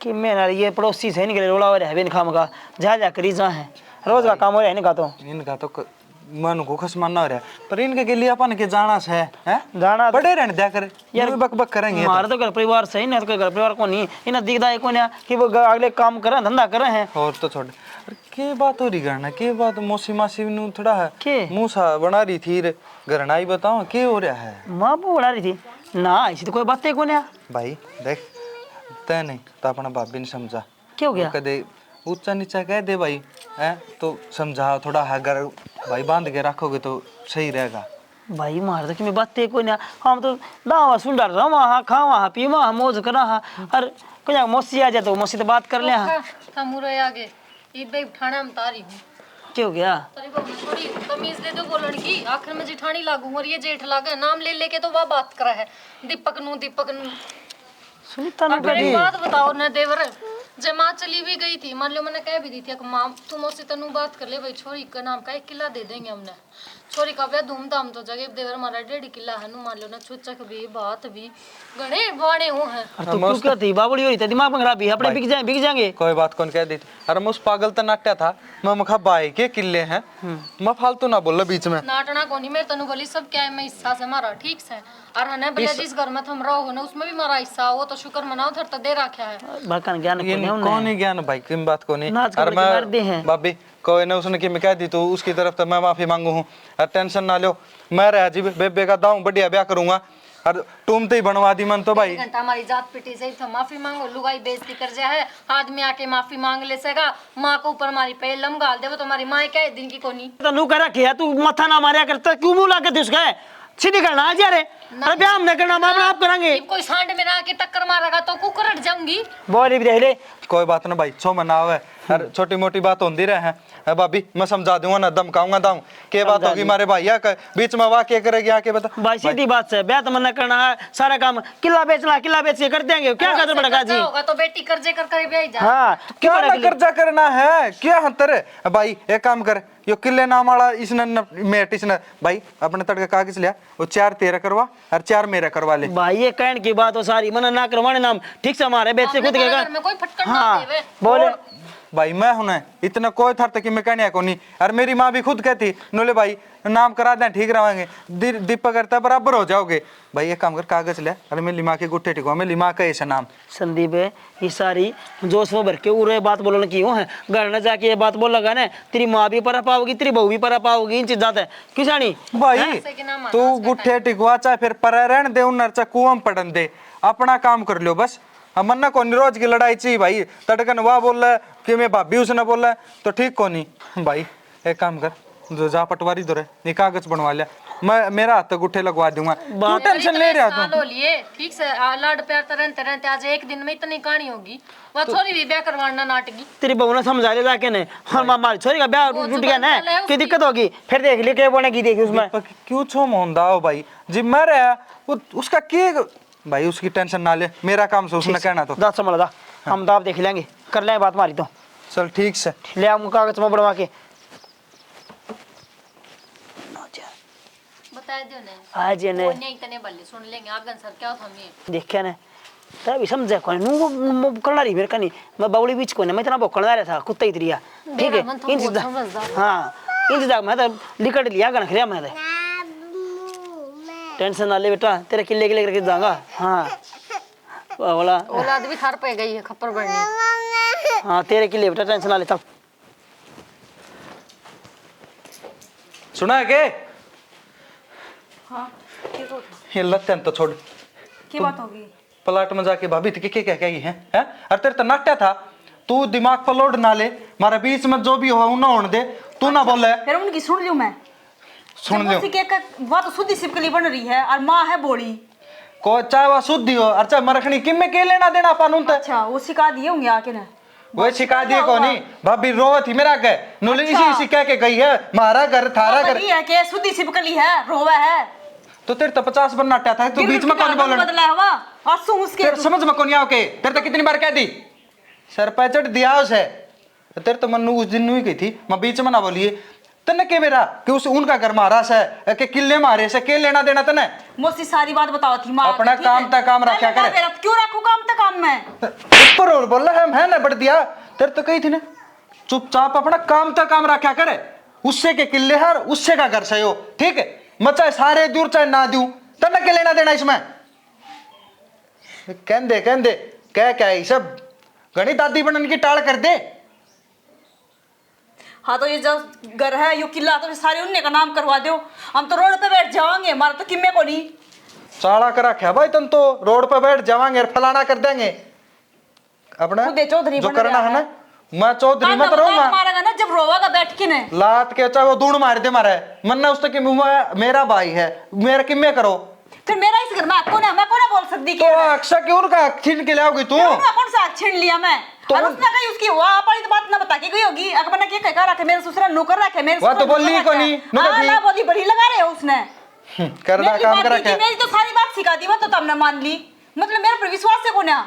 कि मैं ना ये पड़ोसी से निकले रोला हो रहा है बिन खाम का, जा करी जा है रोज का काम हो रहा है इनका। तो इनका तो मन को खसमान ना हो रहा है, पर इनके के लिए अपन के जाना से है जाना बड़े रहने दिया कर यार, बक बक करेंगे। हमारा तो घर परिवार सही ना, तो घर परिवार को नहीं इन्हें दिखदा को ना कि वो अगले काम करे धंधा करे हैं। और तो छोड़ के बात हो रही करना, के बात मौसी मासी नु थोड़ा है के मुंह सा बना रही थी घर ना ही बताओ के हो रहा है। मां वो बना रही थी ना, ऐसी तो कोई बात है को ना भाई। देख तय नहीं तो अपना भाभी ने समझा, क्या हो गया? कदे ऊंचा नीचा कह दे भाई है तो समझा थोड़ा है, घर भाई बांध के रखोगे तो सही रहेगा। भाई मार तो कि मैं बात कोई ना, हम तो दावा सुन डर रहा वहाँ खा वहाँ पी वहाँ मौज करा हाँ। अरे कोई मौसी आ जाए तो मौसी तो बात कर ले हाँ। मुरे आगे ईद भाई उठाना हम तारी हूँ। क्या हो गया? थोड़ी तमीज दे दो बोलन की, आखिर में जिठानी लागू और ये जेठ लागे नाम ले लेके तो वह बात करा है दीपक नू। सुनीता ना बात बताओ ना देवर, जब माँ चली भी गई थी, मान लो मैंने कह भी दी थी कि माँ तुम उससे तनु बात कर ले भाई, छोरी का नाम का 1 किला दे देंगे हमने। छोरी का ब्याह धूमधाम तो जगह देवर हमारा 1.5 किला है, मान लो ना चुचक भी बात भी गणे बाणे हो है। तो क्यों क्या थी बाबड़ी हो रही थी, दिमाग में खराबी है, अपने बिक जाएंगे। कोई बात कौन कह दी थी। अरे मैं उस पागल तो नाट्या था, मैं मखा बाई के किले हैं, मैं फालतू ना बोल बीच में। नाटना कोनी मैं तनु बोली सब क्या है, मैं हिस्सा से हमारा ठीक से और है ना भले जिस घर में तुम रहो ना उसमें भी हमारा हिस्सा हो, तो शुक्र मनाओ धर तो दे रखा है। भड़कन ज्ञान कौन ही ज्ञान भाई, किन बात को नहीं। नाच अरे करके मार दे हैं। मैं भाभी कोई ने उसने कि मैं कह दी तो उसकी तरफ तो मैं माफी मांगू हूँ। और टेंशन ना लो, मैं रह जी बेबे का दाऊं बढ़िया ब्याह करूंगा और तुम तो ही बनवा दी मन तो भाई। घंटा हमारी जात पिटी से तो माफी मांगो, लुगाई बेइज्जती कर जाए, आदमी आके माफी मांग ले सका, माँ को ऊपर हमारी पहलम गाल दे, वो तुम्हारी माँ क्या दिन की कोनी। तो नू कर रखी है, तू मत्था ना मारिया करता, क्यों मुंह लाके तुझ गए सीधी करना आज यार। अरे ब्याह हमने करना, मैं आप करेंगे। कोई सांड में आके टक्कर मारेगा तो कुकर हट जाऊंगी। बोल भी ले कोई बात ना भाई, छो मनाओ है, हर छोटी मोटी बात होती रहे है भाभी, मैं समझा दूंगा ना, धमकाऊंगा दाऊं के बात होगी मारे भाई बीच में वाह क्या करेगी आके बता। भाई सीधी बात से ब्याह तो मना करना है, सारा काम किला बेचना, किला बेच के कर देंगे, क्या कर पड़ेगा जी। होगा तो बेटी कर्जे कर कर ब्याह जा। हाँ क्या ना कर्जा करना है, क्या हंतर भाई, एक काम कर, यो किले नाम वाला इसने मेट इसने भाई अपने तड़के कागज लिया, वो 4 तेरा करवा और 4 मेरा करवा ले। भाई ये कहने की बात हो सारी, मना ना करवाने नाम ठीक से हमारे बेच से खुद के कोई फटकर हाँ ना देवे। बोले भाई मैं हूं ना, इतना कोई थर तक मैं कहने को नहीं। और मेरी माँ भी खुद कहती नोले भाई नाम करा दें ठीक रहेंगे, दीपक करता बराबर हो जाओगे। भाई एक काम कर, कागज ले, अरे मेरी माँ के गुट्ठे टिको, मेरी माँ का ऐसा नाम। संदीप है ये सारी जोश में भर के उरे बात बोलने की है, घर न जाके ये बात बोल लगा ना, तेरी माँ भी परा पाओगी, तेरी बहू भी परा पाओगी, इन चीज है क्यों जानी। भाई तू गुट्ठे टिकवा चाहे फिर पर रहन दे, उन चाहे कुआं पड़न दे, अपना काम कर लो बस। हम मन्ना कौन रोज की लड़ाई चाहिए भाई, तड़कन वाह बोल रहा है कि मैं भाभी उसने बोला है तो ठीक को नहीं। भाई एक काम कर, जो जा पटवारी दो ये कागज बनवा लिया, मैं मेरा हाथ गुट्ठे लगवा दूंगा, तू टेंशन ले रहा तू। लिए ठीक से लाड प्यार रहते रहते आज एक दिन में इतनी कहानी होगी, वह छोरी भी ब्याह करवाना नाटकी। तेरी बहू ने समझा ले जाके ने, और हमारी छोरी का ब्याह टूट गया ना, क्या दिक्कत होगी फिर देख ले क्या बोलेगी, देखी उसमें क्यों छो मोहनदा हो भाई, जी मैं रहा वो उसका के भाई, उसकी टेंशन ना ले, मेरा काम से उसने कहना तो 10 समझ दा, हम दाब देख लेंगे, कर लेंगे बात मारी तो चल ठीक से ले आऊंगा कागज में बढ़वा के बता दियो ने आज ने नहीं तने बल्ले सुन लेंगे आगन सर क्या होता हमें देखिया ने तभी समझे कौन नू करना रही मेरे कनी, मैं बावली बीच को ने मैं इतना भोकड़ा रहा था कुत्ता ही तरिया ठीक है इन चीज हाँ इन चीज मैं तो लिकट लिया गन खरिया मैं टेंशन ना ले बेटा, तेरे किले के लेकर के जाऊंगा। हाँ वाला औलाद भी थार पे गई है खप्पर बढ़नी। हाँ तेरे किले बेटा, टेंशन ना ले। तब सुना है के हाँ ये लत्तन तो छोड़, क्या बात होगी। प्लाट में जाके भाभी थी क्या कह गई है, अरे तेरे तो नाट्या था, तू दिमाग पर लोड ना ले, मारे बीच में जो भी हो ना होने दे, तू ना बोले फिर उनकी सुन लियो मैं, सुन लियो वह तो शुद्धि सिपकली बन रही है और माँ है बोली को, चाहे वह शुद्धि हो और चाहे मरखनी, किम में के लेना देना पानून ते। अच्छा वो सिखा दिए होंगे आके ना, वो सिखा दिए को नहीं, भाभी रो थी मेरा के नोले इसी कह के गई है, मारा घर थारा घर है कि शुद्धि सिपकली है रोवा है, तो तेरे तो 50 बनना था, तू बीच में कौन बोलना बदला हुआ और सुन उसके तेरे समझ में कौन आओ के, तेरे तो कितनी बार कह दी सर पैचट दिया उसे, तेरे तो मन उस दिन हुई गई थी, मैं बीच में ना बोलिए तने के मेरा कि उस उनका घर मारा से के किले मारे से के लेना देना तने, मोसी सारी बात बताओ थी माँ अपना काम तक काम रखा करे, क्यों रखू काम तक काम में ऊपर और बोल रहा है ना बढ़ दिया, तेरे तो कही थी ना चुपचाप अपना काम तक काम रखा करे, उससे के किले हर उससे का घर सही हो ठीक है, मैं चाहे सारे दूर चाहे ना दूं तने के लेना देना इसमें, कहते कह क्या है सब घनी दादी बनने की टाल कर दे। हाँ तो ये जो घर है यो किला तो सारे उन्ने का नाम करवा दो, हम तो रोड पे बैठ जाएंगे, हमारा तो किम्मे को नहीं चाला कर रखा भाई, तुम तो रोड पे बैठ जाएंगे और फलाना कर देंगे अपना जो करना है ना, मैं चौधरी मत रहूंगा मारेगा ना जब रोवागा बैठ के ने लात के चाहे वो दूड़ मार दे मारे मन्ना उससे कि मेरा भाई है मेरा किम्मे करो, फिर मेरा इस घर में कौन है, मैं कौन बोल सकती तो अक्सर क्यों उनका छीन के लाओगी तू, कौन सा छीन लिया मैं तो और उसने कही उसकी वाह पाली तो बात ना बता के गई होगी, अगर मैंने क्या कहा रखे मेरे ससुर नौकर रखे मेरे वो तो बोली को नहीं ना बोली बड़ी लगा रहे हो उसने करना काम करा क्या, मेरी तो सारी बात सिखा दी वो तो तुमने मान ली, मतलब मेरे पर विश्वास है कोना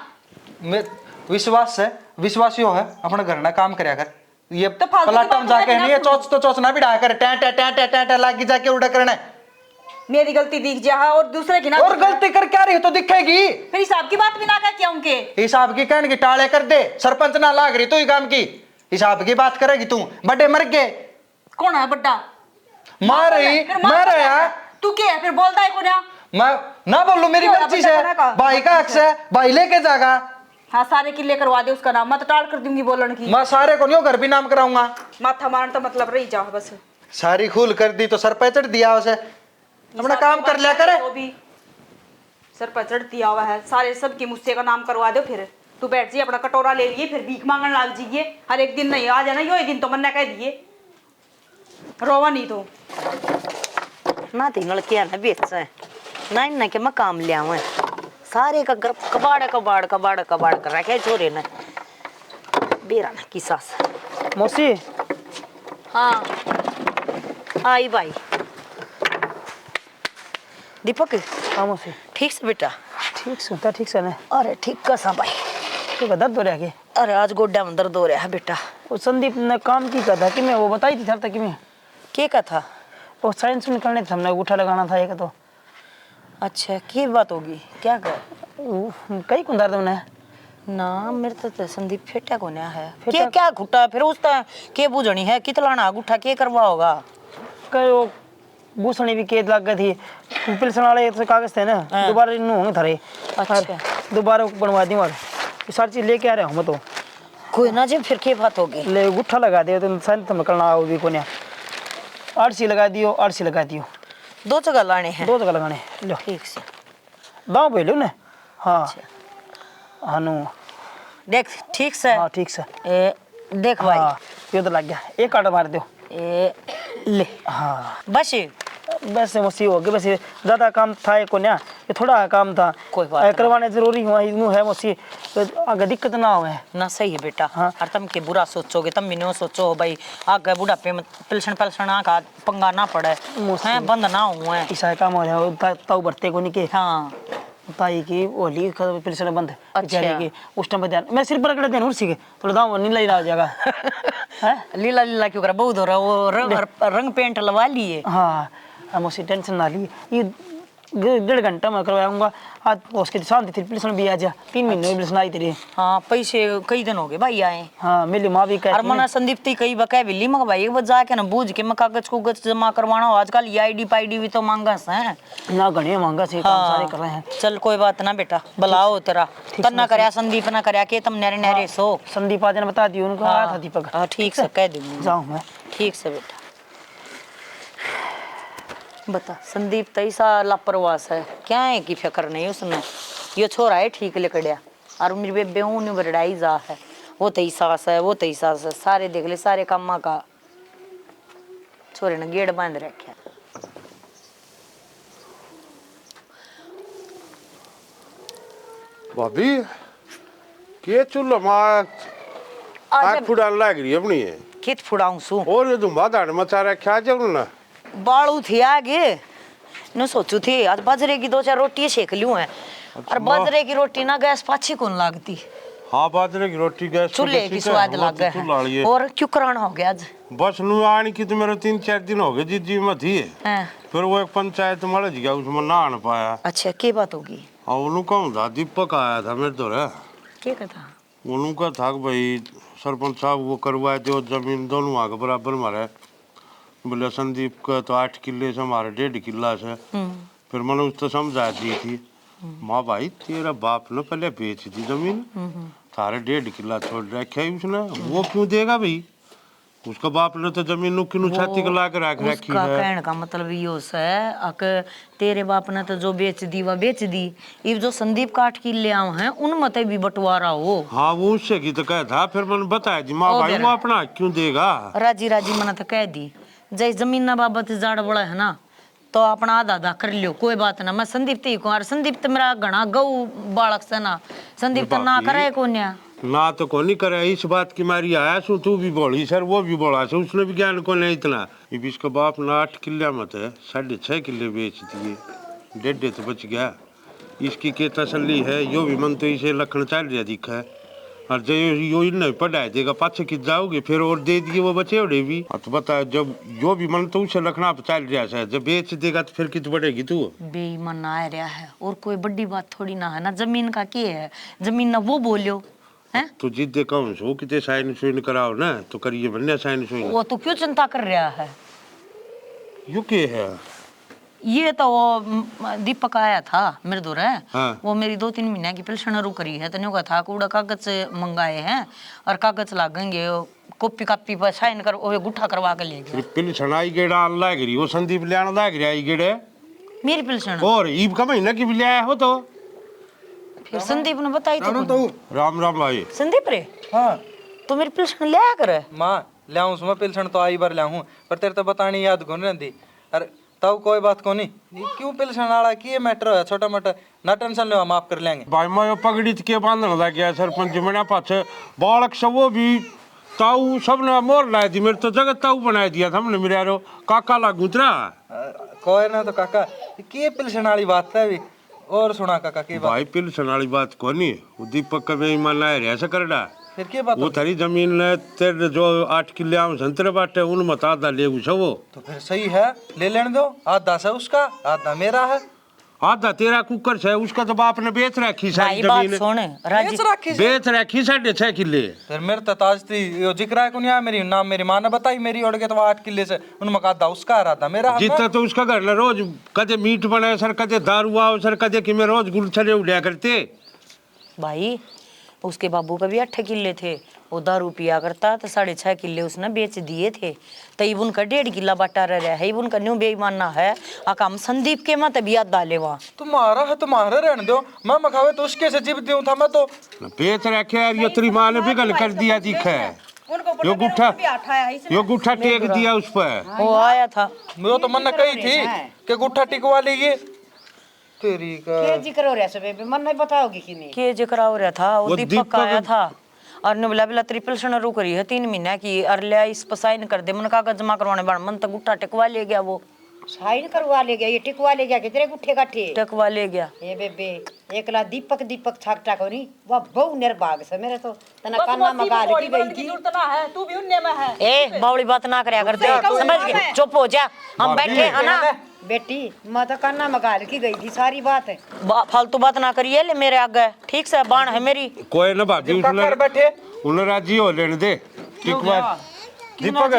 विश्वास है, विश्वास यो है अपने घर ना काम करया कर। ये तो फालतू की पलाटम बात जाके है नहीं, ना ये तू। चोच तो चोच ना बिड़ा कर, टे टे टे टे टे टे लागी जाके उड़ा करना। मेरी गलती दिख जा और दूसरे की ना। और गलती कर क्या रही हो तो दिखेगी। फिर हिसाब की बात भी ना कह क्यों के। हिसाब की कहने की टाले कर दे, सरपंच ना लाग रही तू ही काम की, हिसाब की बात करेगी तू। बड़े मर गए, कौन है बड्डा? मार रही मर रहा। तू क्या है फिर बोलता है को ना? मैं ना बोलूं, मेरी क्यों मर्जी बड्डा से, बना का? भाई का हक से, भाई लेके जाएगा। हाँ सारे किले करवा दे उसका नाम, मैं तो टाल कर दूंगी बोलन की। मैं सारे को नहीं घर भी नाम कराऊंगा। माथा मारन तो मतलब रही जा बस। सारी खूल कर दी तो सर पे चढ़ दिया उसे, अपना काम कर लिया करे। तो भी सर पर चढ़ दिया हुआ है, सारे सबकी मुझसे का नाम करवा दो। फिर तू बैठ जी अपना कटोरा ले लिए, फिर भीख मांगने लग जाइए। हर एक दिन नहीं आ जाना, यो ही दिन तो मन्ना कह दिए रोवा नहीं तो। ना तीन लड़कियां ना बेच है ना, इन्हें के मैं काम लिया हूँ सारे का कबाड़ कबाड़ कबाड़ कबाड़ कर रखा है छोरे ने बेरा ना की सास। मौसी हाँ आई भाई दीपक। हाँ मौसी ठीक से बेटा? ठीक सुनता ठीक से ना। अरे ठीक कसा भाई। तो दर्द हो रहा है? अरे आज गोड्डा में दर्द हो रहा है बेटा। वो संदीप ने काम की था कि मैं वो बताई थी तक कि मैं क्या का था? वो साइंस में निकलने था, हमने अंगूठा लगाना था एक तो। अच्छा की बात होगी क्या कर? कई कौन दर्द होना है ना मेरे तो संदीप फेटा को नया है फेटा- क्या क्या घुटा फिर उसका के बुझनी है कितना ना गुठा के करवा होगा? कई वो भूसणी भी केद लग गई थी, पिलसन वाले तो कागज थे ना, दोबारा इन्हों होंगे थारे। अच्छा दोबारा बनवा दी और सारी चीज लेके आ रहा हूँ मैं तो। कोई ना जी फिर के बात होगी। ले गुठा लगा दियो तो साइंस में निकलना आओ भी कोने। आरसी लगा दियो, आरसी लगा दियो, दो जगह लाने हैं? दो जगह लगाने लो। ठीक से दाव बोल लो ना। हाँ हाँ नो देख ठीक से। हाँ ठीक से। देख भाई हाँ ये तो लग गया, एक काट मार दो। ले हाँ बस वैसे मसी हो गई, वैसे ज्यादा काम था ये कोन्या, ये थोड़ा काम था। कोई बात नहीं। करवाने जरूरी हुआ इनू है मसी, तो आगे दिक्कत ना हो। ना सही है बेटा। हाँ। और तुम के बुरा सोचोगे तुम भी नहीं सोचो भाई आगे बुढ़ापे में पिलसन पिलसन का पंगा ना पड़े हैं, बंद ना हुए। ऐसा काम हो रहा है ताऊ भरते को नहीं के। हाँ ताई की होली पिलसन बंद अच्छा। की उस टाइम ध्यान मैं सिर पर रगड़ देना उसी के थोड़ा दाम नहीं ले रहा हो जाएगा। हैं? लीला लीला क्यों करा बहुत हो रहा वो रंग पेंट लगा लिए। हाँ हम उसी टेंशन ना ली, ये 1.5 घंटा मैं करवाऊंगा। आज उसके शांति थी पिलसन भी आ जा, 3 महीने में पिलसन आई तेरी। हाँ पैसे कई दिन हो गए भाई आए। हाँ मेरी माँ भी और कहती मना संदीप ती कई बकाया बिल्ली मग भाई वो जाके ना बूझ के मैं कागज कुगज जमा करवाना हो आजकल ये आईडी पाईडी भी तो मांगा है ना घने महंगा से काम सारे कर रहे हैं। चल कोई बात ना बेटा बुलाओ तेरा तन ना करया संदीप ना करया के तुम नेरे नेरे सो। संदीप आज ने बता दियो उनको आया था दीपक। हाँ ठीक से कह दूंगी जाऊँ मैं। ठीक से बेटा। बता संदीप तो ऐसा लापरवाह है क्या है कि फिक्र नहीं उसने, ये छोरा है ठीक लिकड़िया और मेरी बेबे ऊन बरड़ाई जा है वो तई सास है वो तई सास है सारे देख ले सारे कामा का छोरे ने गेड़ बांध रखा। भाभी के चूल्हा मार आग फुड़ान लाग रही है अपनी है कित फुड़ाऊं सू और ये धुआं धाड़ मचा रखा जाऊ ना। बालू थी आगे न सोचू थी आज बाजरे की 2-4 रोटी सेक लूं है और बाजरे की रोटी ना गैस पाछी कौन लागती। हाँ बाजरे की रोटी गैस चूल्हे की स्वाद लग गए और क्यों कराना हो गया आज? बस नू आने की तो मेरे 3-4 दिन हो गए जी में थी हैं। फिर वो एक पंचायत मर गया उसमें ना आना पाया। अच्छा क्या बात होगी? और उन्होंने कहूँ था दीपक आया था मेरे तो रे क्या कथा? उन्होंने कहा था कि भाई सरपंच साहब वो करवाए दो जमीन दोनों आगे बराबर मारे। बोले संदीप का तो 8 किले से हमारे 1.5 किला से। फिर मैंने उसको समझा दी थी माँ भाई तेरा बाप ने पहले बेच दी जमीन थारे 1.5 किला छोड़ रखा है उसने, वो क्यों देगा भाई? उसका बाप ने तो जमीन नुक्की छाती को ला के रख रखी उसका है। कहने का मतलब ये है अक तेरे बाप ने तो जो बेच दी वह बेच दी, इब जो संदीप काट की ले आए हैं उन मत भी बंटवारा हो। हाँ वो उससे की तो कहा था, फिर मैंने बताया जी माँ भाई वो अपना क्यों देगा। राजी राजी मना तो कह दी जय जमीन ना बाबत जाड़ बड़ा है ना तो अपना आधा आधा कर लियो कोई बात ना। मैं संदीप ती को संदीप तो मेरा घना गऊ बालक से ना संदीप तो ना करे को ना तो को नहीं करे। इस बात की मारी आया सु तू भी बोली सर वो भी बोला सर उसने भी ज्ञान को नहीं इतना। इब इसका बाप ना 8 किले मत है 6.5 किले बेच दिए 1.5 तो बच गया। इसकी के तसल्ली है यो भी मन तो इसे लखन चल रहा दिखा है और जो यो नहीं पढ़ाई देगा पाछे की जाओगे फिर और दे दिए वो बचे उड़े भी। तो बता जब जो भी मन तो उसे रखना चल रहा है, जब बेच देगा तो फिर कित बढ़ेगी तू। बेईमान आ रहा है और कोई बड़ी बात थोड़ी ना है ना, जमीन का क्या है, जमीन ना वो बोलियो है। तो जिद्दे कहूँ सो कितने साइन सुइन कराओ ना तो करिए बनने साइन सुइन। वो तो क्यों चिंता कर रहा है। यो के है ये तो वो दीपक आया था मेरे दूर है। हाँ। वो मेरी 2-3 महीने की पेंशन रू करी है, तो का था कूड़ा कागज मंगाए हैं और कागज लागेंगे, कॉपी कापी पर साइन कर वो गुठा करवा के ले गया। पेंशन आई गेड़ा लाग रही वो संदीप लियान लाग रही आई गेड़े मेरी पेंशन और ईब का महीना की भी लिया हो तो फिर संदीप ने बताई तो राम राम भाई। संदीप रे हाँ तो मेरी पेंशन लिया कर। माँ लियाऊं मैं पेंशन तो आई बार लियाऊं पर तेरे तो बतानी याद कौन रहती। अरे तब कोई बात को नहीं, क्यों पेंशन आड़ा की मैटर है छोटा मोटा, ना टेंशन लो माफ कर लेंगे। भाई मैं पगड़ी के बांधने लग गया सरपंच मैंने पाछे बालक सब वो भी ताऊ सबने मोर ला दी मेरे तो जगत ताऊ बना दिया था हमने मेरे यारो काका लागू तेरा। कोई ना तो काका की पेंशन वाली बात है अभी और सुना काका की बात। भाई पेंशन वाली बात को नहीं वो दीपक का बेईमान ना है ऐसा कर डा फिर क्या बात वो थारी जमीन ने तेरे जो 8 किले आम संतरे बाटे उन मत आधा ले वो तो फिर सही है ले लेने दो, आधा से उसका आधा मेरा है। आधा तेरा कुकर है उसका तो बाप ने बेच रखी सारी बात जमीन सुन राजी बेच रखी 6.5 किले। फिर मेरे तो ताज थी यो जिक्र है कौन मेरी नाम मेरी माँ ने बताई मेरी ओढ़ के तो 8 किले से उनमें आधा उसका रहा था मेरा जितना तो उसका घर में रोज कदे मीट बनाए सर कदे दारू आओ सर कदे कि मैं रोज गुलछड़े उड़िया करते। भाई उसके बाबू का भी 8 किले थे, वो दारू पिया करता तो 6.5 किले उसने बेच दिए थे, तो इब उनका 1.5 किला बटा रह है। इब उनका न्यू बेईमाना है आकाम संदीप के मत भी याद डाले वहाँ तुम्हारा है तुम्हारा रहने दो, मैं मखावे तो उसके से जीव दूं था मैं तो बेच रखे यार ये तेरी माँ ने बिगल कर दिया दिखा यो गुठा टेक दिया उस पर। वो आया था वो तो मन कही थी कि गुठा टिकवा लेगी तेरी का क्या जिक्र हो रहा है सब मन नहीं बताओगी कि नहीं के जिक्र हो रहा था। वो दीपक आया था और ने बोला ट्रिपल सन रू करी है 3 महीने की और ले इस पर साइन कर दे, मन कागज जमा करवाने बन मन तो गुट्ठा टिकवा ले गया। वो साइन करवा ले गया, ये टिकवा ले गया कितने गुट्ठे काठे टिकवा ले गया। ये बेबे एकला दीपक दीपक छाकटा को नहीं वह बहु निर्भाग से मेरे तो तना काना मगा की गई थी। तू भी उनने में है। ए बावली बात ना करया करते, समझ गए, चुप हो जा, हम बैठे हैं ना। बेटी मैं तो काना मगा की गई थी सारी बात है, फालतू बात ना करिए ले मेरे आगे, ठीक से बाण है मेरी। कोई ना भाभी बैठे उन्हें राजी हो लेने दे टिकवा दीपक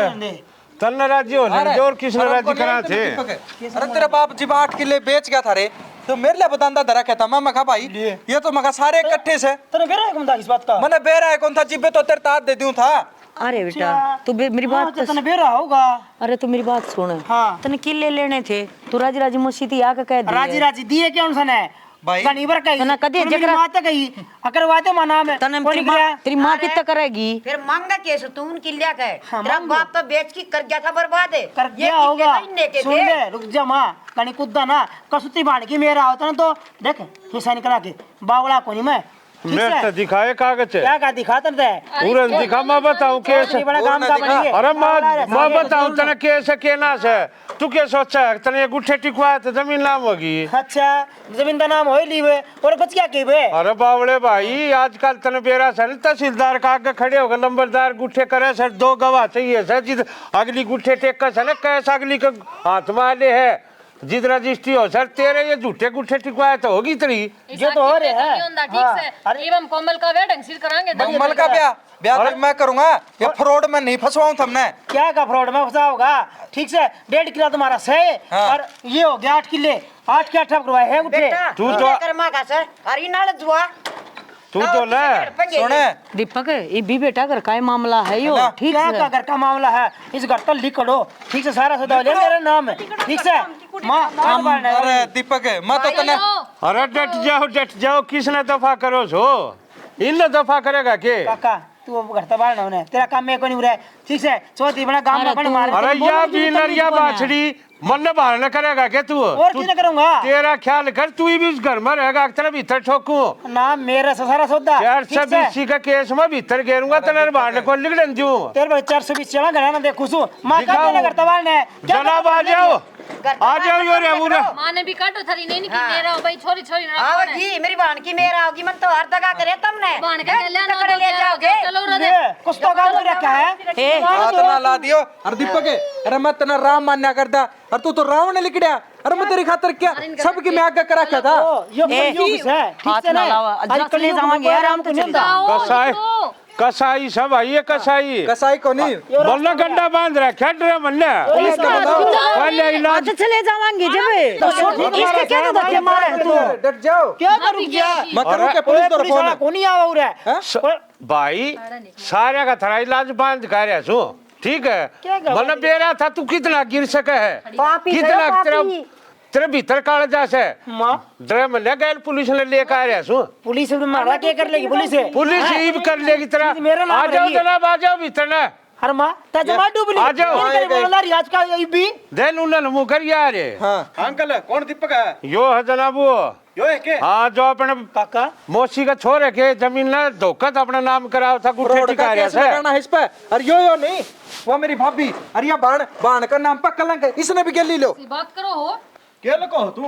तन राजी हो लेने दे और किसने राजी करा थे। अरे तेरा बाप जी 8 किले बेच गया था रे तो मेरे लिए बतांदा धरा कहता मैं मखा भाई ये तो मखा सारे इकट्ठे से तने बेरा कौन था इस बात का? मैंने बेरा है कौन था जिब्बे तो तेरे तार दे दूं था। अरे बेटा तू मेरी बात तने बेरा होगा। अरे तू मेरी बात सुन, हाँ। तने किले लेने थे तू राजी राजी मसीती आके कह दे। राजी राजी दिए क्या उनसे भाई गनी बर कही तने कदे मेरी जकरा माता कही अकर वाते माना में तने कौन गया तेरी मां कितना करेगी। फिर मांगा कैसे तू उन किलिया का है, तेरा बाप तो बेच की कर गया था बर्बाद है कर गया होगा। सुन ले रुक जा मां कनी कुद्दा ना कसुती बाण की मेरा होता ना तो देख हिस्सा निकला के बावला कोनी मैं मैं तो दिखाए कागज क्या का दिखाता थे पूरन दिखा मैं बताऊं कैसे बड़ा काम का बनी है। अरे मैं बताऊं तने कैसे केना से तू क्या सोचा है तने गुठे टिकवा तो जमीन नाम होगी। अच्छा जमीन का नाम होई लीवे और कुछ क्या कीवे। अरे बावड़े भाई आजकल तने बेरा सर तहसीलदार का आगे खड़े होकर नंबरदार गुठे करे सर 2 गवाह चाहिए सर जिद अगली गुठे टेक कर सर कैसा अगली का हाथ माले है जिद रजिस्ट्री हो सर तेरे ये झूठे गुठे टिकवाए तो होगी तेरी जो तो हो रहे हैं ठीक से एवं कोमल का ब्याह ढंग से कराएंगे। कोमल का ब्याह तो मैं करूंगा, ये फ्रॉड में नहीं फंसवाऊं तुमने। क्या का फ्रॉड में फंसा होगा। ठीक से 1.5 किलो तुम्हारा से और ये हो गया 8 किले 8 के 8 करवाए हैं उठे तू तो कर्मा का सर हरी नाल जुआ तू तो ले सुने दीपक ये भी बेटा घर का मामला है यो, ठीक क्या है का घर का मामला है इस घर पर लिख लो ठीक से सारा सदा ले मेरा नाम है ठीक से मां अरे दीपक मैं तो तने अरे डट जाओ किसने दफा करो सो इन दफा करेगा के काका तू घर तो बाहर ना होने तेरा काम में कोई नहीं रहा ठीक से चौथी बड़ा गांव में बन मार अरे या बीनरिया बाछड़ी मन बाहर न करेगा के तू और क्यों न करूंगा तेरा ख्याल कर तू भी इस घर में रहेगा तेरा भीतर ठोकू ना मेरा सारा सौदा 420 का केस में भीतर घेरूंगा तेरे बाहर को लिख दू तेरे 420 चला घर ना देखू सु मां का करता बाहर ने जनाब आ जाओ आ जाओ यो रे मुरे माँ ने भी काटो थरी नहीं निकली मेरा भाई छोरी छोरी ना आओगी मेरी बहन की मेरा आओगी मन तो हर जगह करे तुमने बहन के ले पकड़ ले जाओगे चलो रे कुछ तो काम कर रखा है हाथ ना ला दियो। अरे दीपक अरे मैं तेरा राम मान्या करता और तू तो रावण लिखड़िया। अरे मैं तेरी खातर क्या सबकी मैं आगे करा क्या था। हाथ ना लावा आज ले जावांगे आराम को नहीं कसाई कसाई सब आई है कसाई कसाई को नहीं बोलना गंडा बांध रहा क्या डरे मन्ने पुलिस का बताओ पहले इलाज चले जावांगे जब इसके क्या धक्के मारे तू डट जाओ क्या करूं क्या मैं करूं क्या पुलिस तो फोन को नहीं आवा उरे भाई सारे का थरा इलाज बांध कर रहा सु ठीक है मतलब बेरा था तू कितना गिर सके है कितना तेरे भीतर काल जैसे मां तेरे मल्ले गैल पुलिस ने लेकर आ रहा सु पुलिस भी मारा क्या कर लेगी पुलिस पुलिस ही भी कर लेगी तेरा मेरा नाम आ जाओ जनाब आ जाओ भीतर ना हर मां तजमा डूबली आ जाओ। बोला रियाज का ये भी दे उन्होंने मुंह कर यार हाँ अंकल कौन दीपक है यो है जनाब वो यो है के हाँ जो अपने काका मौसी का छोरे के जमीन ना धोखा तो अपना नाम कराओ था गुठे रोड का टिका केस रहा लगाना है इस पे। अरे यो नहीं वो मेरी भाभी। अरे ये बाण बाण का नाम पर कलंक है इसने भी गली लो बात करो हो क्या लको हो तू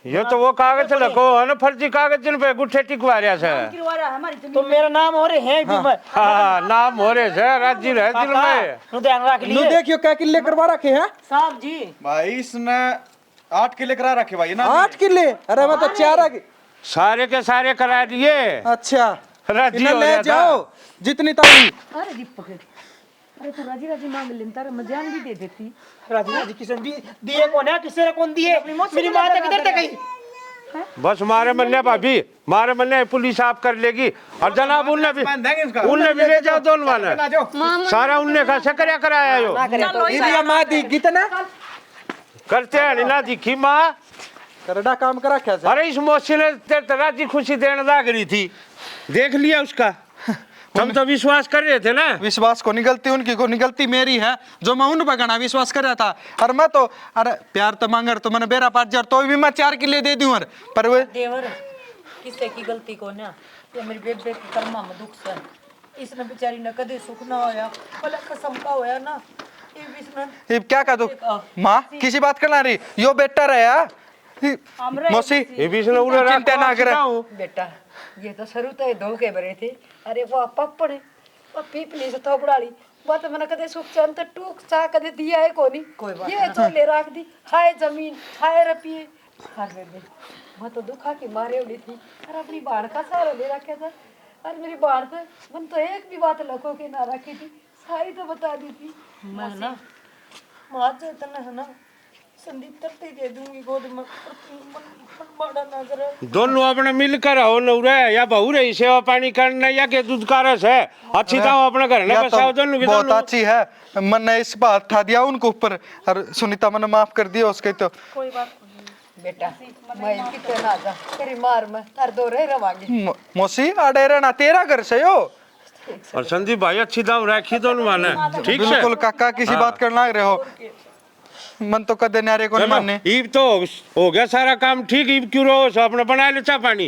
ये तो वो कागज लखो है ना फर्जी कागज जिन पे गुठे टिकवा रहा है तो मेरा नाम हो रहे हैं भी मैं हाँ नाम हो रहे से राजी रहे दिल में तू ध्यान रख नु लिए देखियो क्या किले करवा रखे हैं साहब जी भाई इसने 8 किले करा रखे भाई ना 8 किले। अरे मैं तो 4 आ गई। सारे के सारे करा दिए अच्छा राजी इन्हें हो ले गया जाओ जितनी ताई अरे दीपक अरे तो राजी राजी मांग लेता रे मैं जान भी दे देती राजी किसन दिए कौन है किसने कौन दिए मेरी मां तक किधर तक गई बस मारे मन्ने भाभी मारे मन्ने पुलिस आप कर लेगी और जनाब उनने भी ले जाओ दोनों वाले सारा उनने का शकरिया कराया यो इरिया मां दी कितना करते हैं ना दिखी माँ करड़ा काम करा क्या अरे इस मौसी ने तेरे राजी खुशी देने लग रही थी देख लिया उसका हम तो विश्वास कर रहे थे ना। विश्वास को निकलती उनकी को निकलती मेरी है जो मैं उन पर गणा विश्वास कर रहा था। और मैं तो अरे प्यार तो मांगर तो मैंने बेरा पाट जार तो भी मैं 4 किले दे दूं पर वो देवर किसे की गलती को ना ये मेरी बेबे की कर्मा में दुख से इसने बेचारी ने कदे सुख ना होया भला कसम का होया ना ये बिसने ये क्या का तू माँ किसी बात करना रही यो बेटा रहा मौसी ये भी इसने उन्हें चिंता ना करे बेटा ये तो शुरू तो धोखे भरे थे अरे वो पपड़े वो पीपली से तो बुढ़ाड़ी वो तो मैंने कदे सुख चंद टूक चा कदे दिया है कोनी ये चोले रख दी हाय जमीन हाय रुपये हर बेबे मैं तो दुखा के मारे उड़ी थी और अपनी बाढ़ का सहारा ले रखा था और मेरी बाढ़ से मन तो एक भी बात लखो के ना रखी थी सारी तो बता दी थी मैं ना माँ जो इतना है ना संदीप तरते दे दूंगी गोद में बड़ा ना करे दोनों अपने मिलकर हो नौरे या बहू रही सेवा पानी करना या के दूध का रस है अच्छी था अपने घर ना बसाओ दोनों के बहुत दोनों अच्छी है मैंने इस बात उठा दिया उनको ऊपर और सुनीता मैंने माफ कर दिया उसके तो कोई बात नहीं बेटा मैं कितने ना जा तेरी मार में तार दो रह रवांगी मौसी आड़े रहना तेरा घर से हो और संदीप भाई अच्छी दाम रखी दोनों माने ठीक है बिल्कुल काका किसी बात करना रहे हो मन तो कदे नारे को नहीं मानने ईब तो हो गया सारा काम ठीक ईब क्यों रहो अपने बना ले चा पानी